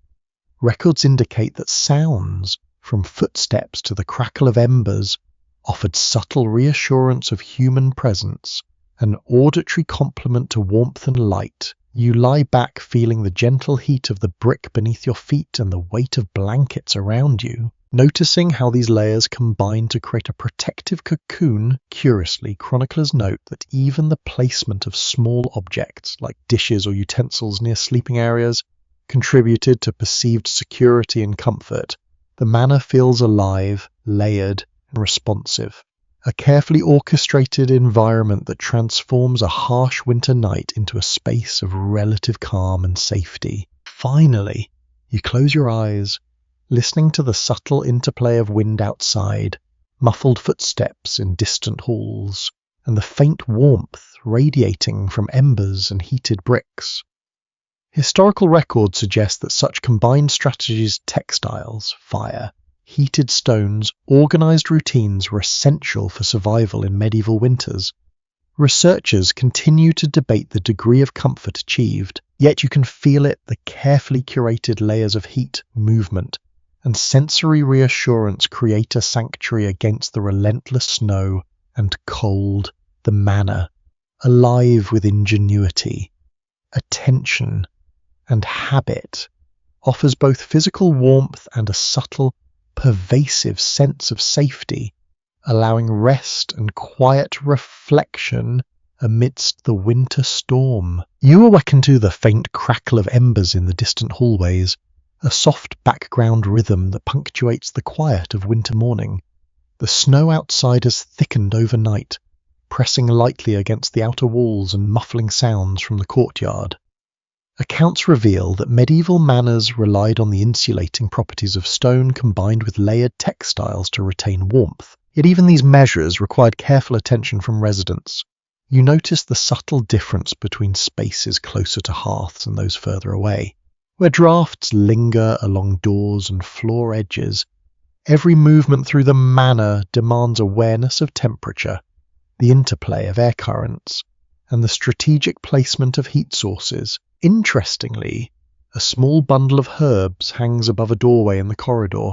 Records indicate that sounds, from footsteps to the crackle of embers, offered subtle reassurance of human presence, an auditory complement to warmth and light. You lie back feeling the gentle heat of the brick beneath your feet and the weight of blankets around you, noticing how these layers combine to create a protective cocoon. Curiously, chroniclers note that even the placement of small objects, like dishes or utensils near sleeping areas, contributed to perceived security and comfort. The manor feels alive, layered, and responsive. A carefully orchestrated environment that transforms a harsh winter night into a space of relative calm and safety. Finally, you close your eyes, listening to the subtle interplay of wind outside, muffled footsteps in distant halls, and the faint warmth radiating from embers and heated bricks. Historical records suggest that such combined strategies, textiles, fire, heated stones, organized routines were essential for survival in medieval winters. Researchers continue to debate the degree of comfort achieved, yet you can feel it, the carefully curated layers of heat, movement, and sensory reassurance create a sanctuary against the relentless snow and cold. The manor, alive with ingenuity, attention, and habit, offers both physical warmth and a subtle, pervasive sense of safety, allowing rest and quiet reflection amidst the winter storm. You awaken to the faint crackle of embers in the distant hallways, a soft background rhythm that punctuates the quiet of winter morning. The snow outside has thickened overnight, pressing lightly against the outer walls and muffling sounds from the courtyard. Accounts reveal that medieval manors relied on the insulating properties of stone combined with layered textiles to retain warmth. Yet even these measures required careful attention from residents. You notice the subtle difference between spaces closer to hearths and those further away. Where drafts linger along doors and floor edges, every movement through the manor demands awareness of temperature, the interplay of air currents, and the strategic placement of heat sources. Interestingly, a small bundle of herbs hangs above a doorway in the corridor,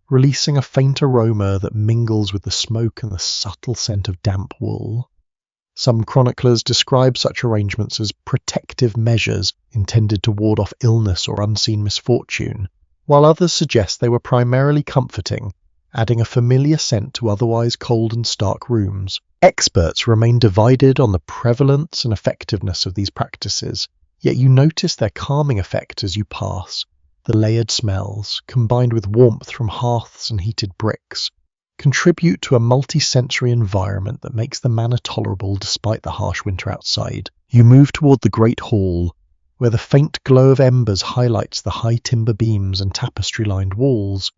releasing a faint aroma that mingles with the smoke and the subtle scent of damp wool. Some chroniclers describe such arrangements as protective measures intended to ward off illness or unseen misfortune, while others suggest they were primarily comforting, adding a familiar scent to otherwise cold and stark rooms. Experts remain divided on the prevalence and effectiveness of these practices, yet you notice their calming effect as you pass. The layered smells, combined with warmth from hearths and heated bricks, contribute to a multi-sensory environment that makes the manor tolerable despite the harsh winter outside. You move toward the great hall, where the faint glow of embers highlights the high timber beams and tapestry-lined walls.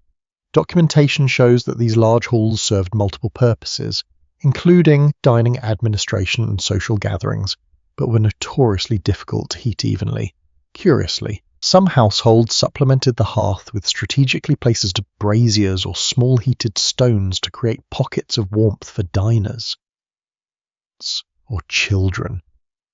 Documentation shows that these large halls served multiple purposes, including dining, administration, and social gatherings, but were notoriously difficult to heat evenly. Curiously, some households supplemented the hearth with strategically placed braziers or small heated stones to create pockets of warmth for diners or children.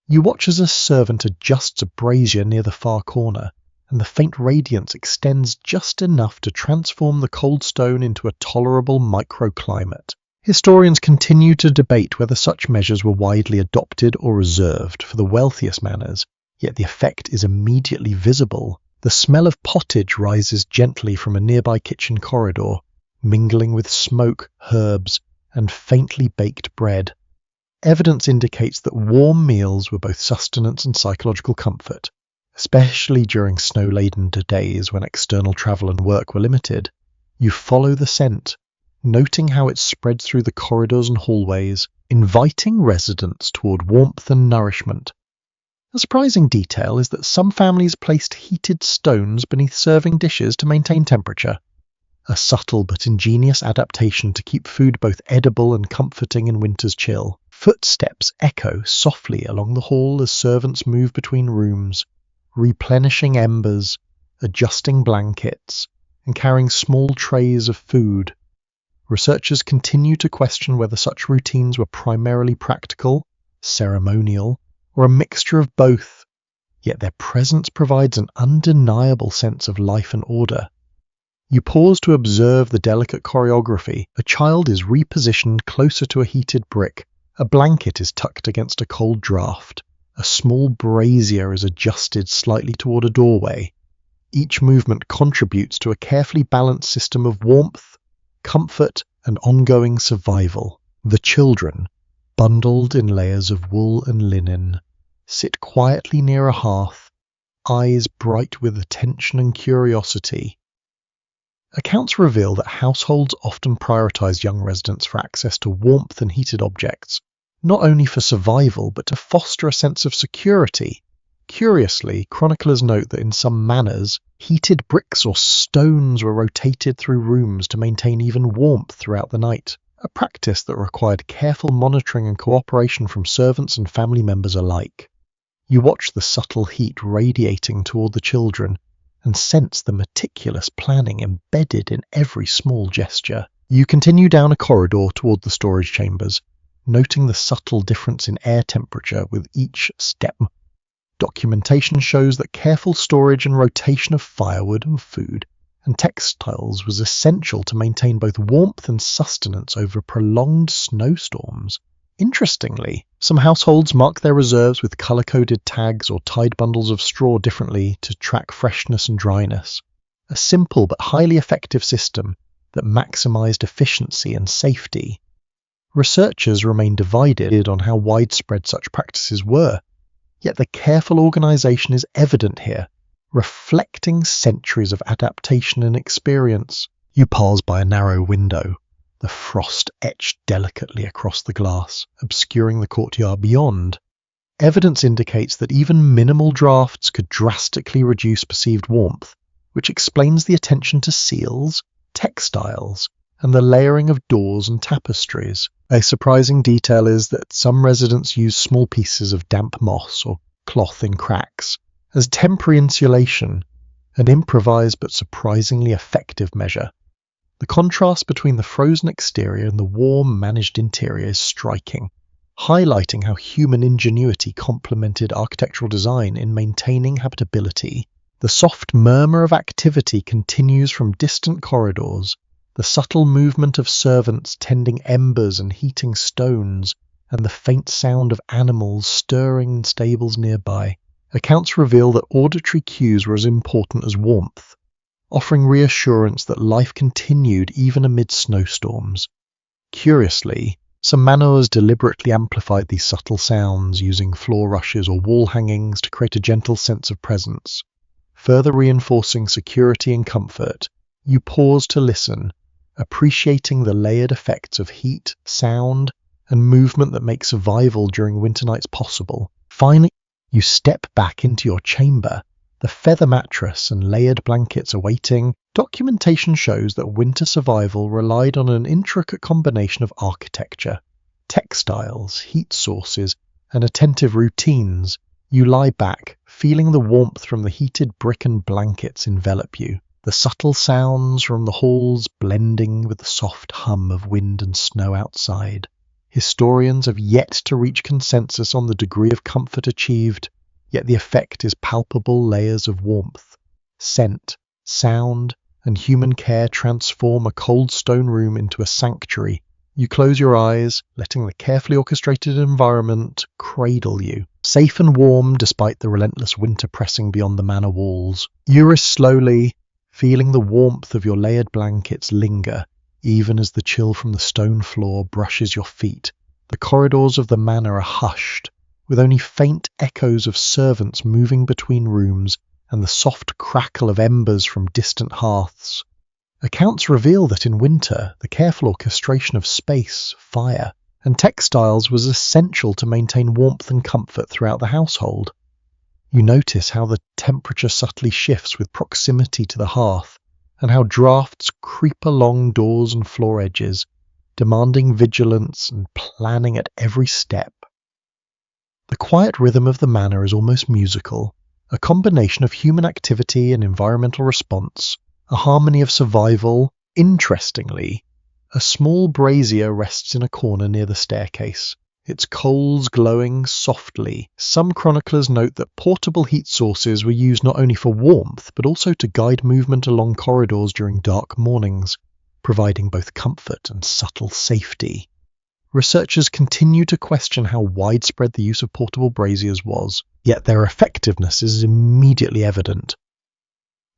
You watch as a servant adjusts a brazier near the far corner, and the faint radiance extends just enough to transform the cold stone into a tolerable microclimate. Historians continue to debate whether such measures were widely adopted or reserved for the wealthiest manors, yet the effect is immediately visible. The smell of pottage rises gently from a nearby kitchen corridor, mingling with smoke, herbs, and faintly baked bread. Evidence indicates that warm meals were both sustenance and psychological comfort, especially during snow-laden days when external travel and work were limited. You follow the scent, noting how it spreads through the corridors and hallways, inviting residents toward warmth and nourishment. A surprising detail is that some families placed heated stones beneath serving dishes to maintain temperature, a subtle but ingenious adaptation to keep food both edible and comforting in winter's chill. Footsteps echo softly along the hall as servants move between rooms, replenishing embers, adjusting blankets, and carrying small trays of food. Researchers continue to question whether such routines were primarily practical, ceremonial, or a mixture of both, yet their presence provides an undeniable sense of life and order. You pause to observe the delicate choreography. A child is repositioned closer to a heated brick, a blanket is tucked against a cold draft, a small brazier is adjusted slightly toward a doorway. Each movement contributes to a carefully balanced system of warmth, comfort, and ongoing survival. The children, bundled in layers of wool and linen, sit quietly near a hearth, eyes bright with attention and curiosity. Accounts reveal that households often prioritize young residents for access to warmth and heated objects, not only for survival but to foster a sense of security. Curiously, chroniclers note that in some manors, heated bricks or stones were rotated through rooms to maintain even warmth throughout the night, a practice that required careful monitoring and cooperation from servants and family members alike. You watch the subtle heat radiating toward the children and sense the meticulous planning embedded in every small gesture. You continue down a corridor toward the storage chambers, noting the subtle difference in air temperature with each step. Documentation shows that careful storage and rotation of firewood and food and textiles was essential to maintain both warmth and sustenance over prolonged snowstorms. Interestingly, some households mark their reserves with color-coded tags or tied bundles of straw differently to track freshness and dryness, a simple but highly effective system that maximized efficiency and safety. Researchers remain divided on how widespread such practices were, yet the careful organisation is evident here, reflecting centuries of adaptation and experience. You pass by a narrow window, the frost etched delicately across the glass, obscuring the courtyard beyond. Evidence indicates that even minimal drafts could drastically reduce perceived warmth, which explains the attention to seals, textiles, and the layering of doors and tapestries. A surprising detail is that some residents use small pieces of damp moss or cloth in cracks as temporary insulation, an improvised but surprisingly effective measure. The contrast between the frozen exterior and the warm, managed interior is striking, highlighting how human ingenuity complemented architectural design in maintaining habitability. The soft murmur of activity continues from distant corridors, the subtle movement of servants tending embers and heating stones, and the faint sound of animals stirring in stables nearby. Accounts reveal that auditory cues were as important as warmth, offering reassurance that life continued even amid snowstorms. Curiously, some manors deliberately amplified these subtle sounds, using floor rushes or wall hangings to create a gentle sense of presence. Further reinforcing security and comfort, you pause to listen, appreciating the layered effects of heat, sound, and movement that make survival during winter nights possible. Finally, you step back into your chamber, the feather mattress and layered blankets awaiting. Documentation shows that winter survival relied on an intricate combination of architecture, textiles, heat sources, and attentive routines. You lie back, feeling the warmth from the heated brick and blankets envelop you, the subtle sounds from the halls blending with the soft hum of wind and snow outside. Historians have yet to reach consensus on the degree of comfort achieved, yet the effect is palpable. Layers of warmth, scent, sound, and human care transform a cold stone room into a sanctuary. You close your eyes, letting the carefully orchestrated environment cradle you, safe and warm despite the relentless winter pressing beyond the manor walls. You rest slowly, feeling the warmth of your layered blankets linger, even as the chill from the stone floor brushes your feet. The corridors of the manor are hushed, with only faint echoes of servants moving between rooms and the soft crackle of embers from distant hearths. Accounts reveal that in winter, the careful orchestration of space, fire, and textiles was essential to maintain warmth and comfort throughout the household. You notice how the temperature subtly shifts with proximity to the hearth, and how drafts creep along doors and floor edges, demanding vigilance and planning at every step. The quiet rhythm of the manor is almost musical, a combination of human activity and environmental response, a harmony of survival. Interestingly, a small brazier rests in a corner near the staircase, its coals glowing softly. Some chroniclers note that portable heat sources were used not only for warmth, but also to guide movement along corridors during dark mornings, providing both comfort and subtle safety. Researchers continue to question how widespread the use of portable braziers was, yet their effectiveness is immediately evident.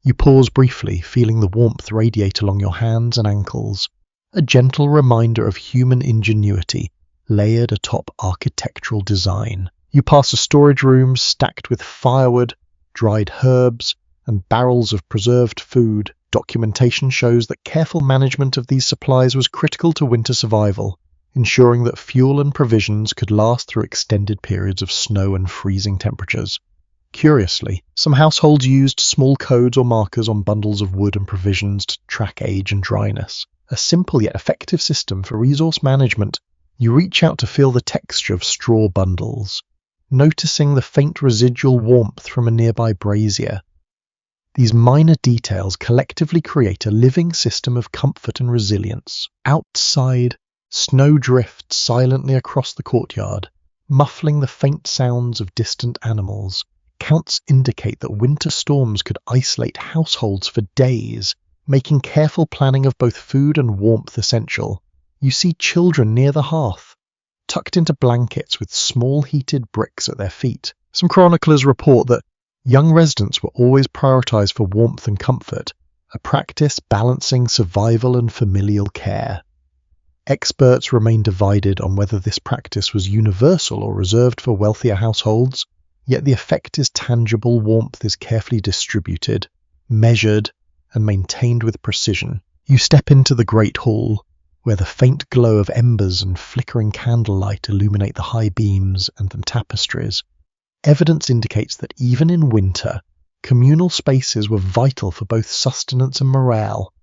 You pause briefly, feeling the warmth radiate along your hands and ankles, a gentle reminder of human ingenuity layered atop architectural design. You pass a storage room stacked with firewood, dried herbs, and barrels of preserved food. Documentation shows that careful management of these supplies was critical to winter survival, ensuring that fuel and provisions could last through extended periods of snow and freezing temperatures. Curiously, some households used small codes or markers on bundles of wood and provisions to track age and dryness, a simple yet effective system for resource management. You reach out to feel the texture of straw bundles, noticing the faint residual warmth from a nearby brazier. These minor details collectively create a living system of comfort and resilience. Outside, snow drifts silently across the courtyard, muffling the faint sounds of distant animals. Counts indicate that winter storms could isolate households for days, making careful planning of both food and warmth essential. You see children near the hearth, tucked into blankets with small heated bricks at their feet. Some chroniclers report that young residents were always prioritized for warmth and comfort, a practice balancing survival and familial care. Experts remain divided on whether this practice was universal or reserved for wealthier households, yet the effect is tangible. Warmth is carefully distributed, measured, and maintained with precision. You step into the great hall, where the faint glow of embers and flickering candlelight illuminate the high beams and the tapestries. Evidence indicates that even in winter, communal spaces were vital for both sustenance and morale.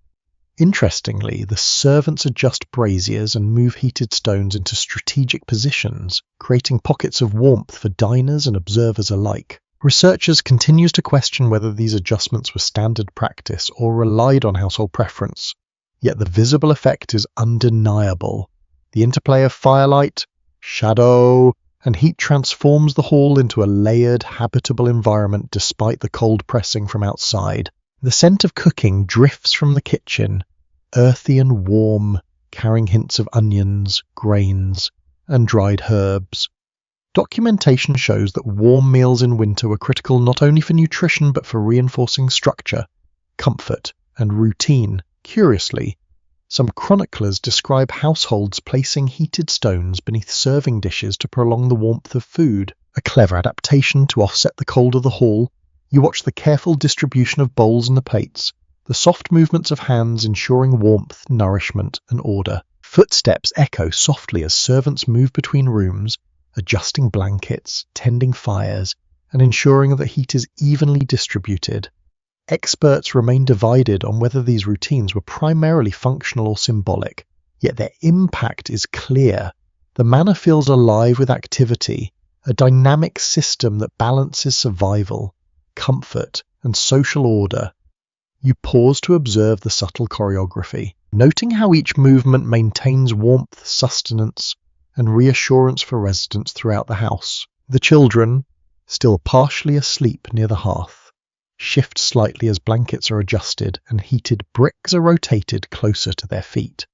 Interestingly, the servants adjust braziers and move heated stones into strategic positions, creating pockets of warmth for diners and observers alike. Researchers continue to question whether these adjustments were standard practice or relied on household preference. Yet the visible effect is undeniable. The interplay of firelight, shadow, and heat transforms the hall into a layered, habitable environment despite the cold pressing from outside. The scent of cooking drifts from the kitchen, earthy and warm, carrying hints of onions, grains, and dried herbs. Documentation shows that warm meals in winter were critical not only for nutrition but for reinforcing structure, comfort, and routine. Curiously, some chroniclers describe households placing heated stones beneath serving dishes to prolong the warmth of food. A clever adaptation to offset the cold of the hall. You watch the careful distribution of bowls and the plates, the soft movements of hands ensuring warmth, nourishment, and order. Footsteps echo softly as servants move between rooms, adjusting blankets, tending fires, and ensuring that heat is evenly distributed. Experts remain divided on whether these routines were primarily functional or symbolic, yet their impact is clear. The manor feels alive with activity, a dynamic system that balances survival, comfort, and social order. You pause to observe the subtle choreography, noting how each movement maintains warmth, sustenance, and reassurance for residents throughout the house. The children, still partially asleep near the hearth, shift slightly as blankets are adjusted and heated bricks are rotated closer to their feet.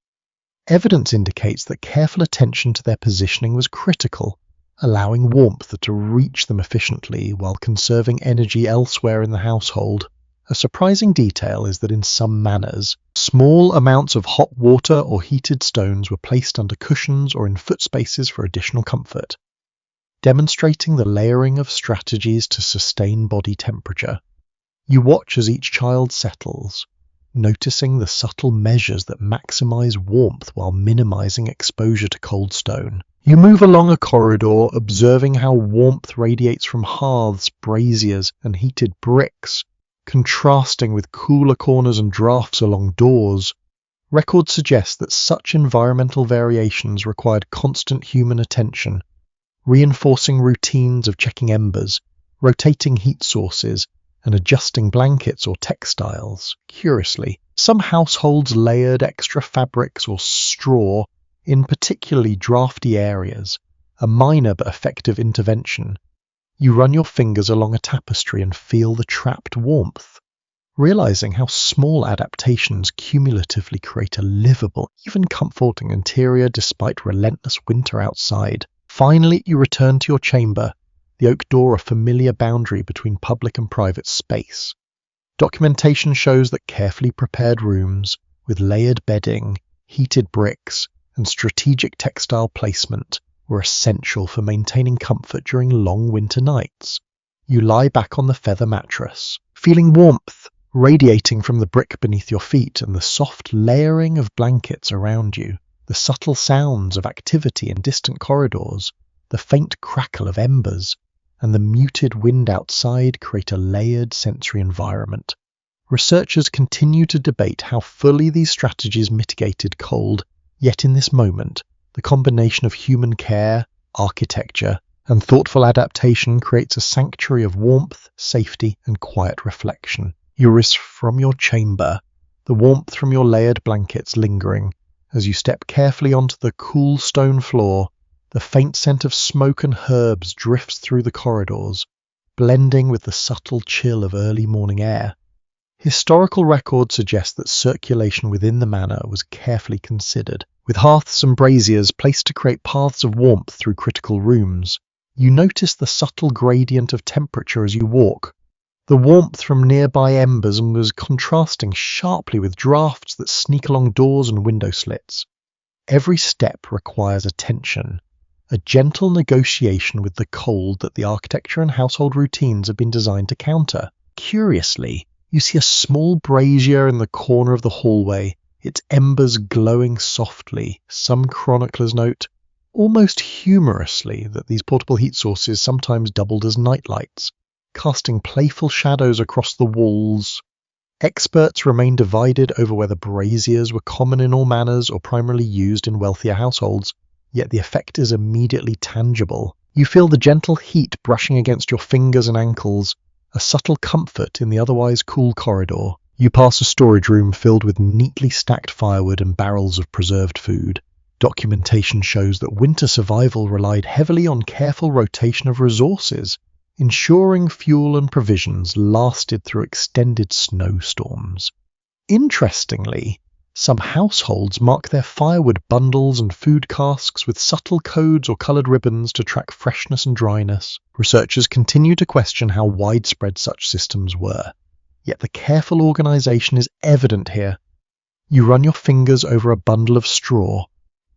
Evidence indicates that careful attention to their positioning was critical, allowing warmth to reach them efficiently while conserving energy elsewhere in the household. A surprising detail is that in some manors, small amounts of hot water or heated stones were placed under cushions or in foot spaces for additional comfort, demonstrating the layering of strategies to sustain body temperature. You watch as each child settles, noticing the subtle measures that maximize warmth while minimizing exposure to cold stone. You move along a corridor, observing how warmth radiates from hearths, braziers, and heated bricks, contrasting with cooler corners and drafts along doors. Records suggest that such environmental variations required constant human attention, reinforcing routines of checking embers, rotating heat sources, and adjusting blankets or textiles. Curiously, some households layered extra fabrics or straw in particularly drafty areas, a minor but effective intervention. You run your fingers along a tapestry and feel the trapped warmth, realizing how small adaptations cumulatively create a livable, even comforting interior despite relentless winter outside. Finally, you return to your chamber, the oak door a familiar boundary between public and private space. Documentation shows that carefully prepared rooms, with layered bedding, heated bricks, and strategic textile placement, were essential for maintaining comfort during long winter nights. You lie back on the feather mattress, feeling warmth radiating from the brick beneath your feet and the soft layering of blankets around you. The subtle sounds of activity in distant corridors, the faint crackle of embers, and the muted wind outside create a layered sensory environment. Researchers continue to debate how fully these strategies mitigated cold, yet in this moment, the combination of human care, architecture, and thoughtful adaptation creates a sanctuary of warmth, safety, and quiet reflection. You rise from your chamber, the warmth from your layered blankets lingering, as you step carefully onto the cool stone floor. The faint scent of smoke and herbs drifts through the corridors, blending with the subtle chill of early morning air. Historical records suggest that circulation within the manor was carefully considered, with hearths and braziers placed to create paths of warmth through critical rooms. You notice the subtle gradient of temperature as you walk. The warmth from nearby embers was contrasting sharply with drafts that sneak along doors and window slits. Every step requires attention, a gentle negotiation with the cold that the architecture and household routines have been designed to counter. Curiously, you see a small brazier in the corner of the hallway, its embers glowing softly. Some chroniclers note, almost humorously, that these portable heat sources sometimes doubled as nightlights, casting playful shadows across the walls. Experts remain divided over whether braziers were common in all manners or primarily used in wealthier households, yet the effect is immediately tangible. You feel the gentle heat brushing against your fingers and ankles, a subtle comfort in the otherwise cool corridor. You pass a storage room filled with neatly stacked firewood and barrels of preserved food. Documentation shows that winter survival relied heavily on careful rotation of resources, ensuring fuel and provisions lasted through extended snowstorms. Interestingly, some households mark their firewood bundles and food casks with subtle codes or coloured ribbons to track freshness and dryness. Researchers continue to question how widespread such systems were, yet the careful organisation is evident here. You run your fingers over a bundle of straw,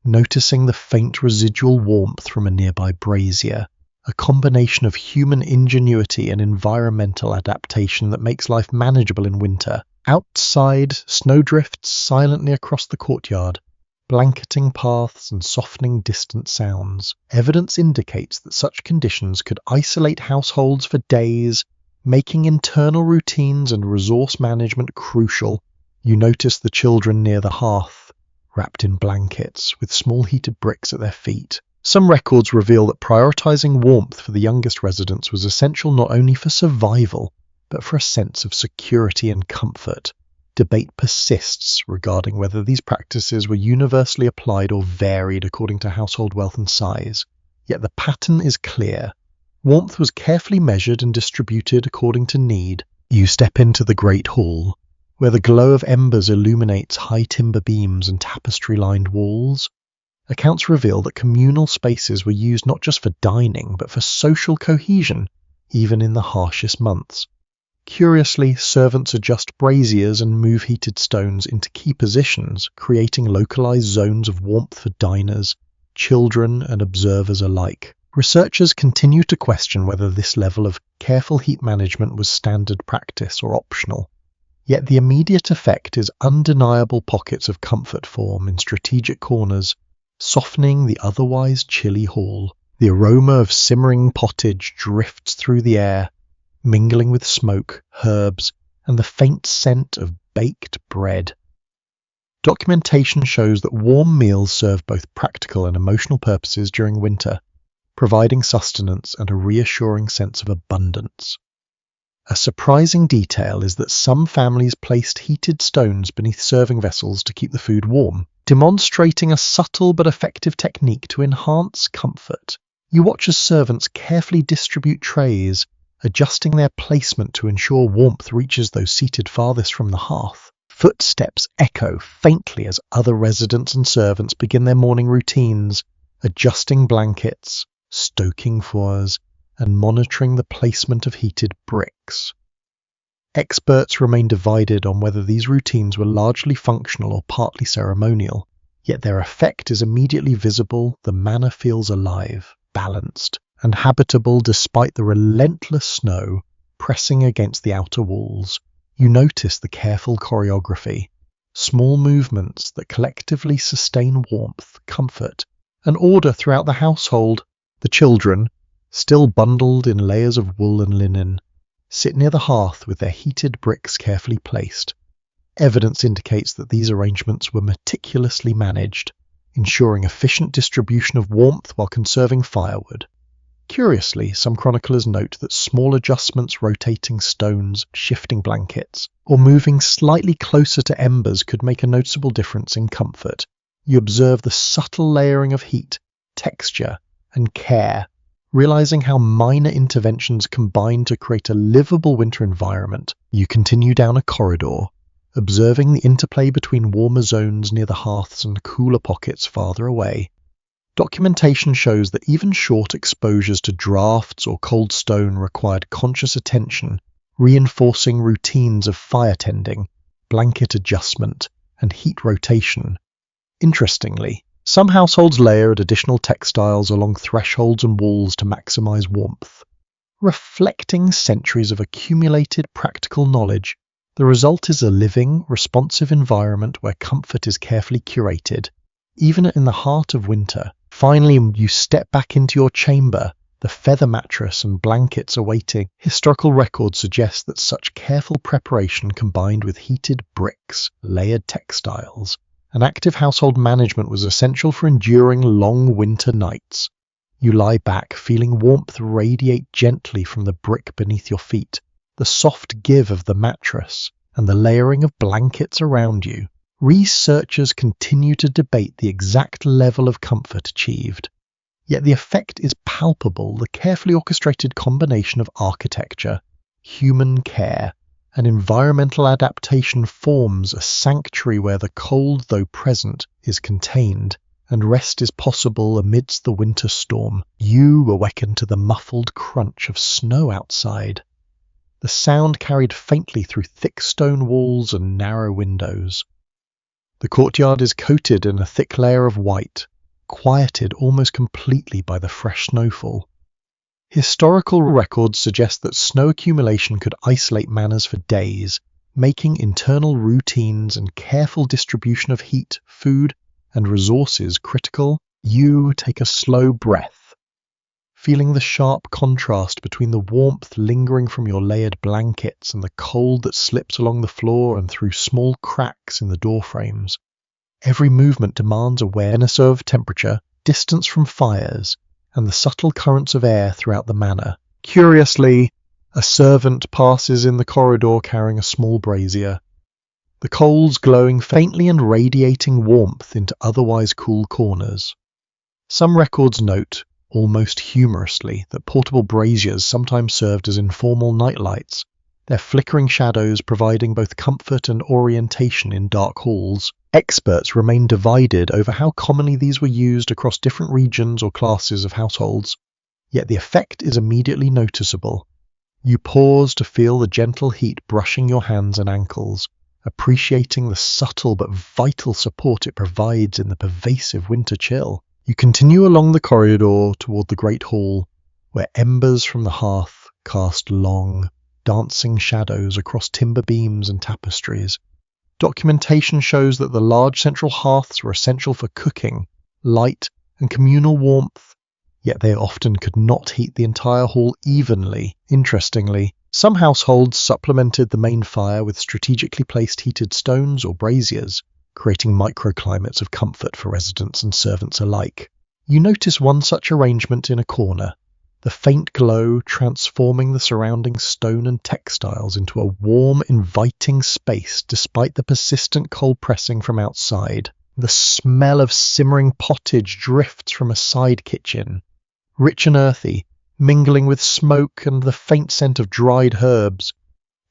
noticing the faint residual warmth from a nearby brazier, a combination of human ingenuity and environmental adaptation that makes life manageable in winter. Outside, snow drifts silently across the courtyard, blanketing paths and softening distant sounds. Evidence indicates that such conditions could isolate households for days, making internal routines and resource management crucial. You notice the children near the hearth, wrapped in blankets, with small heated bricks at their feet. Some records reveal that prioritizing warmth for the youngest residents was essential not only for survival, but for a sense of security and comfort. Debate persists regarding whether these practices were universally applied or varied according to household wealth and size. Yet the pattern is clear. Warmth was carefully measured and distributed according to need. You step into the Great Hall, where the glow of embers illuminates high timber beams and tapestry-lined walls. Accounts reveal that communal spaces were used not just for dining, but for social cohesion, even in the harshest months. Curiously, servants adjust braziers and move heated stones into key positions, creating localized zones of warmth for diners, children, and observers alike. Researchers continue to question whether this level of careful heat management was standard practice or optional. Yet the immediate effect is undeniable. Pockets of comfort form in strategic corners, softening the otherwise chilly hall. The aroma of simmering pottage drifts through the air, mingling with smoke, herbs, and the faint scent of baked bread. Documentation shows that warm meals serve both practical and emotional purposes during winter, providing sustenance and a reassuring sense of abundance. A surprising detail is that some families placed heated stones beneath serving vessels to keep the food warm, demonstrating a subtle but effective technique to enhance comfort. You watch as servants carefully distribute trays, adjusting their placement to ensure warmth reaches those seated farthest from the hearth. Footsteps echo faintly as other residents and servants begin their morning routines, adjusting blankets, stoking fires, and monitoring the placement of heated bricks. Experts remain divided on whether these routines were largely functional or partly ceremonial, yet their effect is immediately visible. The manor feels alive, balanced, and habitable despite the relentless snow pressing against the outer walls. You notice the careful choreography, small movements that collectively sustain warmth, comfort, and order throughout the household. The children, still bundled in layers of wool and linen, sit near the hearth with their heated bricks carefully placed. Evidence indicates that these arrangements were meticulously managed, ensuring efficient distribution of warmth while conserving firewood. Curiously, some chroniclers note that small adjustments, rotating stones, shifting blankets, or moving slightly closer to embers could make a noticeable difference in comfort. You observe the subtle layering of heat, texture, and care, realizing how minor interventions combine to create a livable winter environment. You continue down a corridor, observing the interplay between warmer zones near the hearths and cooler pockets farther away. Documentation shows that even short exposures to drafts or cold stone required conscious attention, reinforcing routines of fire tending, blanket adjustment, and heat rotation. Interestingly, Some households layered additional textiles along thresholds and walls to maximize warmth. Reflecting centuries of accumulated practical knowledge, the result is a living, responsive environment where comfort is carefully curated, even in the heart of winter. Finally, you step back into your chamber, the feather mattress and blankets awaiting. Historical records suggest that such careful preparation combined with heated bricks, layered textiles, and active household management was essential for enduring long winter nights. You lie back, feeling warmth radiate gently from the brick beneath your feet, the soft give of the mattress, and the layering of blankets around you. Researchers continue to debate the exact level of comfort achieved. Yet the effect is palpable, the carefully orchestrated combination of architecture, human care, and environmental adaptation forms a sanctuary where the cold, though present, is contained, and rest is possible amidst the winter storm. You awaken to the muffled crunch of snow outside. The sound carried faintly through thick stone walls and narrow windows. The courtyard is coated in a thick layer of white, quieted almost completely by the fresh snowfall. Historical records suggest that snow accumulation could isolate manors for days, making internal routines and careful distribution of heat, food, and resources critical. You take a slow breath, feeling the sharp contrast between the warmth lingering from your layered blankets and the cold that slips along the floor and through small cracks in the door frames. Every movement demands awareness of temperature, distance from fires, and the subtle currents of air throughout the manor. Curiously, a servant passes in the corridor carrying a small brazier, the coals glowing faintly and radiating warmth into otherwise cool corners. Some records note, almost humorously, that portable braziers sometimes served as informal nightlights, their flickering shadows providing both comfort and orientation in dark halls. Experts remain divided over how commonly these were used across different regions or classes of households, yet the effect is immediately noticeable. You pause to feel the gentle heat brushing your hands and ankles, appreciating the subtle but vital support it provides in the pervasive winter chill. You continue along the corridor toward the great hall, where embers from the hearth cast long, dancing shadows across timber beams and tapestries. Documentation shows that the large central hearths were essential for cooking, light, and communal warmth, yet they often could not heat the entire hall evenly. Interestingly, some households supplemented the main fire with strategically placed heated stones or braziers, creating microclimates of comfort for residents and servants alike. You notice one such arrangement in a corner, the faint glow transforming the surrounding stone and textiles into a warm, inviting space despite the persistent cold pressing from outside. The smell of simmering pottage drifts from a side kitchen, rich and earthy, mingling with smoke and the faint scent of dried herbs.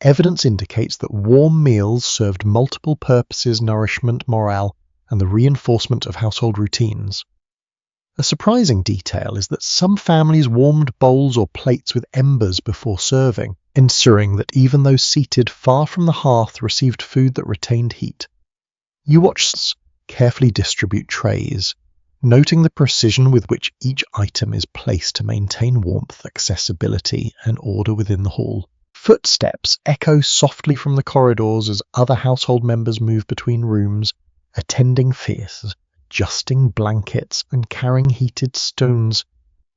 Evidence indicates that warm meals served multiple purposes: nourishment, morale, and the reinforcement of household routines. A surprising detail is that some families warmed bowls or plates with embers before serving, ensuring that even those seated far from the hearth received food that retained heat. You watch carefully distribute trays, noting the precision with which each item is placed to maintain warmth, accessibility, and order within the hall. Footsteps echo softly from the corridors as other household members move between rooms, attending feasts, adjusting blankets, and carrying heated stones.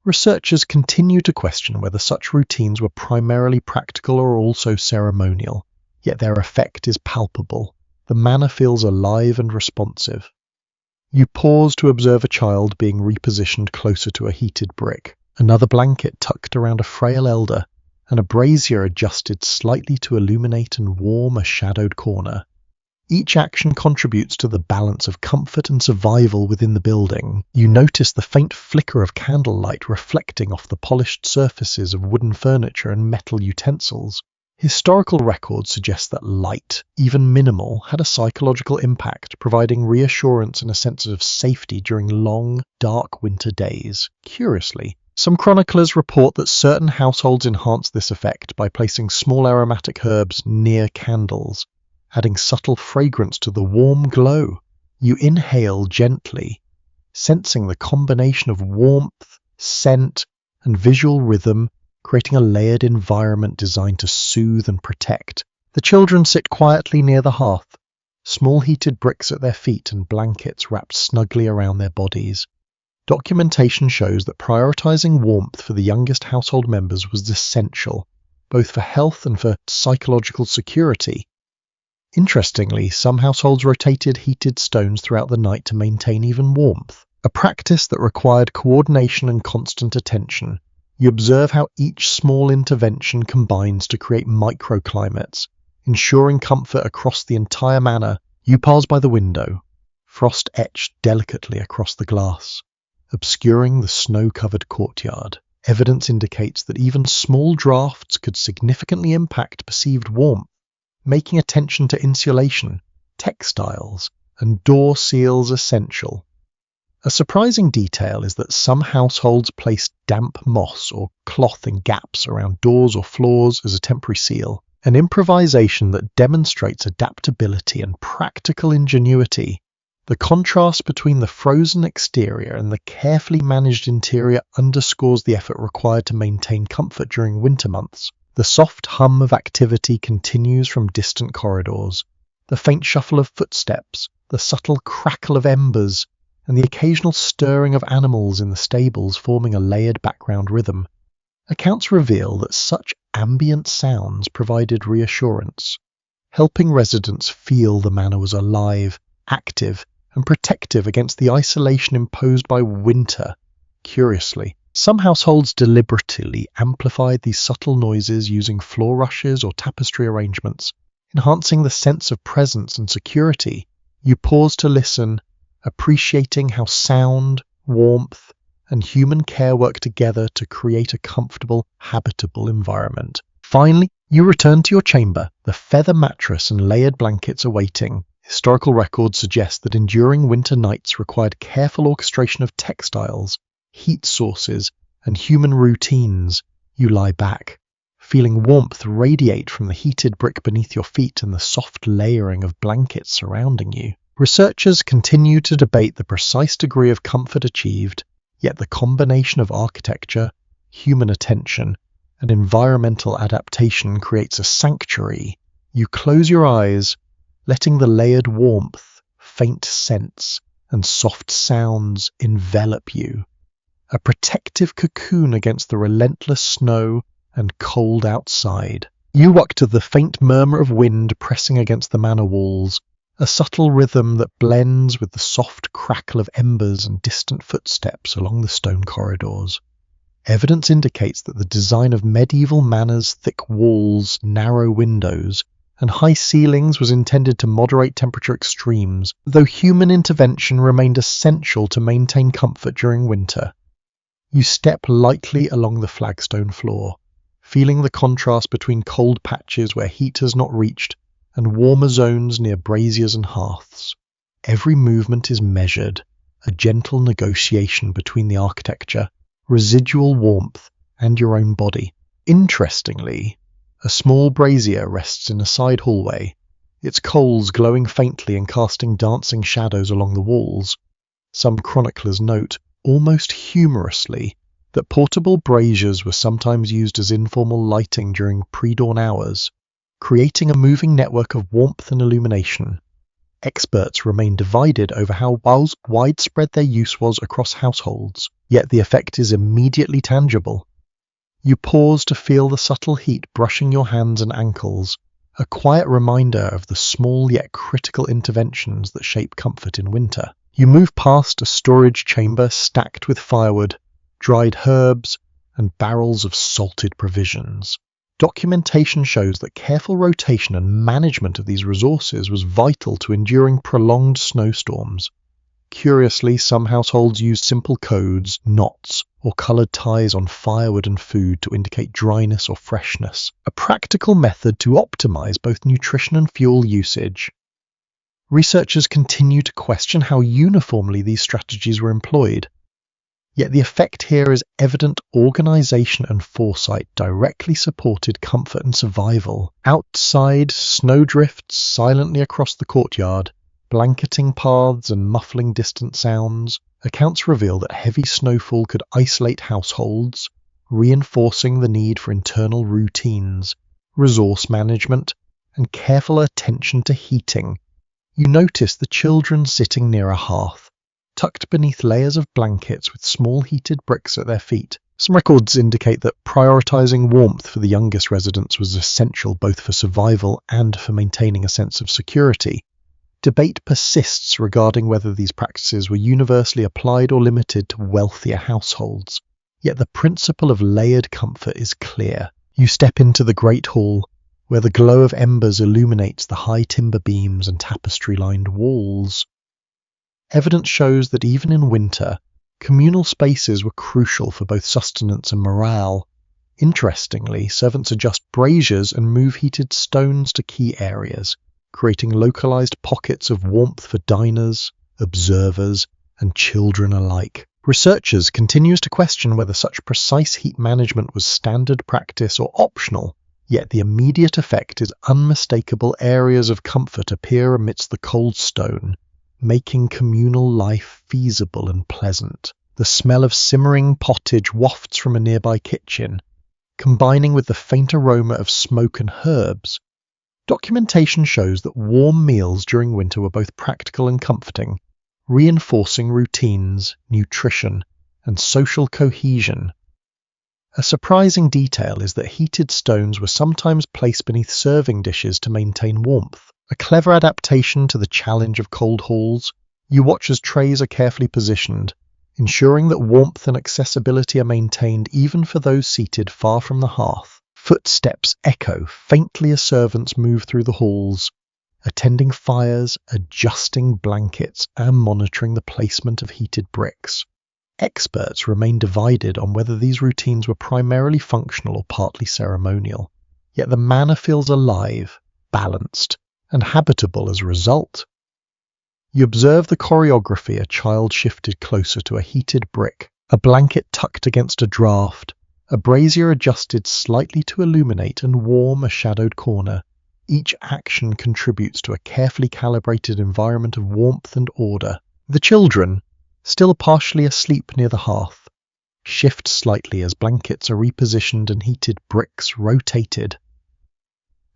Researchers continue to question whether such routines were primarily practical or also ceremonial, yet their effect is palpable. The manor feels alive and responsive. You pause to observe a child being repositioned closer to a heated brick, another blanket tucked around a frail elder, and a brazier adjusted slightly to illuminate and warm a shadowed corner. Each action contributes to the balance of comfort and survival within the building. You notice the faint flicker of candlelight reflecting off the polished surfaces of wooden furniture and metal utensils. Historical records suggest that light, even minimal, had a psychological impact, providing reassurance and a sense of safety during long, dark winter days. Curiously, some chroniclers report that certain households enhanced this effect by placing small aromatic herbs near candles, adding subtle fragrance to the warm glow. You inhale gently, sensing the combination of warmth, scent, and visual rhythm, creating a layered environment designed to soothe and protect. The children sit quietly near the hearth, small heated bricks at their feet and blankets wrapped snugly around their bodies. Documentation shows that prioritizing warmth for the youngest household members was essential, both for health and for psychological security. Interestingly, some households rotated heated stones throughout the night to maintain even warmth, a practice that required coordination and constant attention. You observe how each small intervention combines to create microclimates, ensuring comfort across the entire manor. You pass by the window, frost etched delicately across the glass, obscuring the snow-covered courtyard. Evidence indicates that even small drafts could significantly impact perceived warmth, making attention to insulation, textiles, and door seals essential. A surprising detail is that some households placed damp moss or cloth in gaps around doors or floors as a temporary seal, an improvisation that demonstrates adaptability and practical ingenuity. The contrast between the frozen exterior and the carefully managed interior underscores the effort required to maintain comfort during winter months. The soft hum of activity continues from distant corridors, the faint shuffle of footsteps, the subtle crackle of embers, and the occasional stirring of animals in the stables forming a layered background rhythm. Accounts reveal that such ambient sounds provided reassurance, helping residents feel the manor was alive, active, and protective against the isolation imposed by winter. Curiously, some households deliberately amplified these subtle noises using floor rushes or tapestry arrangements, enhancing the sense of presence and security. You pause to listen, appreciating how sound, warmth, and human care work together to create a comfortable, habitable environment. Finally, you return to your chamber, the feather mattress and layered blankets awaiting. Historical records suggest that enduring winter nights required careful orchestration of textiles, heat sources, and human routines. You lie back, feeling warmth radiate from the heated brick beneath your feet and the soft layering of blankets surrounding you. Researchers continue to debate the precise degree of comfort achieved, yet the combination of architecture, human attention, and environmental adaptation creates a sanctuary. You close your eyes, letting the layered warmth, faint scents, and soft sounds envelop you, a protective cocoon against the relentless snow and cold outside. You walk to the faint murmur of wind pressing against the manor walls, a subtle rhythm that blends with the soft crackle of embers and distant footsteps along the stone corridors. Evidence indicates that the design of medieval manors' thick walls, narrow windows, and high ceilings was intended to moderate temperature extremes, though human intervention remained essential to maintain comfort during winter. You step lightly along the flagstone floor, feeling the contrast between cold patches where heat has not reached and warmer zones near braziers and hearths. Every movement is measured, a gentle negotiation between the architecture, residual warmth, and your own body. Interestingly, a small brazier rests in a side hallway, its coals glowing faintly and casting dancing shadows along the walls. Some chroniclers note, almost humorously, that portable braziers were sometimes used as informal lighting during pre-dawn hours, creating a moving network of warmth and illumination. Experts remain divided over how widespread their use was across households, yet the effect is immediately tangible. You pause to feel the subtle heat brushing your hands and ankles, a quiet reminder of the small yet critical interventions that shape comfort in winter. You move past a storage chamber stacked with firewood, dried herbs, and barrels of salted provisions. Documentation shows that careful rotation and management of these resources was vital to enduring prolonged snowstorms. Curiously, some households used simple codes, knots, or coloured ties on firewood and food to indicate dryness or freshness, a practical method to optimise both nutrition and fuel usage. Researchers continue to question how uniformly these strategies were employed, yet the effect here is evident organisation and foresight directly supported comfort and survival. Outside, snow drifts silently across the courtyard, blanketing paths and muffling distant sounds. Accounts reveal that heavy snowfall could isolate households, reinforcing the need for internal routines, resource management, and careful attention to heating. You notice the children sitting near a hearth, tucked beneath layers of blankets with small heated bricks at their feet. Some records indicate that prioritizing warmth for the youngest residents was essential both for survival and for maintaining a sense of security. Debate persists regarding whether these practices were universally applied or limited to wealthier households. Yet the principle of layered comfort is clear. You step into the Great Hall, where the glow of embers illuminates the high timber beams and tapestry-lined walls. Evidence shows that even in winter, communal spaces were crucial for both sustenance and morale. Interestingly, servants adjust braziers and move heated stones to key areas, creating localized pockets of warmth for diners, observers, and children alike. Researchers continue to question whether such precise heat management was standard practice or optional, yet the immediate effect is unmistakable. Areas of comfort appear amidst the cold stone, making communal life feasible and pleasant. The smell of simmering pottage wafts from a nearby kitchen, combining with the faint aroma of smoke and herbs. Documentation shows that warm meals during winter were both practical and comforting, reinforcing routines, nutrition, and social cohesion. A surprising detail is that heated stones were sometimes placed beneath serving dishes to maintain warmth, a clever adaptation to the challenge of cold halls. You watch as trays are carefully positioned, ensuring that warmth and accessibility are maintained even for those seated far from the hearth. Footsteps echo faintly as servants move through the halls, attending fires, adjusting blankets, and monitoring the placement of heated bricks. Experts remain divided on whether these routines were primarily functional or partly ceremonial, yet the manor feels alive, balanced, and habitable as a result. You observe the choreography. A child shifted closer to a heated brick, a blanket tucked against a draft, a brazier adjusted slightly to illuminate and warm a shadowed corner. Each action contributes to a carefully calibrated environment of warmth and order. The children, still partially asleep near the hearth, shift slightly as blankets are repositioned and heated bricks rotated.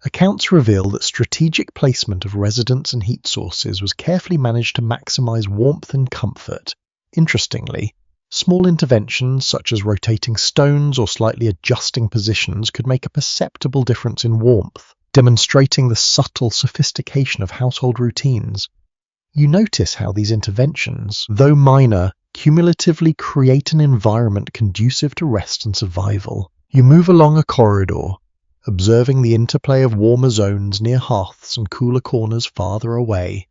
Accounts reveal that strategic placement of residents and heat sources was carefully managed to maximize warmth and comfort. Interestingly, small interventions such as rotating stones or slightly adjusting positions could make a perceptible difference in warmth, demonstrating the subtle sophistication of household routines. You notice how these interventions, though minor, cumulatively create an environment conducive to rest and survival. You move along a corridor, observing the interplay of warmer zones near hearths and cooler corners farther away.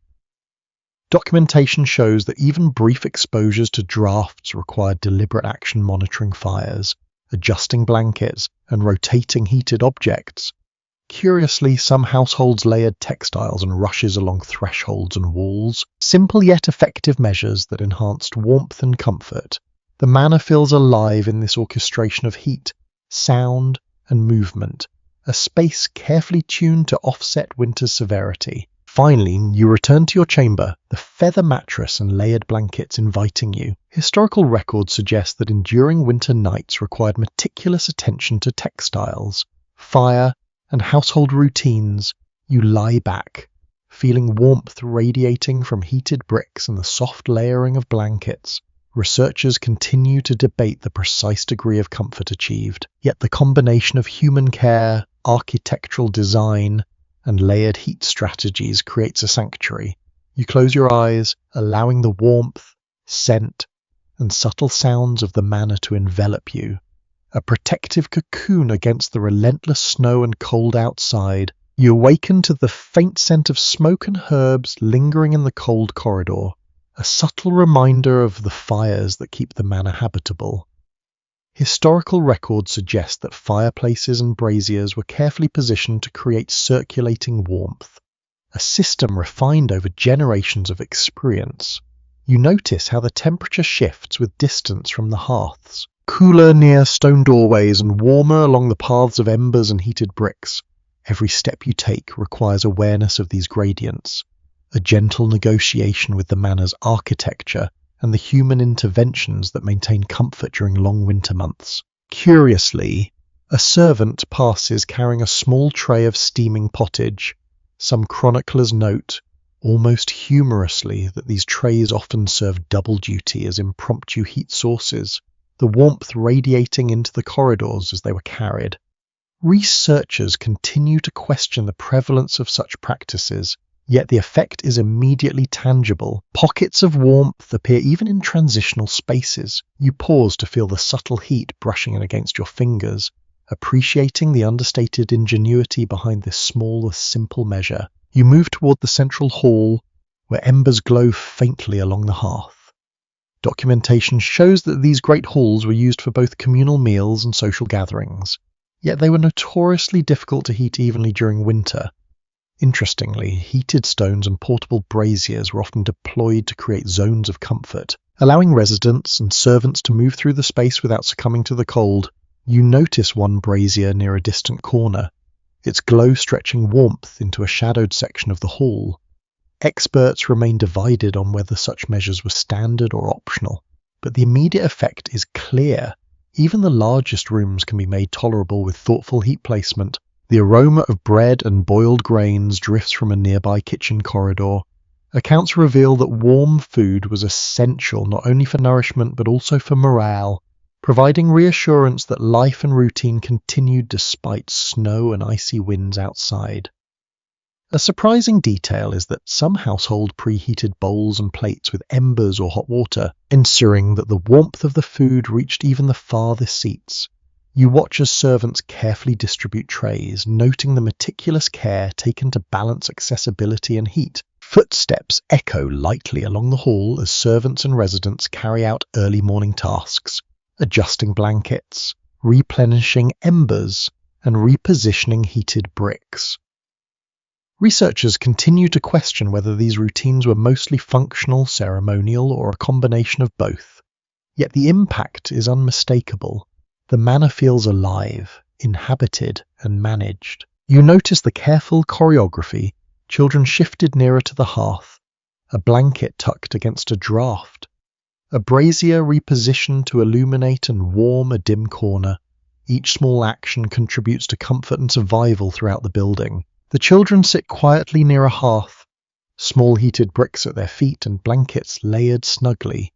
Documentation shows that even brief exposures to drafts required deliberate action, monitoring fires, adjusting blankets, and rotating heated objects. Curiously, some households layered textiles and rushes along thresholds and walls, simple yet effective measures that enhanced warmth and comfort. The manor feels alive in this orchestration of heat, sound, and movement, a space carefully tuned to offset winter's severity. Finally, you return to your chamber, the feather mattress and layered blankets inviting you. Historical records suggest that enduring winter nights required meticulous attention to textiles, fire, and household routines. You lie back, feeling warmth radiating from heated bricks and the soft layering of blankets. Researchers continue to debate the precise degree of comfort achieved, yet the combination of human care, architectural design, and layered heat strategies creates a sanctuary. You close your eyes, allowing the warmth, scent, and subtle sounds of the manor to envelop you, a protective cocoon against the relentless snow and cold outside. You awaken to the faint scent of smoke and herbs lingering in the cold corridor, a subtle reminder of the fires that keep the manor habitable. Historical records suggest that fireplaces and braziers were carefully positioned to create circulating warmth, a system refined over generations of experience. You notice how the temperature shifts with distance from the hearths, cooler near stone doorways and warmer along the paths of embers and heated bricks. Every step you take requires awareness of these gradients, a gentle negotiation with the manor's architecture and the human interventions that maintain comfort during long winter months. Curiously, a servant passes carrying a small tray of steaming pottage. Some chroniclers note, almost humorously, that these trays often serve double duty as impromptu heat sources, the warmth radiating into the corridors as they were carried. Researchers continue to question the prevalence of such practices, yet the effect is immediately tangible. Pockets of warmth appear even in transitional spaces. You pause to feel the subtle heat brushing against your fingers, appreciating the understated ingenuity behind this small, simple measure. You move toward the central hall, where embers glow faintly along the hearth. Documentation shows that these great halls were used for both communal meals and social gatherings, yet they were notoriously difficult to heat evenly during winter. Interestingly, heated stones and portable braziers were often deployed to create zones of comfort, allowing residents and servants to move through the space without succumbing to the cold. You notice one brazier near a distant corner, its glow stretching warmth into a shadowed section of the hall. Experts remain divided on whether such measures were standard or optional, but the immediate effect is clear. Even the largest rooms can be made tolerable with thoughtful heat placement. The aroma of bread and boiled grains drifts from a nearby kitchen corridor. Accounts reveal that warm food was essential not only for nourishment but also for morale, providing reassurance that life and routine continued despite snow and icy winds outside. A surprising detail is that some households preheated bowls and plates with embers or hot water, ensuring that the warmth of the food reached even the farthest seats. You watch as servants carefully distribute trays, noting the meticulous care taken to balance accessibility and heat. Footsteps echo lightly along the hall as servants and residents carry out early morning tasks, adjusting blankets, replenishing embers, and repositioning heated bricks. Researchers continue to question whether these routines were mostly functional, ceremonial, or a combination of both. Yet the impact is unmistakable. The manor feels alive, inhabited, and managed. You notice the careful choreography, children shifted nearer to the hearth, a blanket tucked against a draught, a brazier repositioned to illuminate and warm a dim corner. Each small action contributes to comfort and survival throughout the building. The children sit quietly near a hearth, small heated bricks at their feet and blankets layered snugly.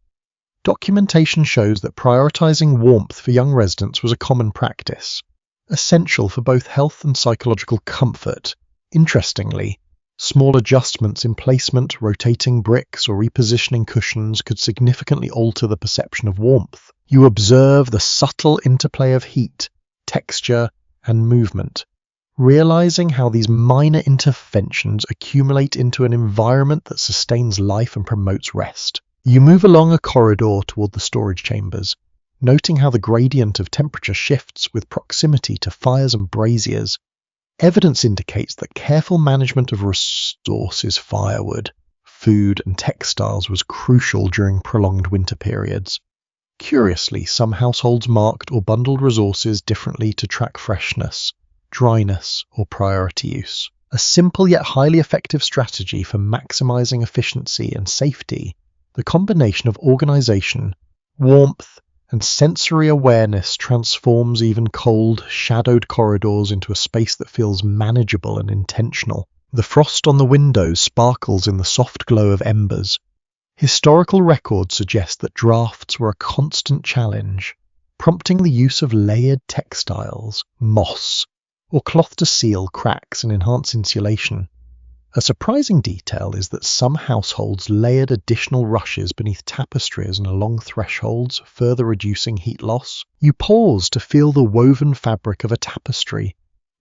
Documentation shows that prioritizing warmth for young residents was a common practice, essential for both health and psychological comfort. Interestingly, small adjustments in placement, rotating bricks, or repositioning cushions could significantly alter the perception of warmth. You observe the subtle interplay of heat, texture, and movement, realizing how these minor interventions accumulate into an environment that sustains life and promotes rest. You move along a corridor toward the storage chambers, noting how the gradient of temperature shifts with proximity to fires and braziers. Evidence indicates that careful management of resources, firewood, food, and textiles was crucial during prolonged winter periods. Curiously, some households marked or bundled resources differently to track freshness, dryness, or priority use. A simple yet highly effective strategy for maximizing efficiency and safety. The combination of organization, warmth, and sensory awareness transforms even cold, shadowed corridors into a space that feels manageable and intentional. The frost on the windows sparkles in the soft glow of embers. Historical records suggest that drafts were a constant challenge, prompting the use of layered textiles, moss, or cloth to seal cracks and enhance insulation. A surprising detail is that some households layered additional rushes beneath tapestries and along thresholds, further reducing heat loss. You pause to feel the woven fabric of a tapestry,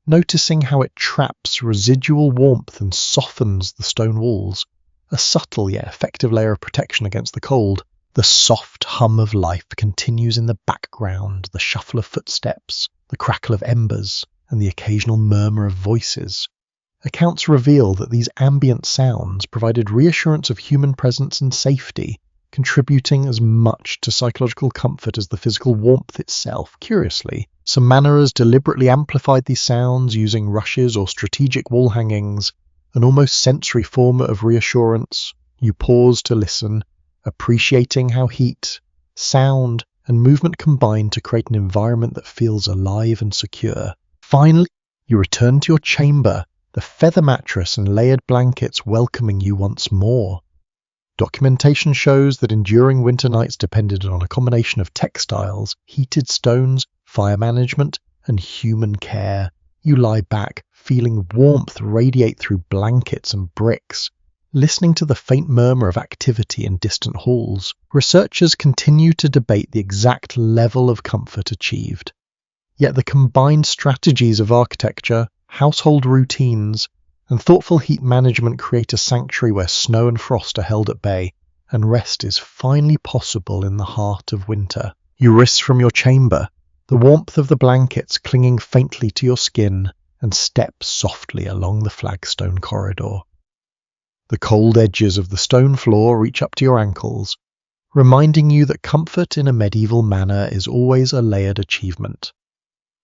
noticing how it traps residual warmth and softens the stone walls, a subtle yet effective layer of protection against the cold. The soft hum of life continues in the background, the shuffle of footsteps, the crackle of embers, and the occasional murmur of voices. Accounts reveal that these ambient sounds provided reassurance of human presence and safety, contributing as much to psychological comfort as the physical warmth itself. Curiously, some manorers deliberately amplified these sounds using rushes or strategic wall hangings, an almost sensory form of reassurance. You pause to listen, appreciating how heat, sound, and movement combine to create an environment that feels alive and secure. Finally, you return to your chamber, the feather mattress and layered blankets welcoming you once more. Documentation shows that enduring winter nights depended on a combination of textiles, heated stones, fire management, and human care. You lie back, feeling warmth radiate through blankets and bricks, listening to the faint murmur of activity in distant halls. Researchers continue to debate the exact level of comfort achieved. Yet the combined strategies of architecture, household routines, and thoughtful heat management create a sanctuary where snow and frost are held at bay, and rest is finally possible in the heart of winter. You rise from your chamber, the warmth of the blankets clinging faintly to your skin, and step softly along the flagstone corridor. The cold edges of the stone floor reach up to your ankles, reminding you that comfort in a medieval manor is always a layered achievement.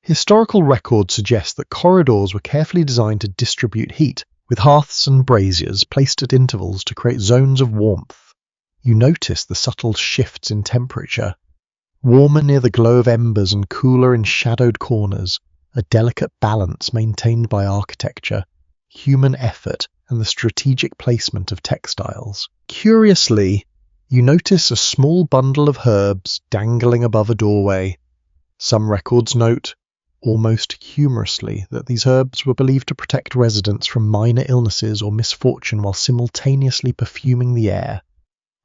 Historical records suggest that corridors were carefully designed to distribute heat, with hearths and braziers placed at intervals to create zones of warmth. You notice the subtle shifts in temperature, warmer near the glow of embers and cooler in shadowed corners, a delicate balance maintained by architecture, human effort, and the strategic placement of textiles. Curiously, you notice a small bundle of herbs dangling above a doorway. Some records note, almost humorously, that these herbs were believed to protect residents from minor illnesses or misfortune while simultaneously perfuming the air.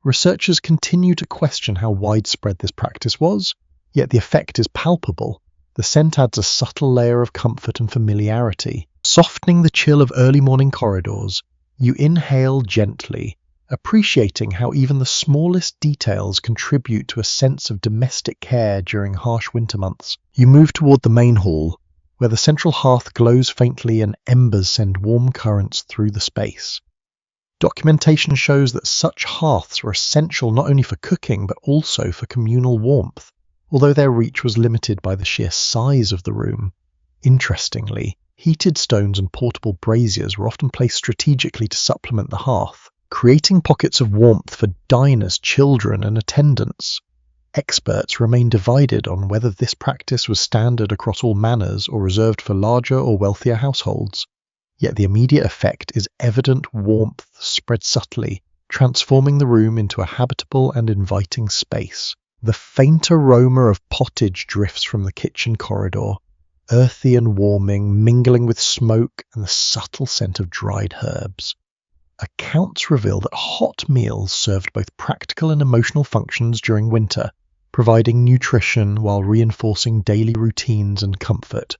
Researchers continue to question how widespread this practice was, yet the effect is palpable. The scent adds a subtle layer of comfort and familiarity. Softening the chill of early morning corridors, you inhale gently, appreciating how even the smallest details contribute to a sense of domestic care during harsh winter months. You move toward the main hall, where the central hearth glows faintly and embers send warm currents through the space. Documentation shows that such hearths were essential not only for cooking but also for communal warmth, although their reach was limited by the sheer size of the room. Interestingly, heated stones and portable braziers were often placed strategically to supplement the hearth, creating pockets of warmth for diners, children, and attendants. Experts remain divided on whether this practice was standard across all manors or reserved for larger or wealthier households. Yet the immediate effect is evident warmth spread subtly, transforming the room into a habitable and inviting space. The faint aroma of pottage drifts from the kitchen corridor, earthy and warming, mingling with smoke and the subtle scent of dried herbs. Accounts reveal that hot meals served both practical and emotional functions during winter, providing nutrition while reinforcing daily routines and comfort.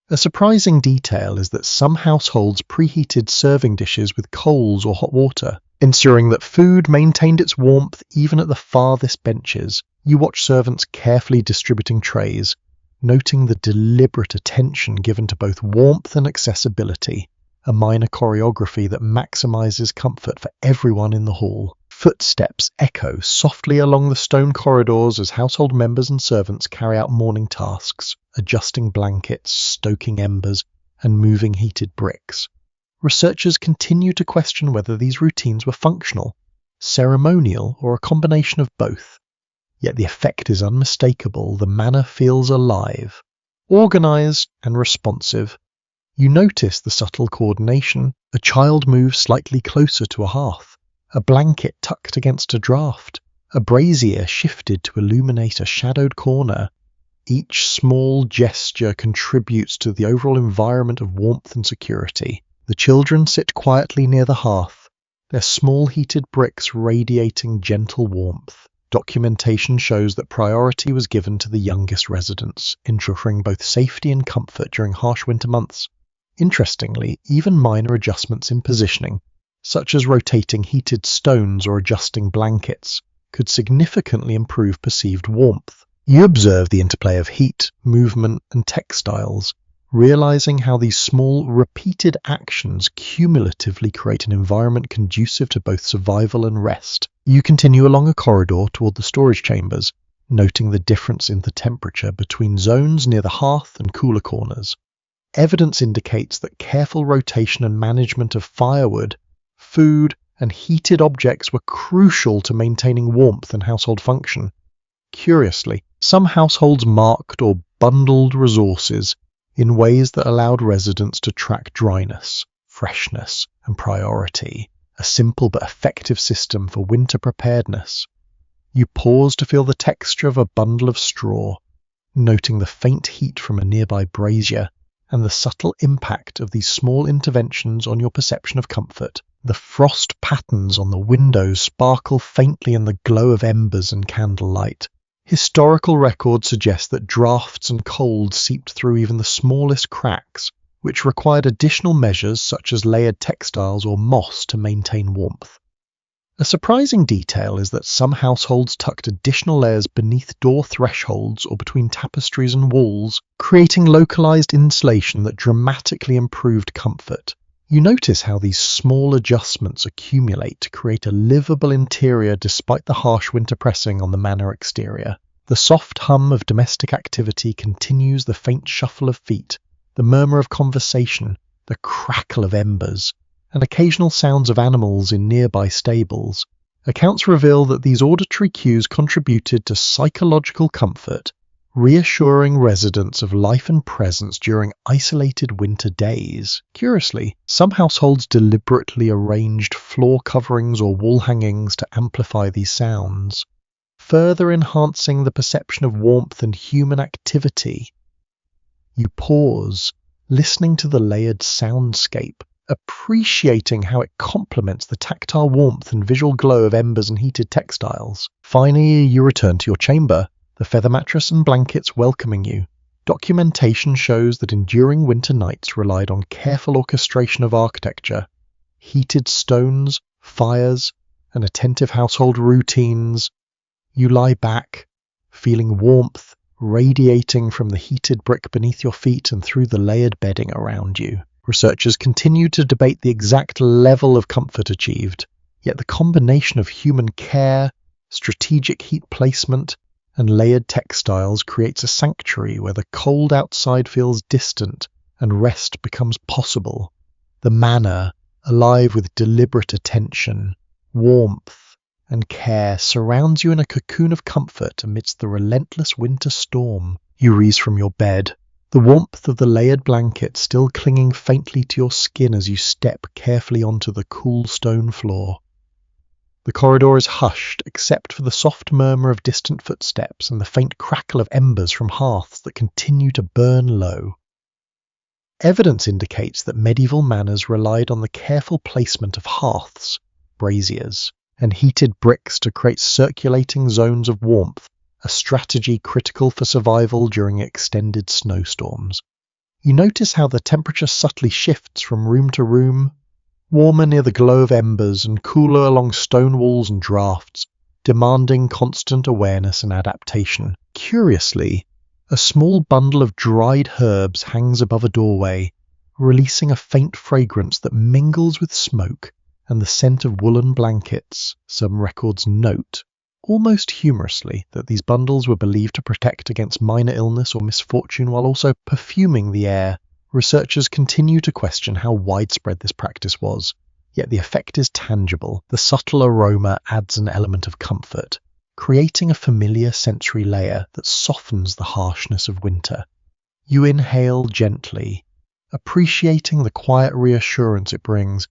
A surprising detail is that some households preheated serving dishes with coals or hot water, ensuring that food maintained its warmth even at the farthest benches. You watch servants carefully distributing trays, noting the deliberate attention given to both warmth and accessibility, a minor choreography that maximizes comfort for everyone in the hall. Footsteps echo softly along the stone corridors as household members and servants carry out morning tasks, adjusting blankets, stoking embers, and moving heated bricks. Researchers continue to question whether these routines were functional, ceremonial, or a combination of both. Yet the effect is unmistakable. The manor feels alive, organized, and responsive. You notice the subtle coordination. A child moves slightly closer to a hearth, a blanket tucked against a draught, a brazier shifted to illuminate a shadowed corner. Each small gesture contributes to the overall environment of warmth and security. The children sit quietly near the hearth, their small heated bricks radiating gentle warmth. Documentation shows that priority was given to the youngest residents, ensuring both safety and comfort during harsh winter months. Interestingly, even minor adjustments in positioning, such as rotating heated stones or adjusting blankets, could significantly improve perceived warmth. You observe the interplay of heat, movement, and textiles, realizing how these small, repeated actions cumulatively create an environment conducive to both survival and rest. You continue along a corridor toward the storage chambers, noting the difference in the temperature between zones near the hearth and cooler corners. Evidence indicates that careful rotation and management of firewood, food, and heated objects were crucial to maintaining warmth and household function. Curiously, some households marked or bundled resources in ways that allowed residents to track dryness, freshness, and priority, a simple but effective system for winter preparedness. You pause to feel the texture of a bundle of straw, noting the faint heat from a nearby brazier, and the subtle impact of these small interventions on your perception of comfort. The frost patterns on the windows sparkle faintly in the glow of embers and candlelight. Historical records suggest that drafts and cold seeped through even the smallest cracks, which required additional measures such as layered textiles or moss to maintain warmth. A surprising detail is that some households tucked additional layers beneath door thresholds or between tapestries and walls, creating localized insulation that dramatically improved comfort. You notice how these small adjustments accumulate to create a livable interior despite the harsh winter pressing on the manor exterior. The soft hum of domestic activity continues, the faint shuffle of feet, the murmur of conversation, the crackle of embers, and occasional sounds of animals in nearby stables. Accounts reveal that these auditory cues contributed to psychological comfort, reassuring residents of life and presence during isolated winter days. Curiously, some households deliberately arranged floor coverings or wall hangings to amplify these sounds, further enhancing the perception of warmth and human activity. You pause, listening to the layered soundscape, appreciating how it complements the tactile warmth and visual glow of embers and heated textiles. Finally, you return to your chamber, the feather mattress and blankets welcoming you. Documentation shows that enduring winter nights relied on careful orchestration of architecture, heated stones, fires, and attentive household routines. You lie back, feeling warmth radiating from the heated brick beneath your feet and through the layered bedding around you. Researchers continue to debate the exact level of comfort achieved, yet the combination of human care, strategic heat placement, and layered textiles creates a sanctuary where the cold outside feels distant and rest becomes possible. The manor, alive with deliberate attention, warmth, and care, surrounds you in a cocoon of comfort amidst the relentless winter storm. You rise from your bed, the warmth of the layered blanket still clinging faintly to your skin as you step carefully onto the cool stone floor. The corridor is hushed except for the soft murmur of distant footsteps and the faint crackle of embers from hearths that continue to burn low. Evidence indicates that medieval manors relied on the careful placement of hearths, braziers, and heated bricks to create circulating zones of warmth, a strategy critical for survival during extended snowstorms. You notice how the temperature subtly shifts from room to room, warmer near the glow of embers and cooler along stone walls and drafts, demanding constant awareness and adaptation. Curiously, a small bundle of dried herbs hangs above a doorway, releasing a faint fragrance that mingles with smoke and the scent of woolen blankets. Some records note, almost humorously, that these bundles were believed to protect against minor illness or misfortune while also perfuming the air. Researchers continue to question how widespread this practice was, yet the effect is tangible. The subtle aroma adds an element of comfort, creating a familiar sensory layer that softens the harshness of winter. You inhale gently, appreciating the quiet reassurance it brings.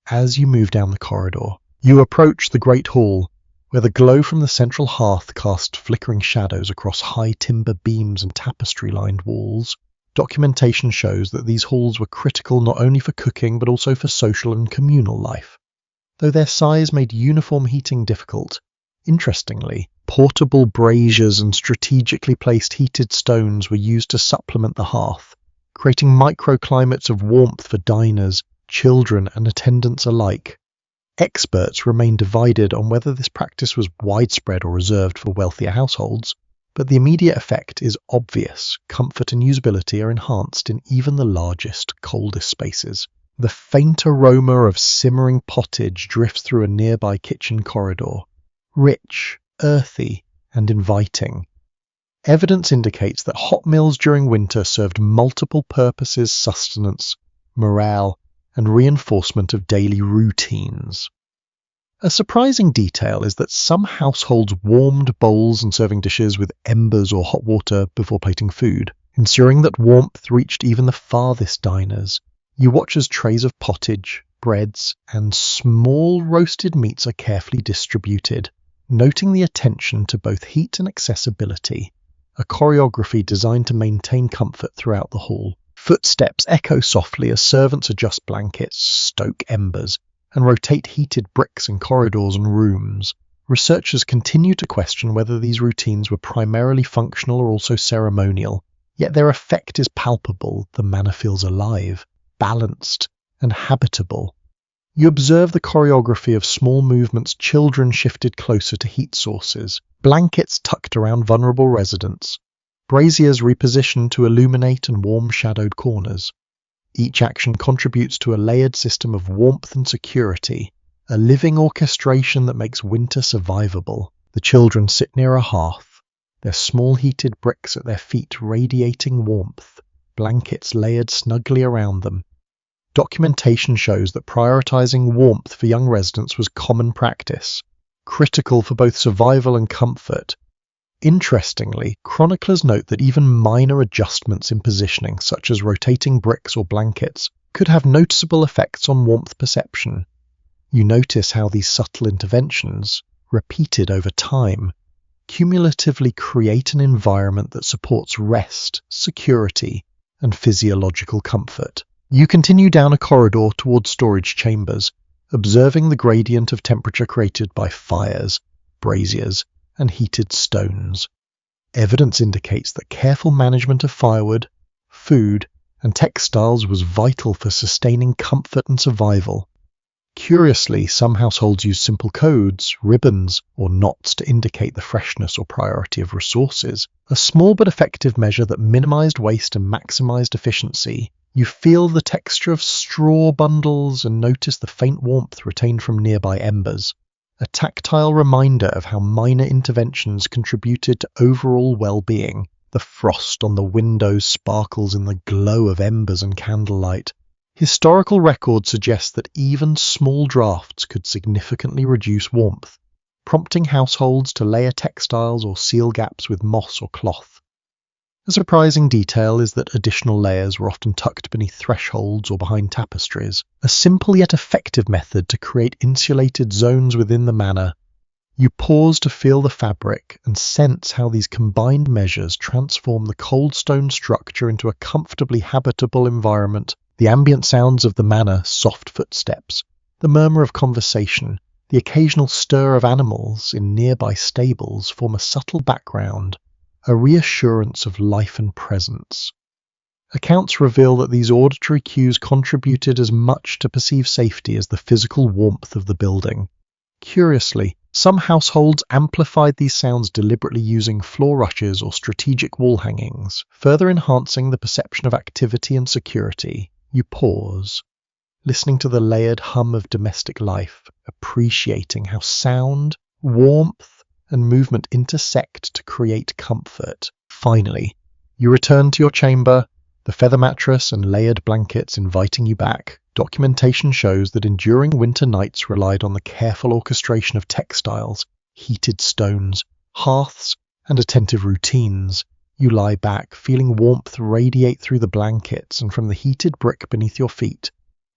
As you move down the corridor, you approach the Great Hall, where the glow from the central hearth casts flickering shadows across high timber beams and tapestry-lined walls. Documentation shows that these halls were critical not only for cooking but also for social and communal life. Though their size made uniform heating difficult, interestingly, portable braziers and strategically placed heated stones were used to supplement the hearth, creating microclimates of warmth for diners, children, and attendants alike. Experts remain divided on whether this practice was widespread or reserved for wealthier households, but the immediate effect is obvious. Comfort and usability are enhanced in even the largest, coldest spaces. The faint aroma of simmering pottage drifts through a nearby kitchen corridor, rich, earthy, and inviting. Evidence indicates that hot meals during winter served multiple purposes: sustenance, morale, and reinforcement of daily routines. A surprising detail is that some households warmed bowls and serving dishes with embers or hot water before plating food, ensuring that warmth reached even the farthest diners. You watch as trays of pottage, breads, and small roasted meats are carefully distributed, noting the attention to both heat and accessibility, a choreography designed to maintain comfort throughout the hall. Footsteps echo softly as servants adjust blankets, stoke embers, and rotate heated bricks in corridors and rooms. Researchers continue to question whether these routines were primarily functional or also ceremonial, yet their effect is palpable. The manor feels alive, balanced, and habitable. You observe the choreography of small movements, children shifted closer to heat sources, blankets tucked around vulnerable residents, braziers repositioned to illuminate and warm shadowed corners. Each action contributes to a layered system of warmth and security, a living orchestration that makes winter survivable. The children sit near a hearth, their small heated bricks at their feet radiating warmth, blankets layered snugly around them. Documentation shows that prioritizing warmth for young residents was common practice, critical for both survival and comfort. Interestingly, chroniclers note that even minor adjustments in positioning, such as rotating bricks or blankets, could have noticeable effects on warmth perception. You notice how these subtle interventions, repeated over time, cumulatively create an environment that supports rest, security, and physiological comfort. You continue down a corridor towards storage chambers, observing the gradient of temperature created by fires, braziers, and heated stones. Evidence indicates that careful management of firewood, food, and textiles was vital for sustaining comfort and survival. Curiously, some households use simple codes, ribbons, or knots to indicate the freshness or priority of resources, a small but effective measure that minimized waste and maximized efficiency. You feel the texture of straw bundles and notice the faint warmth retained from nearby embers, a tactile reminder of how minor interventions contributed to overall well-being. The frost on the windows sparkles in the glow of embers and candlelight. Historical records suggest that even small drafts could significantly reduce warmth, prompting households to layer textiles or seal gaps with moss or cloth. A surprising detail is that additional layers were often tucked beneath thresholds or behind tapestries, a simple yet effective method to create insulated zones within the manor. You pause to feel the fabric and sense how these combined measures transform the cold stone structure into a comfortably habitable environment. The ambient sounds of the manor, soft footsteps, the murmur of conversation, the occasional stir of animals in nearby stables form a subtle background, a reassurance of life and presence. Accounts reveal that these auditory cues contributed as much to perceived safety as the physical warmth of the building. Curiously, some households amplified these sounds deliberately using floor rushes or strategic wall hangings, further enhancing the perception of activity and security. You pause, listening to the layered hum of domestic life, appreciating how sound, warmth, and movement intersect to create comfort. Finally, you return to your chamber, the feather mattress and layered blankets inviting you back. Documentation shows that enduring winter nights relied on the careful orchestration of textiles, heated stones, hearths, and attentive routines. You lie back, feeling warmth radiate through the blankets and from the heated brick beneath your feet,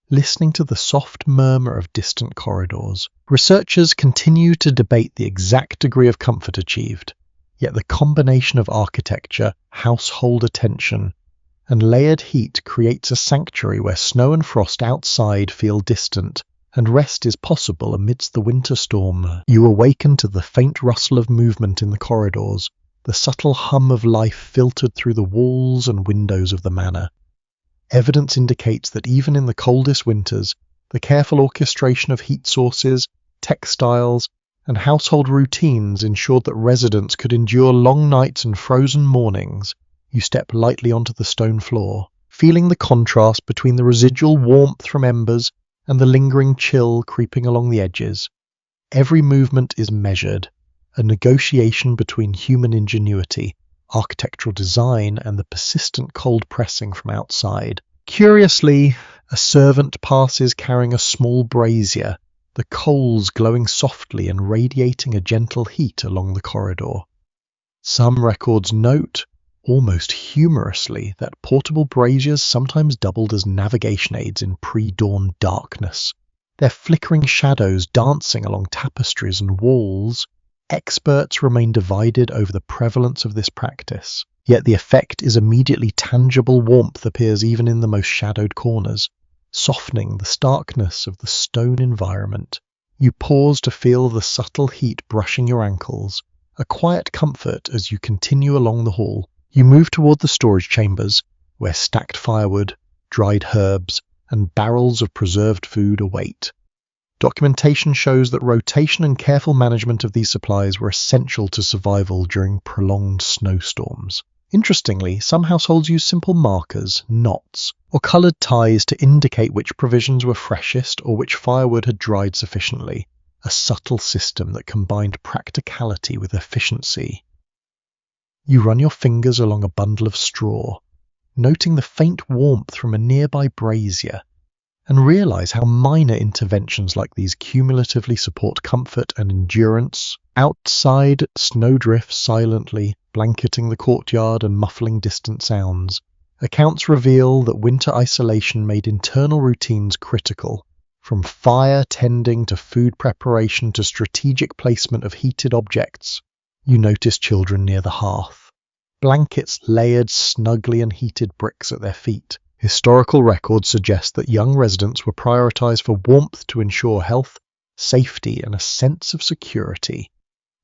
listening to the soft murmur of distant corridors. Researchers continue to debate the exact degree of comfort achieved, yet the combination of architecture, household attention, and layered heat creates a sanctuary where snow and frost outside feel distant, and rest is possible amidst the winter storm. You awaken to the faint rustle of movement in the corridors, the subtle hum of life filtered through the walls and windows of the manor. Evidence indicates that even in the coldest winters, the careful orchestration of heat sources, textiles, and household routines ensured that residents could endure long nights and frozen mornings. You step lightly onto the stone floor, feeling the contrast between the residual warmth from embers and the lingering chill creeping along the edges. Every movement is measured, a negotiation between human ingenuity, architectural design, and the persistent cold pressing from outside. Curiously, A servant passes carrying a small brazier, the coals glowing softly and radiating a gentle heat along the corridor. Some records note, almost humorously, that portable braziers sometimes doubled as navigation aids in pre-dawn darkness, their flickering shadows dancing along tapestries and walls. Experts remain divided over the prevalence of this practice, yet the effect is immediately tangible. Warmth appears even in the most shadowed corners, softening the starkness of the stone environment. You pause to feel the subtle heat brushing your ankles, a quiet comfort as you continue along the hall. You move toward the storage chambers, where stacked firewood, dried herbs, and barrels of preserved food await. Documentation shows that rotation and careful management of these supplies were essential to survival during prolonged snowstorms. Interestingly, some households use simple markers, knots, or coloured ties to indicate which provisions were freshest or which firewood had dried sufficiently, a subtle system that combined practicality with efficiency. You run your fingers along a bundle of straw, noting the faint warmth from a nearby brazier, and realize how minor interventions like these cumulatively support comfort and endurance. Outside, snow drifts silently, blanketing the courtyard and muffling distant sounds. Accounts reveal that winter isolation made internal routines critical, from fire tending to food preparation to strategic placement of heated objects. You notice children near the hearth, blankets layered snugly and heated bricks at their feet. Historical records suggest that young residents were prioritized for warmth to ensure health, safety, and a sense of security.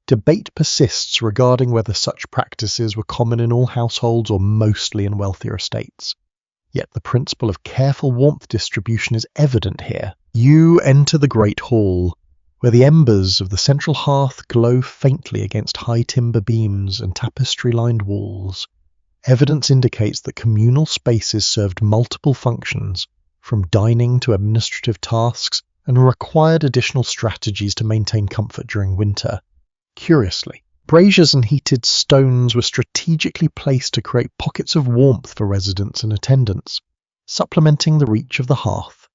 Debate persists regarding whether such practices were common in all households or mostly in wealthier estates. Yet the principle of careful warmth distribution is evident here. You enter the great hall, where the embers of the central hearth glow faintly against high timber beams and tapestry-lined walls. Evidence indicates that communal spaces served multiple functions, from dining to administrative tasks, and required additional strategies to maintain comfort during winter. Curiously, braziers and heated stones were strategically placed to create pockets of warmth for residents and attendants, supplementing the reach of the hearth.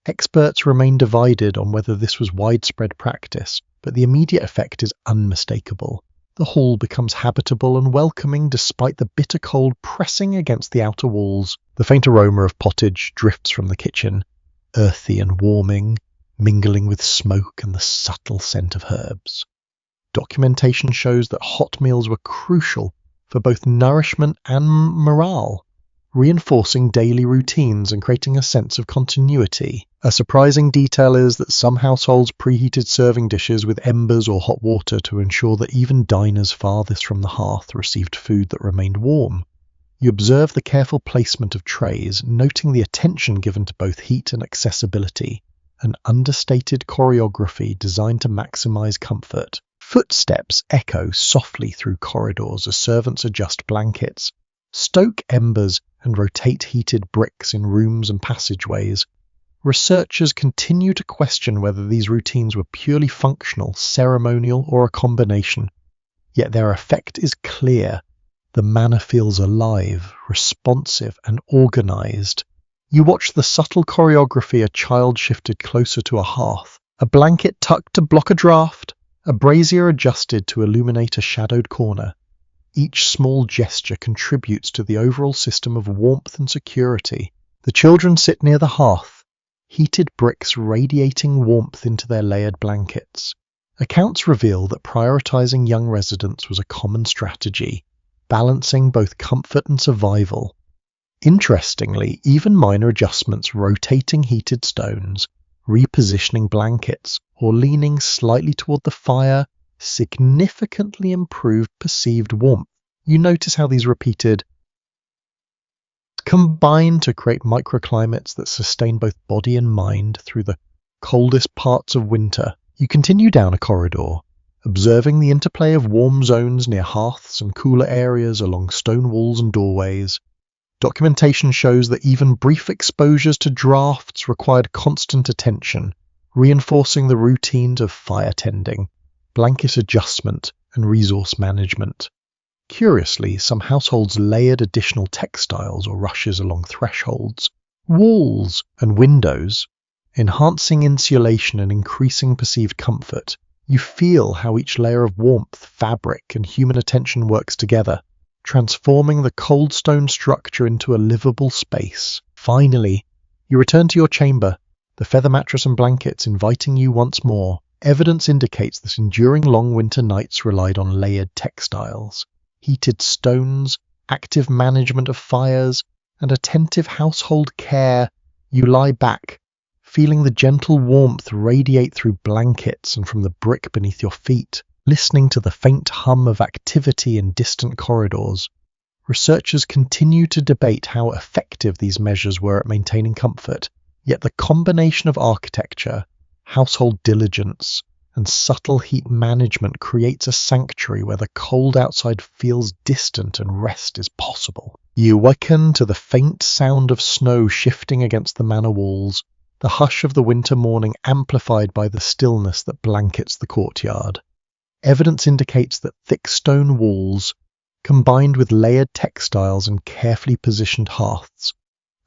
Experts remain divided on whether this was widespread practice, but the immediate effect is unmistakable. The hall becomes habitable and welcoming despite the bitter cold pressing against the outer walls. The faint aroma of pottage drifts from the kitchen, earthy and warming, mingling with smoke and the subtle scent of herbs. Documentation shows that hot meals were crucial for both nourishment and morale, reinforcing daily routines and creating a sense of continuity. A surprising detail is that some households preheated serving dishes with embers or hot water to ensure that even diners farthest from the hearth received food that remained warm. You observe the careful placement of trays, noting the attention given to both heat and accessibility, an understated choreography designed to maximize comfort. Footsteps echo softly through corridors as servants adjust blankets, stoke embers, and rotate heated bricks in rooms and passageways. Researchers continue to question whether these routines were purely functional, ceremonial, or a combination. Yet their effect is clear. The manor feels alive, responsive, and organized. You watch the subtle choreography. A child shifted closer to a hearth, a blanket tucked to block a draft, a brazier adjusted to illuminate a shadowed corner. Each small gesture contributes to the overall system of warmth and security. The children sit near the hearth, heated bricks radiating warmth into their layered blankets. Accounts reveal that prioritizing young residents was a common strategy, balancing both comfort and survival. Interestingly, even minor adjustments, rotating heated stones, repositioning blankets, or leaning slightly toward the fire, significantly improved perceived warmth. You notice how these repeated combine to create microclimates that sustain both body and mind through the coldest parts of winter. You continue down a corridor, observing the interplay of warm zones near hearths and cooler areas along stone walls and doorways. Documentation shows that even brief exposures to drafts required constant attention, reinforcing the routines of fire tending, blanket adjustment, and resource management. Curiously, some households layered additional textiles or rushes along thresholds, Walls and windows, enhancing insulation and increasing perceived comfort. You feel how each layer of warmth, fabric, and human attention works together, transforming the cold stone structure into a livable space. Finally, you return to your chamber, the feather mattress and blankets inviting you once more. Evidence indicates that enduring long winter nights relied on layered textiles, heated stones, active management of fires, and attentive household care. You lie back, feeling the gentle warmth radiate through blankets and from the brick beneath your feet, listening to the faint hum of activity in distant corridors. Researchers continue to debate how effective these measures were at maintaining comfort, yet the combination of architecture, household diligence, and subtle heat management creates a sanctuary where the cold outside feels distant and rest is possible. You awaken to the faint sound of snow shifting against the manor walls, the hush of the winter morning amplified by the stillness that blankets the courtyard. Evidence indicates that thick stone walls, combined with layered textiles and carefully positioned hearths,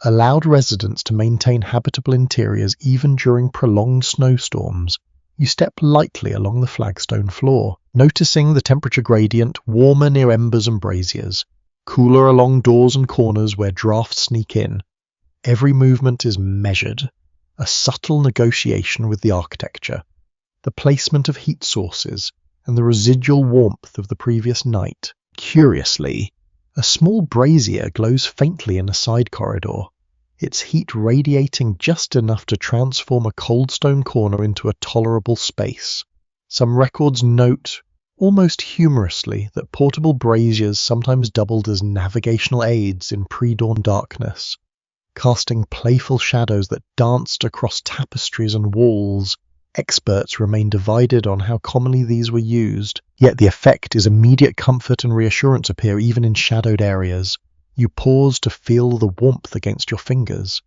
allowed residents to maintain habitable interiors even during prolonged snowstorms. You step lightly along the flagstone floor, noticing the temperature gradient, warmer near embers and braziers, cooler along doors and corners where drafts sneak in. Every movement is measured, a subtle negotiation with the architecture, the placement of heat sources, and the residual warmth of the previous night. Curiously, a small brazier glows faintly in a side corridor, its heat radiating just enough to transform a cold stone corner into a tolerable space. Some records note, almost humorously, that portable braziers sometimes doubled as navigational aids in pre-dawn darkness, casting playful shadows that danced across tapestries and walls. Experts remain divided on how commonly these were used, yet the effect is immediate comfort and reassurance appear even in shadowed areas. You pause to feel the warmth against your fingers,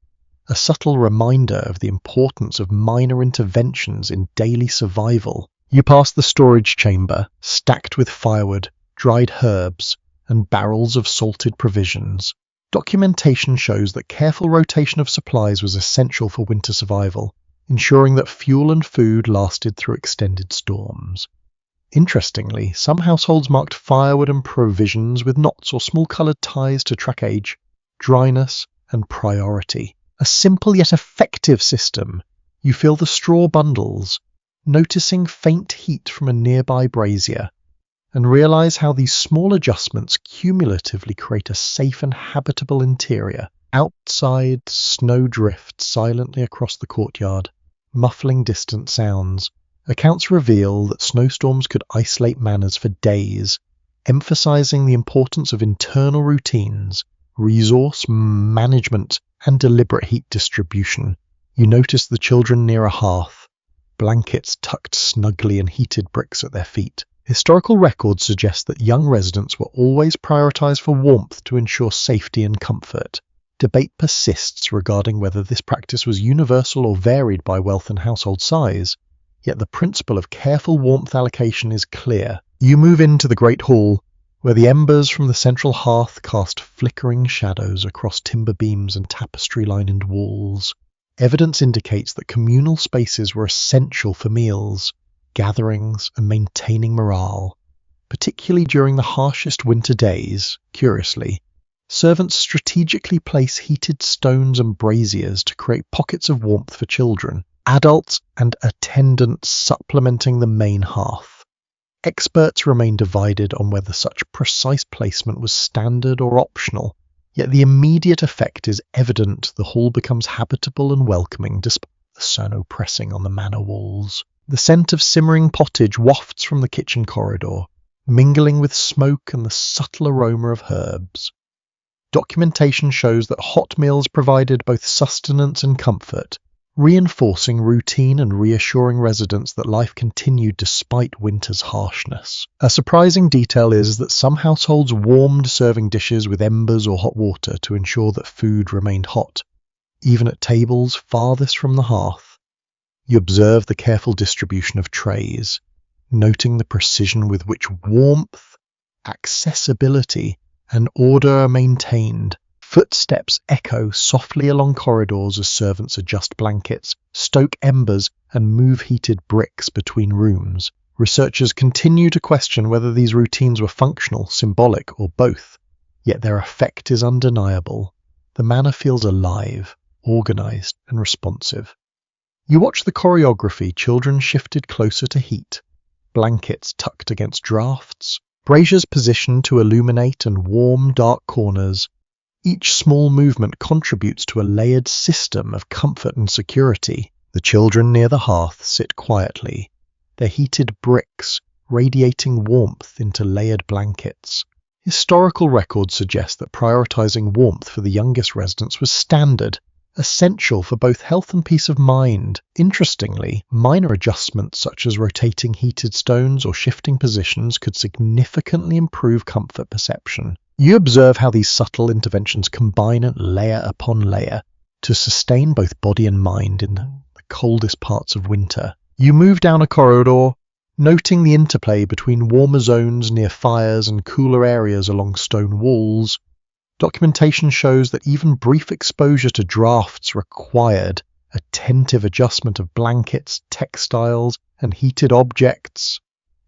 a subtle reminder of the importance of minor interventions in daily survival. You pass the storage chamber, stacked with firewood, dried herbs, and barrels of salted provisions. Documentation shows that careful rotation of supplies was essential for winter survival, ensuring that fuel and food lasted through extended storms. Interestingly, some households marked firewood and provisions with knots or small coloured ties to track age, dryness, and priority. A simple yet effective system. You feel the straw bundles, noticing faint heat from a nearby brazier, and realise how these small adjustments cumulatively create a safe and habitable interior. Outside, snow drifts silently across the courtyard, muffling distant sounds. Accounts reveal that snowstorms could isolate manors for days, emphasizing the importance of internal routines, resource management, and deliberate heat distribution. You notice the children near a hearth, blankets tucked snugly in heated bricks at their feet. Historical records suggest that young residents were always prioritized for warmth to ensure safety and comfort. Debate persists regarding whether this practice was universal or varied by wealth and household size. Yet the principle of careful warmth allocation is clear. You move into the great hall, where the embers from the central hearth cast flickering shadows across timber beams and tapestry-lined walls. Evidence indicates that communal spaces were essential for meals, gatherings, and maintaining morale. Particularly during the harshest winter days, curiously, servants strategically place heated stones and braziers to create pockets of warmth for children, adults, and attendants supplementing the main hearth. Experts remain divided on whether such precise placement was standard or optional, yet the immediate effect is evident. The hall becomes habitable and welcoming despite the snow pressing on the manor walls. The scent of simmering pottage wafts from the kitchen corridor, mingling with smoke and the subtle aroma of herbs. Documentation shows that hot meals provided both sustenance and comfort, reinforcing routine and reassuring residents that life continued despite winter's harshness. A surprising detail is that some households warmed serving dishes with embers or hot water to ensure that food remained hot, even at tables farthest from the hearth. You observe the careful distribution of trays, noting the precision with which warmth, accessibility, and order are maintained. Footsteps echo softly along corridors as servants adjust blankets, stoke embers, and move heated bricks between rooms. Researchers continue to question whether these routines were functional, symbolic, or both. Yet their effect is undeniable. The manor feels alive, organized, and responsive. You watch the choreography, children shifted closer to heat, blankets tucked against drafts, braziers positioned to illuminate and warm dark corners. Each small movement contributes to a layered system of comfort and security. The children near the hearth sit quietly, their heated bricks radiating warmth into layered blankets. Historical records suggest that prioritizing warmth for the youngest residents was standard, essential for both health and peace of mind. Interestingly, minor adjustments such as rotating heated stones or shifting positions could significantly improve comfort perception. You observe how these subtle interventions combine and layer upon layer to sustain both body and mind in the coldest parts of winter. You move down a corridor, noting the interplay between warmer zones near fires and cooler areas along stone walls. Documentation shows that even brief exposure to drafts required attentive adjustment of blankets, textiles, and heated objects.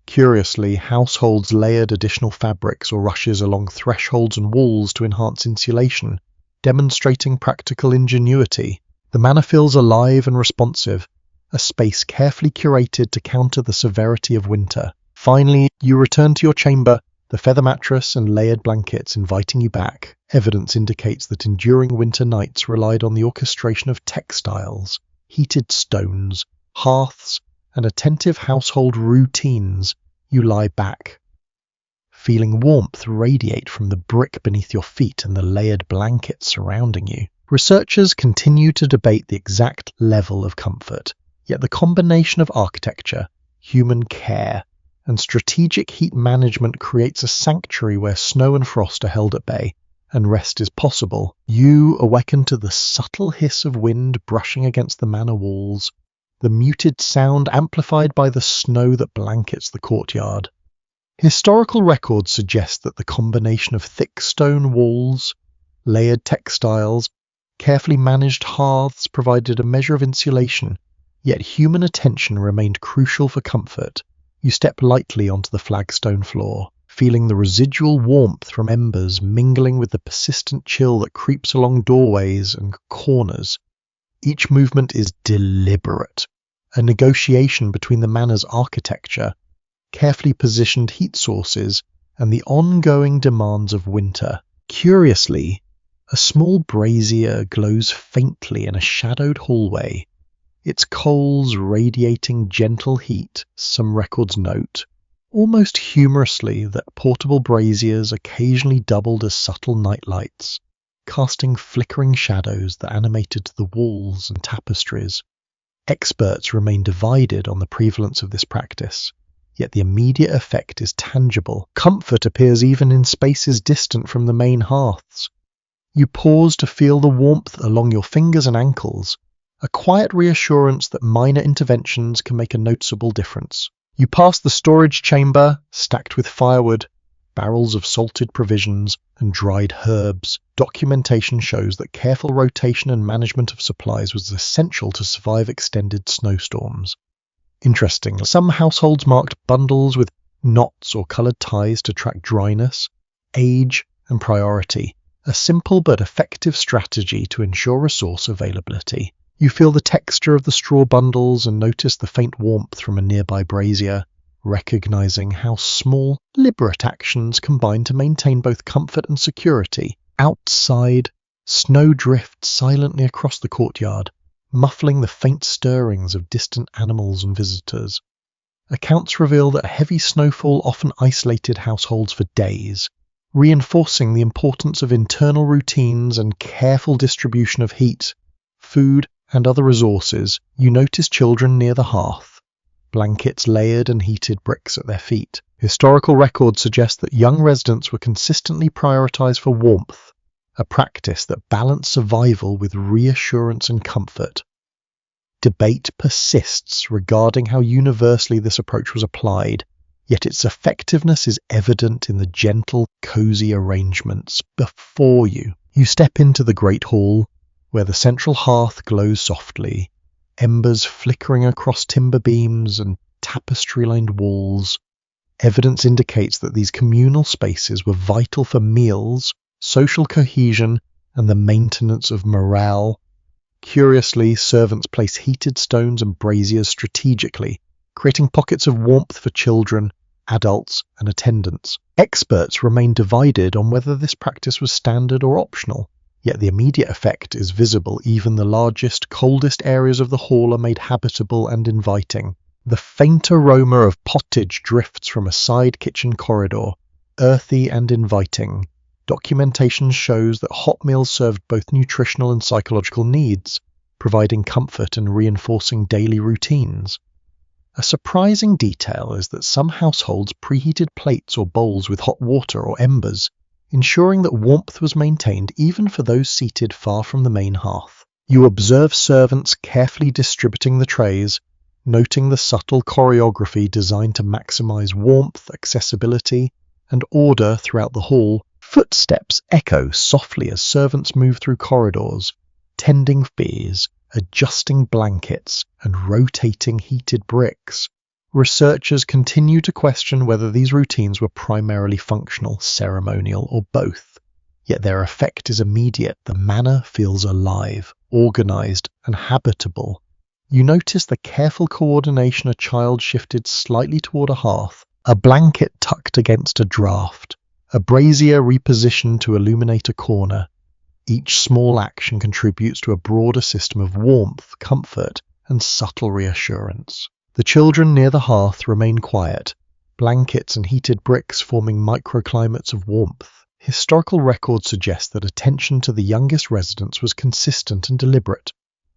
Curiously, households layered additional fabrics or rushes along thresholds and walls to enhance insulation, demonstrating practical ingenuity. The manor feels alive and responsive, a space carefully curated to counter the severity of winter. Finally, you return to your chamber, the feather mattress and layered blankets inviting you back. Evidence indicates that enduring winter nights relied on the orchestration of textiles, heated stones, hearths, and attentive household routines. You lie back, feeling warmth radiate from the brick beneath your feet and the layered blankets surrounding you. Researchers continue to debate the exact level of comfort, yet the combination of architecture, human care, and strategic heat management creates a sanctuary where snow and frost are held at bay, and rest is possible. You awaken to the subtle hiss of wind brushing against the manor walls, the muted sound amplified by the snow that blankets the courtyard. Historical records suggest that the combination of thick stone walls, layered textiles, carefully managed hearths provided a measure of insulation, yet human attention remained crucial for comfort. You step lightly onto the flagstone floor, feeling the residual warmth from embers mingling with the persistent chill that creeps along doorways and corners. Each movement is deliberate, a negotiation between the manor's architecture, carefully positioned heat sources, and the ongoing demands of winter. Curiously, a small brazier glows faintly in a shadowed hallway, its coals radiating gentle heat. Some records note, almost humorously, that portable braziers occasionally doubled as subtle nightlights, casting flickering shadows that animated the walls and tapestries. Experts remain divided on the prevalence of this practice, yet the immediate effect is tangible. Comfort appears even in spaces distant from the main hearths. You pause to feel the warmth along your fingers and ankles, a quiet reassurance that minor interventions can make a noticeable difference. You pass the storage chamber, stacked with firewood, barrels of salted provisions, and dried herbs. Documentation shows that careful rotation and management of supplies was essential to survive extended snowstorms. Interestingly, some households marked bundles with knots or coloured ties to track dryness, age, and priority, a simple but effective strategy to ensure resource availability. You feel the texture of the straw bundles and notice the faint warmth from a nearby brazier, recognizing how small, deliberate actions combine to maintain both comfort and security. Outside, snow drifts silently across the courtyard, muffling the faint stirrings of distant animals and visitors. Accounts reveal that heavy snowfall often isolated households for days, reinforcing the importance of internal routines and careful distribution of heat, food, and other resources. You notice children near the hearth, blankets layered and heated bricks at their feet. Historical records suggest that young residents were consistently prioritized for warmth, a practice that balanced survival with reassurance and comfort. Debate persists regarding how universally this approach was applied, yet its effectiveness is evident in the gentle, cozy arrangements before you. You step into the great hall, where the central hearth glows softly, embers flickering across timber beams and tapestry-lined walls. Evidence indicates that these communal spaces were vital for meals, social cohesion, and the maintenance of morale. Curiously, servants place heated stones and braziers strategically, creating pockets of warmth for children, adults, and attendants. Experts remain divided on whether this practice was standard or optional, yet the immediate effect is visible. Even the largest, coldest areas of the hall are made habitable and inviting. The faint aroma of pottage drifts from a side kitchen corridor, earthy and inviting. Documentation shows that hot meals served both nutritional and psychological needs, providing comfort and reinforcing daily routines. A surprising detail is that some households preheated plates or bowls with hot water or embers, ensuring that warmth was maintained even for those seated far from the main hearth. You observe servants carefully distributing the trays, noting the subtle choreography designed to maximize warmth, accessibility, and order throughout the hall. Footsteps echo softly as servants move through corridors, tending fees, adjusting blankets, and rotating heated bricks. Researchers continue to question whether these routines were primarily functional, ceremonial, or both. Yet their effect is immediate. The manor feels alive, organized, and habitable. You notice the careful coordination. A child shifted slightly toward a hearth, a blanket tucked against a draught, a brazier repositioned to illuminate a corner. Each small action contributes to a broader system of warmth, comfort, and subtle reassurance. The children near the hearth remain quiet, blankets and heated bricks forming microclimates of warmth. Historical records suggest that attention to the youngest residents was consistent and deliberate,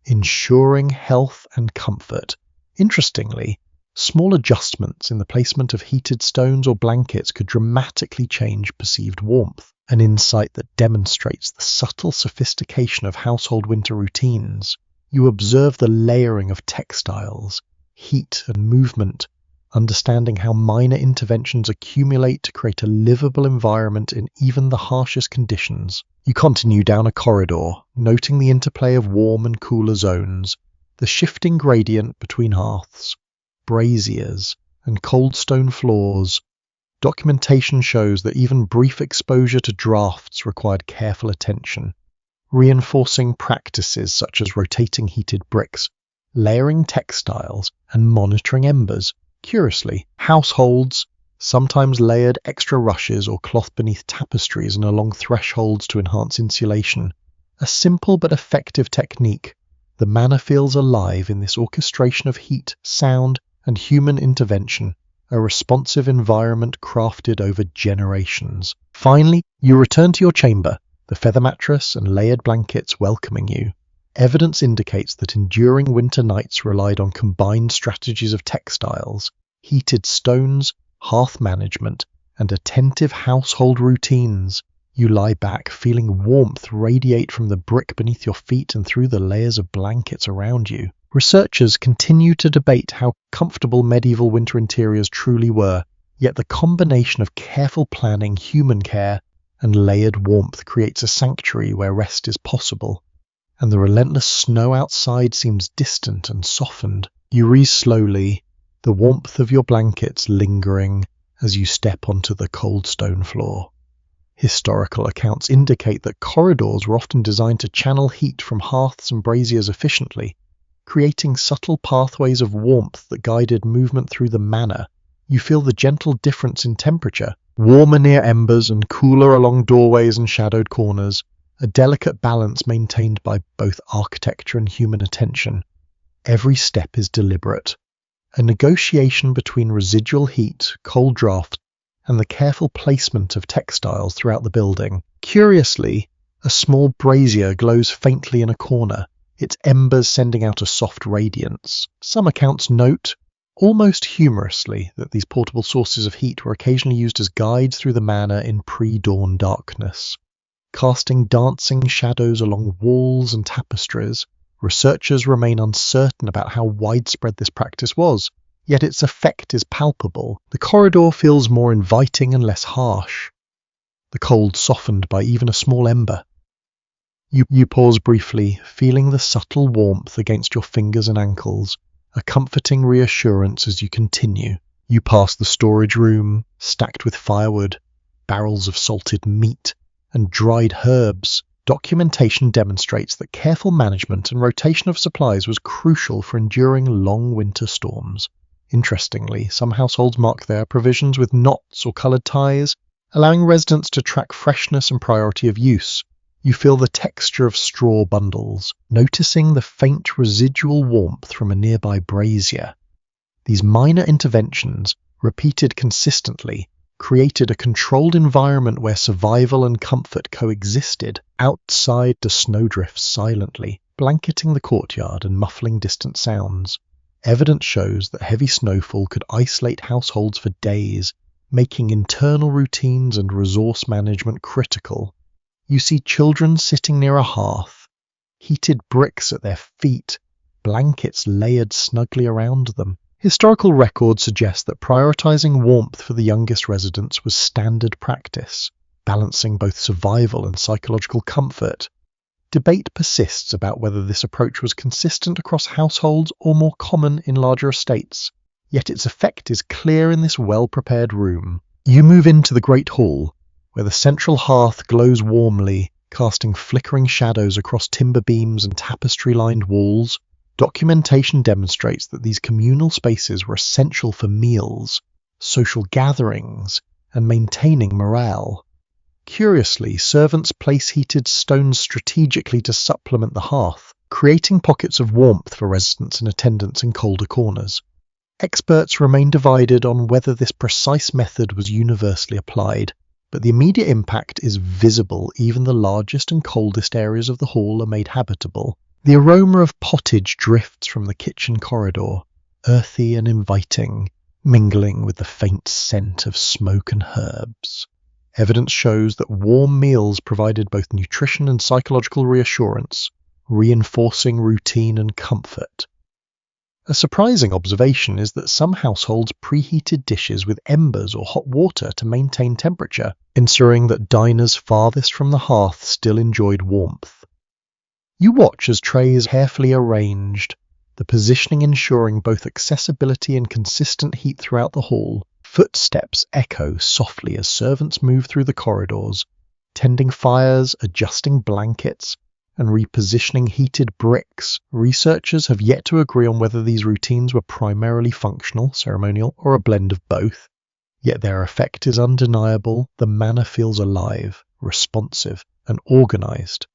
ensuring health and comfort. Interestingly, small adjustments in the placement of heated stones or blankets could dramatically change perceived warmth, an insight that demonstrates the subtle sophistication of household winter routines. You observe the layering of textiles, heat and movement, understanding how minor interventions accumulate to create a livable environment in even the harshest conditions. You continue down a corridor, noting the interplay of warm and cooler zones, the shifting gradient between hearths, braziers, and cold stone floors. Documentation shows that even brief exposure to drafts required careful attention, reinforcing practices such as rotating heated bricks, layering textiles, and monitoring embers. Curiously, households sometimes layered extra rushes or cloth beneath tapestries and along thresholds to enhance insulation. A simple but effective technique. The manor feels alive in this orchestration of heat, sound, and human intervention, a responsive environment crafted over generations. Finally, you return to your chamber, the feather mattress and layered blankets welcoming you. Evidence indicates that enduring winter nights relied on combined strategies of textiles, heated stones, hearth management, and attentive household routines. You lie back, feeling warmth radiate from the brick beneath your feet and through the layers of blankets around you. Researchers continue to debate how comfortable medieval winter interiors truly were, yet the combination of careful planning, human care, and layered warmth creates a sanctuary where rest is possible, and the relentless snow outside seems distant and softened. You rise slowly, the warmth of your blankets lingering as you step onto the cold stone floor. Historical accounts indicate that corridors were often designed to channel heat from hearths and braziers efficiently, creating subtle pathways of warmth that guided movement through the manor. You feel the gentle difference in temperature, warmer near embers and cooler along doorways and shadowed corners, a delicate balance maintained by both architecture and human attention. Every step is deliberate, a negotiation between residual heat, cold draft, and the careful placement of textiles throughout the building. Curiously, a small brazier glows faintly in a corner, its embers sending out a soft radiance. Some accounts note, almost humorously, that these portable sources of heat were occasionally used as guides through the manor in pre-dawn darkness. Casting dancing shadows along walls and tapestries, researchers remain uncertain about how widespread this practice was, yet its effect is palpable. The corridor feels more inviting and less harsh, the cold softened by even a small ember. You pause briefly, feeling the subtle warmth against your fingers and ankles, a comforting reassurance as you continue. You pass the storage room, stacked with firewood, barrels of salted meat, and dried herbs. Documentation demonstrates that careful management and rotation of supplies was crucial for enduring long winter storms. Interestingly, some households mark their provisions with knots or coloured ties, allowing residents to track freshness and priority of use. You feel the texture of straw bundles, noticing the faint residual warmth from a nearby brazier. These minor interventions, repeated consistently, created a controlled environment where survival and comfort coexisted. Outside, the snowdrifts silently, blanketing the courtyard and muffling distant sounds. Evidence shows that heavy snowfall could isolate households for days, making internal routines and resource management critical. You see children sitting near a hearth, heated bricks at their feet, blankets layered snugly around them. Historical records suggest that prioritizing warmth for the youngest residents was standard practice, balancing both survival and psychological comfort. Debate persists about whether this approach was consistent across households or more common in larger estates, yet its effect is clear in this well-prepared room. You move into the great hall, where the central hearth glows warmly, casting flickering shadows across timber beams and tapestry-lined walls. Documentation demonstrates that these communal spaces were essential for meals, social gatherings, and maintaining morale. Curiously, servants place heated stones strategically to supplement the hearth, creating pockets of warmth for residents and attendants in colder corners. Experts remain divided on whether this precise method was universally applied, but the immediate impact is visible. Even the largest and coldest areas of the hall are made habitable. The aroma of pottage drifts from the kitchen corridor, earthy and inviting, mingling with the faint scent of smoke and herbs. Evidence shows that warm meals provided both nutrition and psychological reassurance, reinforcing routine and comfort. A surprising observation is that some households preheated dishes with embers or hot water to maintain temperature, ensuring that diners farthest from the hearth still enjoyed warmth. You watch as trays are carefully arranged, the positioning ensuring both accessibility and consistent heat throughout the hall. Footsteps echo softly as servants move through the corridors, tending fires, adjusting blankets, and repositioning heated bricks. Researchers have yet to agree on whether these routines were primarily functional, ceremonial, or a blend of both. Yet their effect is undeniable. The manor feels alive, responsive, and organized.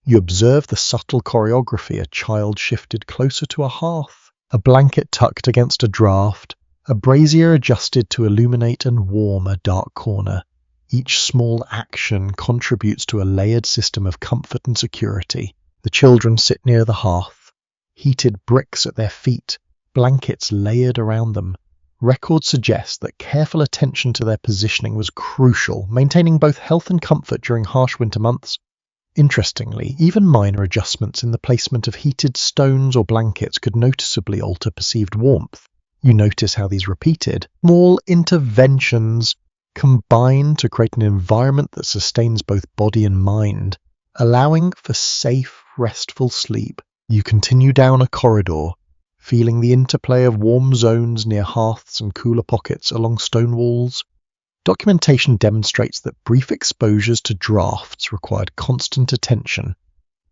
You observe the subtle choreography. A child shifted closer to a hearth, a blanket tucked against a draught, a brazier adjusted to illuminate and warm a dark corner. Each small action contributes to a layered system of comfort and security. The children sit near the hearth, heated bricks at their feet, blankets layered around them. Records suggest that careful attention to their positioning was crucial, maintaining both health and comfort during harsh winter months. Interestingly, even minor adjustments in the placement of heated stones or blankets could noticeably alter perceived warmth. You notice how these repeated, small interventions combine to create an environment that sustains both body and mind, allowing for safe, restful sleep. You continue down a corridor, feeling the interplay of warm zones near hearths and cooler pockets along stone walls. Documentation demonstrates that brief exposures to drafts required constant attention,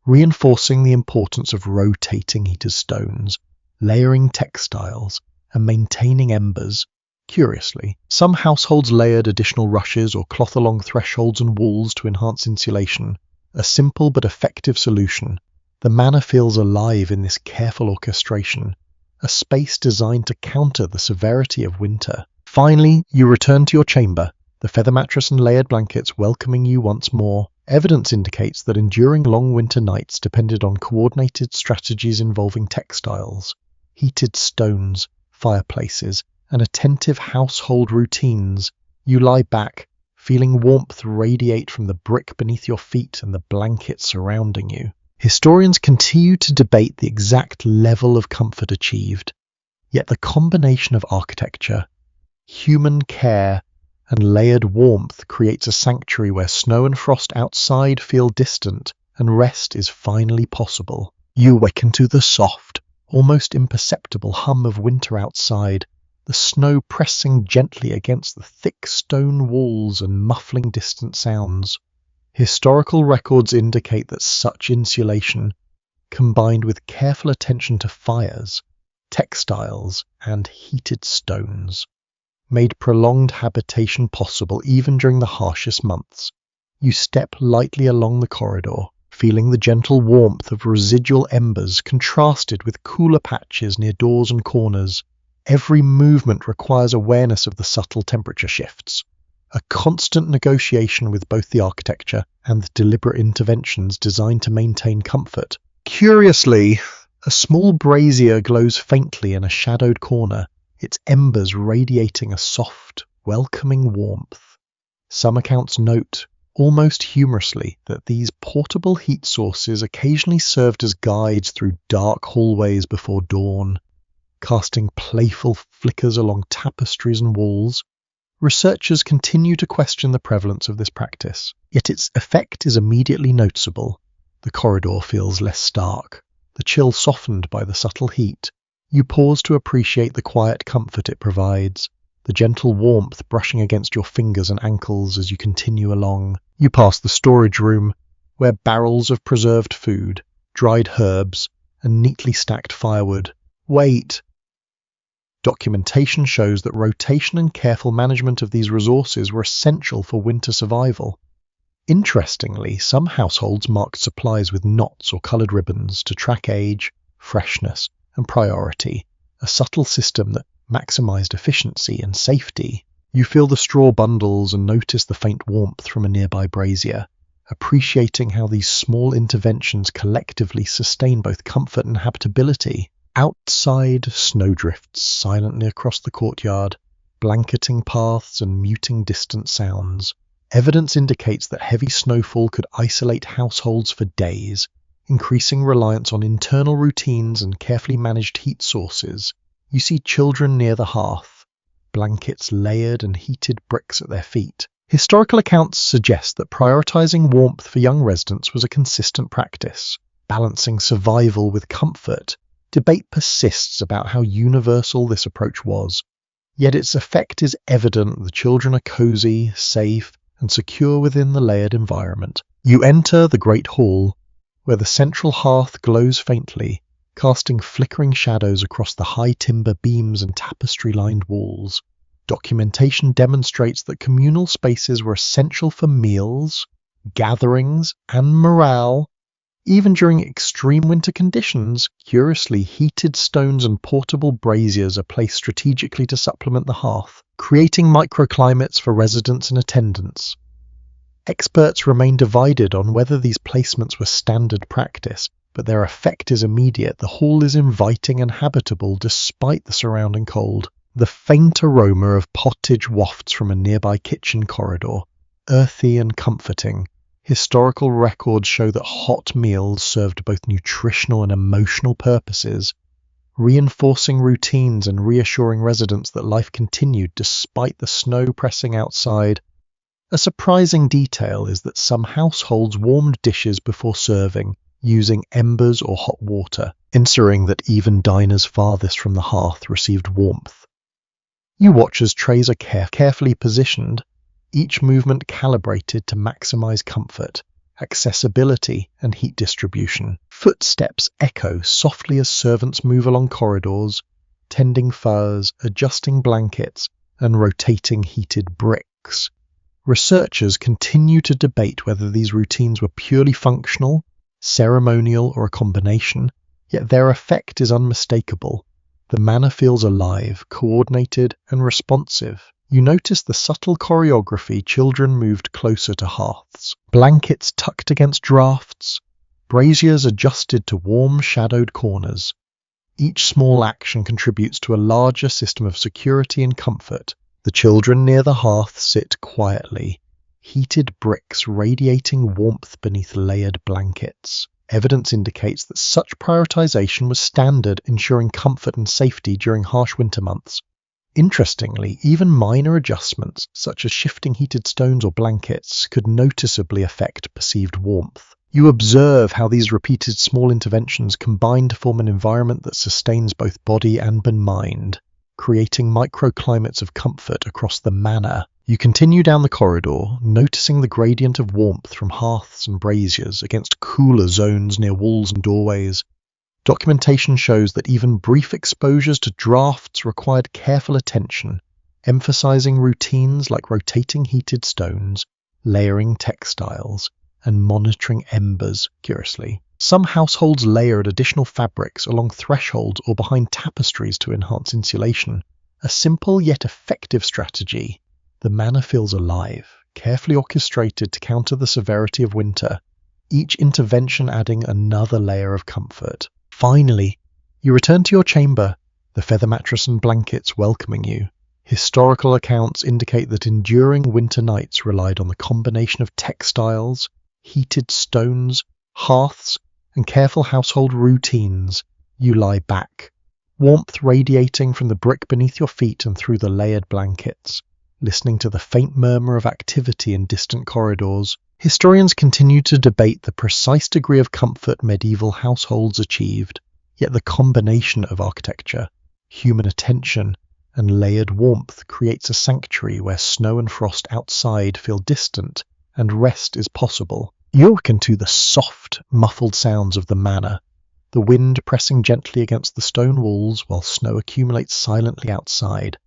reinforcing the importance of rotating heated stones, layering textiles, and maintaining embers. Curiously, some households layered additional rushes or cloth along thresholds and walls to enhance insulation, a simple but effective solution. The manor feels alive in this careful orchestration, a space designed to counter the severity of winter. Finally, you return to your chamber, the feather mattress and layered blankets welcoming you once more. Evidence indicates that enduring long winter nights depended on coordinated strategies involving textiles, heated stones, fireplaces, and attentive household routines. You lie back, feeling warmth radiate from the brick beneath your feet and the blanket surrounding you. Historians continue to debate the exact level of comfort achieved, Yet the combination of architecture, human care, and layered warmth creates a sanctuary where snow and frost outside feel distant and rest is finally possible. You awaken to the soft, almost imperceptible hum of winter outside, the snow pressing gently against the thick stone walls and muffling distant sounds. Historical records indicate that such insulation, combined with careful attention to fires, textiles, and heated stones, made prolonged habitation possible even during the harshest months. You step lightly along the corridor, feeling the gentle warmth of residual embers contrasted with cooler patches near doors and corners. Every movement requires awareness of the subtle temperature shifts, a constant negotiation with both the architecture and the deliberate interventions designed to maintain comfort. Curiously, a small brazier glows faintly in a shadowed corner, its embers radiating a soft, welcoming warmth. Some accounts note, almost humorously, that these portable heat sources occasionally served as guides through dark hallways before dawn, casting playful flickers along tapestries and walls. Researchers continue to question the prevalence of this practice, yet its effect is immediately noticeable. The corridor feels less stark, the chill softened by the subtle heat. You pause to appreciate the quiet comfort it provides, the gentle warmth brushing against your fingers and ankles as you continue along. You pass the storage room, where barrels of preserved food, dried herbs, and neatly stacked firewood. Wait! Documentation shows that rotation and careful management of these resources were essential for winter survival. Interestingly, some households marked supplies with knots or coloured ribbons to track age, freshness, and priority, a subtle system that maximised efficiency and safety. You feel the straw bundles and notice the faint warmth from a nearby brazier, appreciating how these small interventions collectively sustain both comfort and habitability. Outside, snow drifts silently across the courtyard, blanketing paths and muting distant sounds. Evidence indicates that heavy snowfall could isolate households for days, increasing reliance on internal routines and carefully managed heat sources. You see children near the hearth, blankets layered and heated bricks at their feet. Historical accounts suggest that prioritizing warmth for young residents was a consistent practice, balancing survival with comfort. Debate persists about how universal this approach was, yet its effect is evident. The children are cozy, safe, and secure within the layered environment. You enter the great hall, where the central hearth glows faintly, casting flickering shadows across the high timber beams and tapestry-lined walls. Documentation demonstrates that communal spaces were essential for meals, gatherings, and morale. Even during extreme winter conditions, curiously, heated stones and portable braziers are placed strategically to supplement the hearth, creating microclimates for residents and attendants. Experts remain divided on whether these placements were standard practice, but their effect is immediate. The hall is inviting and habitable despite the surrounding cold. The faint aroma of pottage wafts from a nearby kitchen corridor, earthy and comforting. Historical records show that hot meals served both nutritional and emotional purposes, reinforcing routines and reassuring residents that life continued despite the snow pressing outside. A surprising detail is that some households warmed dishes before serving, using embers or hot water, ensuring that even diners farthest from the hearth received warmth. You watch as trays are carefully positioned, each movement calibrated to maximize comfort, accessibility, and heat distribution. Footsteps echo softly as servants move along corridors, tending furs, adjusting blankets, and rotating heated bricks. Researchers continue to debate whether these routines were purely functional, ceremonial, or a combination, yet their effect is unmistakable. The manor feels alive, coordinated, and responsive. You notice the subtle choreography. Children moved closer to hearths, blankets tucked against drafts, braziers adjusted to warm, shadowed corners. Each small action contributes to a larger system of security and comfort. The children near the hearth sit quietly, heated bricks radiating warmth beneath layered blankets. Evidence indicates that such prioritization was standard, ensuring comfort and safety during harsh winter months. Interestingly, even minor adjustments, such as shifting heated stones or blankets, could noticeably affect perceived warmth. You observe how these repeated small interventions combine to form an environment that sustains both body and mind, creating microclimates of comfort across the manor. You continue down the corridor, noticing the gradient of warmth from hearths and braziers against cooler zones near walls and doorways. Documentation shows that even brief exposures to drafts required careful attention, emphasizing routines like rotating heated stones, layering textiles, and monitoring embers curiously. Some households layered additional fabrics along thresholds or behind tapestries to enhance insulation. A simple yet effective strategy. The manor feels alive, carefully orchestrated to counter the severity of winter, each intervention adding another layer of comfort. Finally, you return to your chamber, the feather mattress and blankets welcoming you. Historical accounts indicate that enduring winter nights relied on the combination of textiles, heated stones, hearths, and careful household routines. You lie back, warmth radiating from the brick beneath your feet and through the layered blankets, listening to the faint murmur of activity in distant corridors. Historians continue to debate the precise degree of comfort medieval households achieved, yet the combination of architecture, human attention, and layered warmth creates a sanctuary where snow and frost outside feel distant and rest is possible. You awaken to the soft, muffled sounds of the manor, the wind pressing gently against the stone walls while snow accumulates silently outside.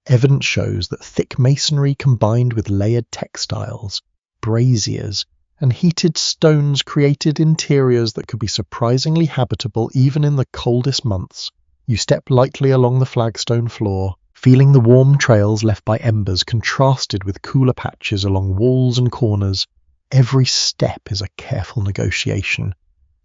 Evidence shows that thick masonry combined with layered textiles, braziers, and heated stones created interiors that could be surprisingly habitable even in the coldest months. You step lightly along the flagstone floor, feeling the warm trails left by embers contrasted with cooler patches along walls and corners. Every step is a careful negotiation,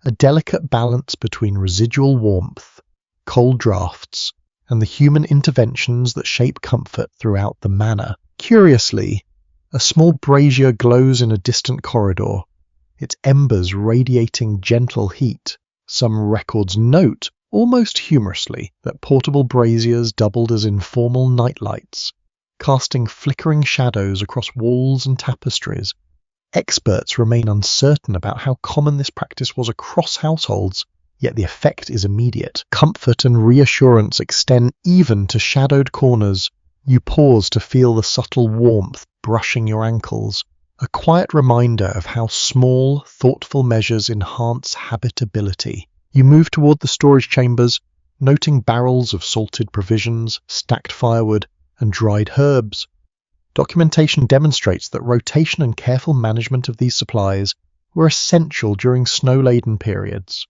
a delicate balance between residual warmth, cold drafts, and the human interventions that shape comfort throughout the manor. Curiously, a small brazier glows in a distant corridor, its embers radiating gentle heat. Some records note, almost humorously, that portable braziers doubled as informal nightlights, casting flickering shadows across walls and tapestries. Experts remain uncertain about how common this practice was across households, yet the effect is immediate. Comfort and reassurance extend even to shadowed corners. You pause to feel the subtle warmth brushing your ankles, a quiet reminder of how small, thoughtful measures enhance habitability. You move toward the storage chambers, noting barrels of salted provisions, stacked firewood, and dried herbs. Documentation demonstrates that rotation and careful management of these supplies were essential during snow-laden periods.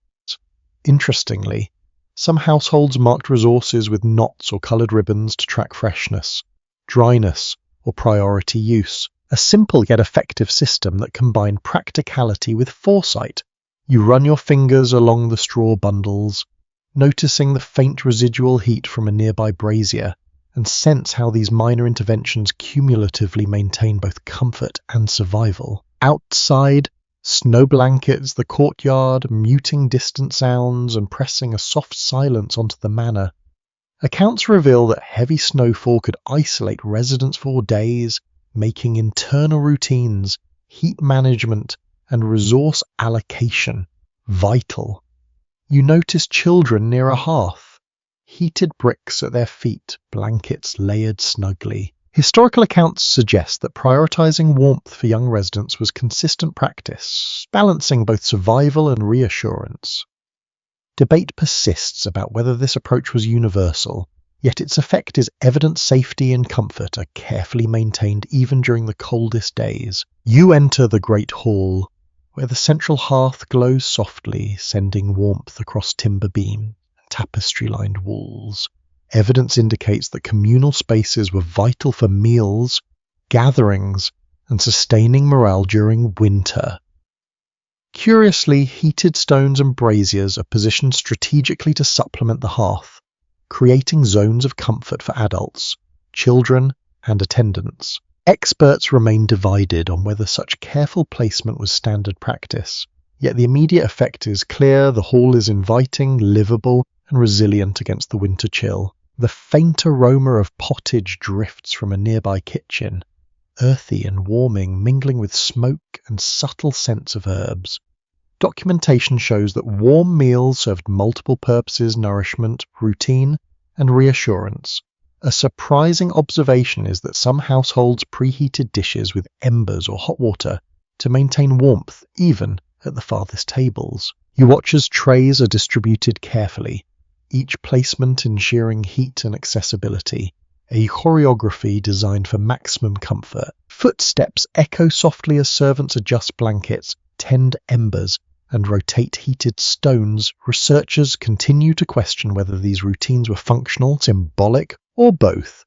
Interestingly, some households marked resources with knots or coloured ribbons to track freshness, dryness, or priority use, a simple yet effective system that combined practicality with foresight. You run your fingers along the straw bundles, noticing the faint residual heat from a nearby brazier, and sense how these minor interventions cumulatively maintain both comfort and survival. Outside, snow blankets the courtyard, muting distant sounds and pressing a soft silence onto the manor. Accounts reveal that heavy snowfall could isolate residents for days, making internal routines, heat management, and resource allocation vital. You notice children near a hearth, heated bricks at their feet, blankets layered snugly. Historical accounts suggest that prioritizing warmth for young residents was consistent practice, balancing both survival and reassurance. Debate persists about whether this approach was universal, yet its effect is evident. Safety and comfort are carefully maintained even during the coldest days. You enter the great hall, where the central hearth glows softly, sending warmth across timber beam and tapestry-lined walls. Evidence indicates that communal spaces were vital for meals, gatherings, and sustaining morale during winter. Curiously, heated stones and braziers are positioned strategically to supplement the hearth, creating zones of comfort for adults, children, and attendants. Experts remain divided on whether such careful placement was standard practice, Yet the immediate effect is clear: the hall is inviting, livable, and resilient against the winter chill. The faint aroma of pottage drifts from a nearby kitchen, earthy and warming, mingling with smoke and subtle scents of herbs. Documentation shows that warm meals served multiple purposes: nourishment, routine, and reassurance. A surprising observation is that some households preheated dishes with embers or hot water to maintain warmth even at the farthest tables. You watch as trays are distributed carefully, each placement ensuring heat and accessibility, a choreography designed for maximum comfort. Footsteps echo softly as servants adjust blankets, tend embers, and rotate heated stones. Researchers continue to question whether these routines were functional, symbolic, or both.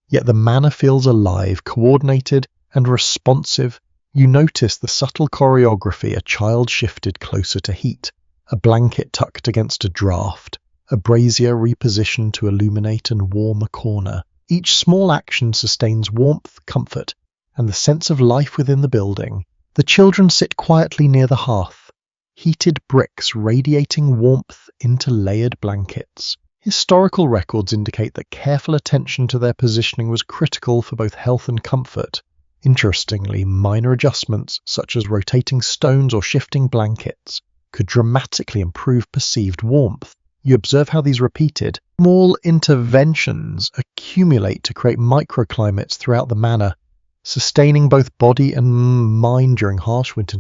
Yet the manor feels alive, coordinated, and responsive. You notice the subtle choreography: a child shifted closer to heat, a blanket tucked against a draft, a brazier repositioned to illuminate and warm a corner. Each small action sustains warmth, comfort, and the sense of life within the building. The children sit quietly near the hearth, heated bricks radiating warmth into layered blankets. Historical records indicate that careful attention to their positioning was critical for both health and comfort. Interestingly, minor adjustments, such as rotating stones or shifting blankets, could dramatically improve perceived warmth. You observe how these repeated, small interventions accumulate to create microclimates throughout the manor, sustaining both body and mind during harsh winter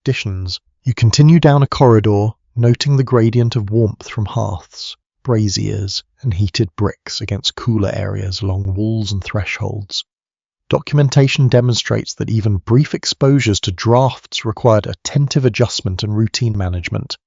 conditions. You continue down a corridor, noting the gradient of warmth from hearths, braziers, and heated bricks against cooler areas along walls and thresholds. Documentation demonstrates that even brief exposures to drafts required attentive adjustment and routine management.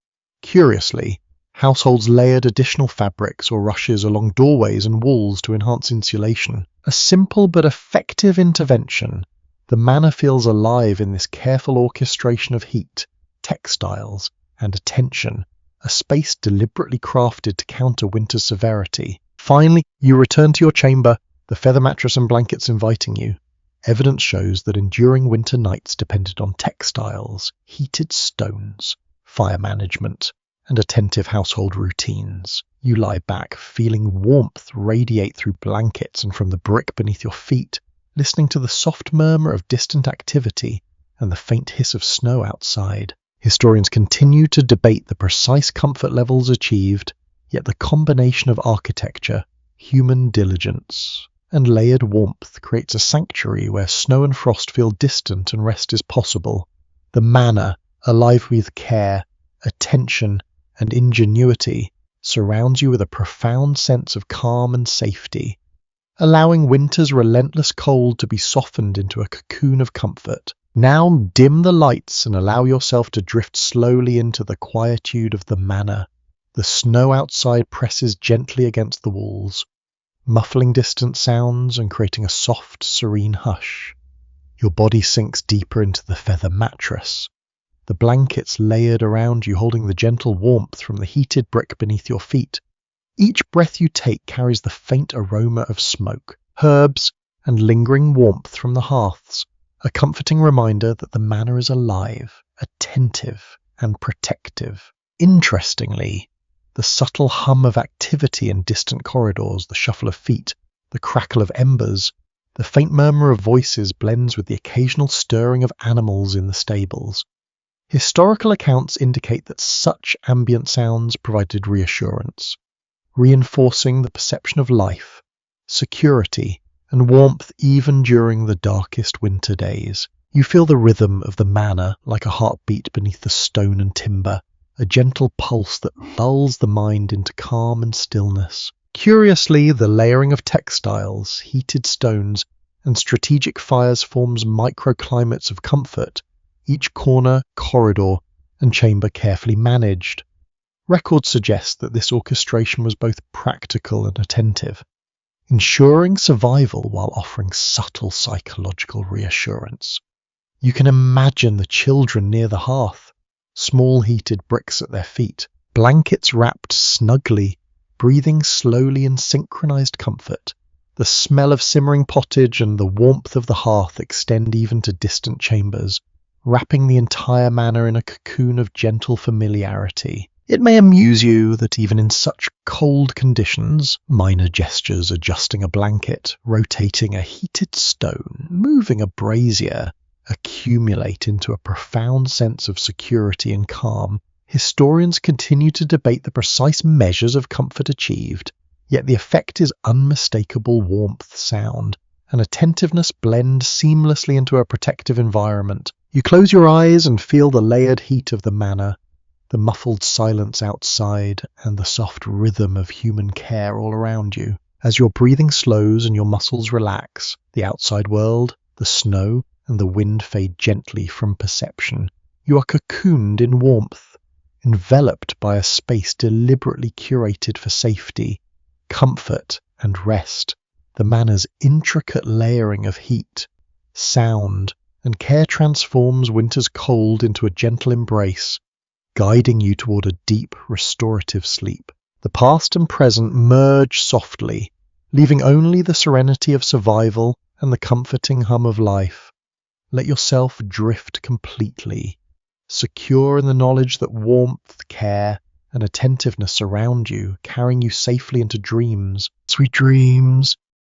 Curiously, households layered additional fabrics or rushes along doorways and walls to enhance insulation. A simple but effective intervention. The manor feels alive in this careful orchestration of heat, textiles, and attention, a space deliberately crafted to counter winter's severity. Finally, you return to your chamber, the feather mattress and blankets inviting you. Evidence shows that enduring winter nights depended on textiles, heated stones, fire management, and attentive household routines. You lie back, feeling warmth radiate through blankets and from the brick beneath your feet, listening to the soft murmur of distant activity and the faint hiss of snow outside. Historians continue to debate the precise comfort levels achieved, yet the combination of architecture, human diligence, and layered warmth creates a sanctuary where snow and frost feel distant and rest is possible. The manor, alive with care, attention, and ingenuity, surrounds you with a profound sense of calm and safety, allowing winter's relentless cold to be softened into a cocoon of comfort. Now dim the lights and allow yourself to drift slowly into the quietude of the manor. The snow outside presses gently against the walls, muffling distant sounds and creating a soft, serene hush. Your body sinks deeper into the feather mattress, the blankets layered around you holding the gentle warmth from the heated brick beneath your feet. Each breath you take carries the faint aroma of smoke, herbs, and lingering warmth from the hearths, a comforting reminder that the manor is alive, attentive, and protective. Interestingly, the subtle hum of activity in distant corridors, the shuffle of feet, the crackle of embers, the faint murmur of voices blends with the occasional stirring of animals in the stables. Historical accounts indicate that such ambient sounds provided reassurance, reinforcing the perception of life, security, and warmth even during the darkest winter days. You feel the rhythm of the manor like a heartbeat beneath the stone and timber, a gentle pulse that lulls the mind into calm and stillness. Curiously, the layering of textiles, heated stones, and strategic fires forms microclimates of comfort, each corner, corridor, and chamber carefully managed. Records suggest that this orchestration was both practical and attentive, ensuring survival while offering subtle psychological reassurance. You can imagine the children near the hearth, small heated bricks at their feet, blankets wrapped snugly, breathing slowly in synchronized comfort. The smell of simmering pottage and the warmth of the hearth extend even to distant chambers, wrapping the entire manor in a cocoon of gentle familiarity. It may amuse you that even in such cold conditions, minor gestures, adjusting a blanket, rotating a heated stone, moving a brazier, accumulate into a profound sense of security and calm. Historians continue to debate the precise measures of comfort achieved, yet the effect is unmistakable warmth, sound, and attentiveness blend seamlessly into a protective environment. You close your eyes and feel the layered heat of the manor, the muffled silence outside, and the soft rhythm of human care all around you. As your breathing slows and your muscles relax, the outside world, the snow, and the wind fade gently from perception. You are cocooned in warmth, enveloped by a space deliberately curated for safety, comfort, and rest. The manor's intricate layering of heat, sound, and care transforms winter's cold into a gentle embrace, guiding you toward a deep, restorative sleep. The past and present merge softly, leaving only the serenity of survival and the comforting hum of life. Let yourself drift completely, secure in the knowledge that warmth, care, and attentiveness surround you, carrying you safely into dreams. Sweet dreams.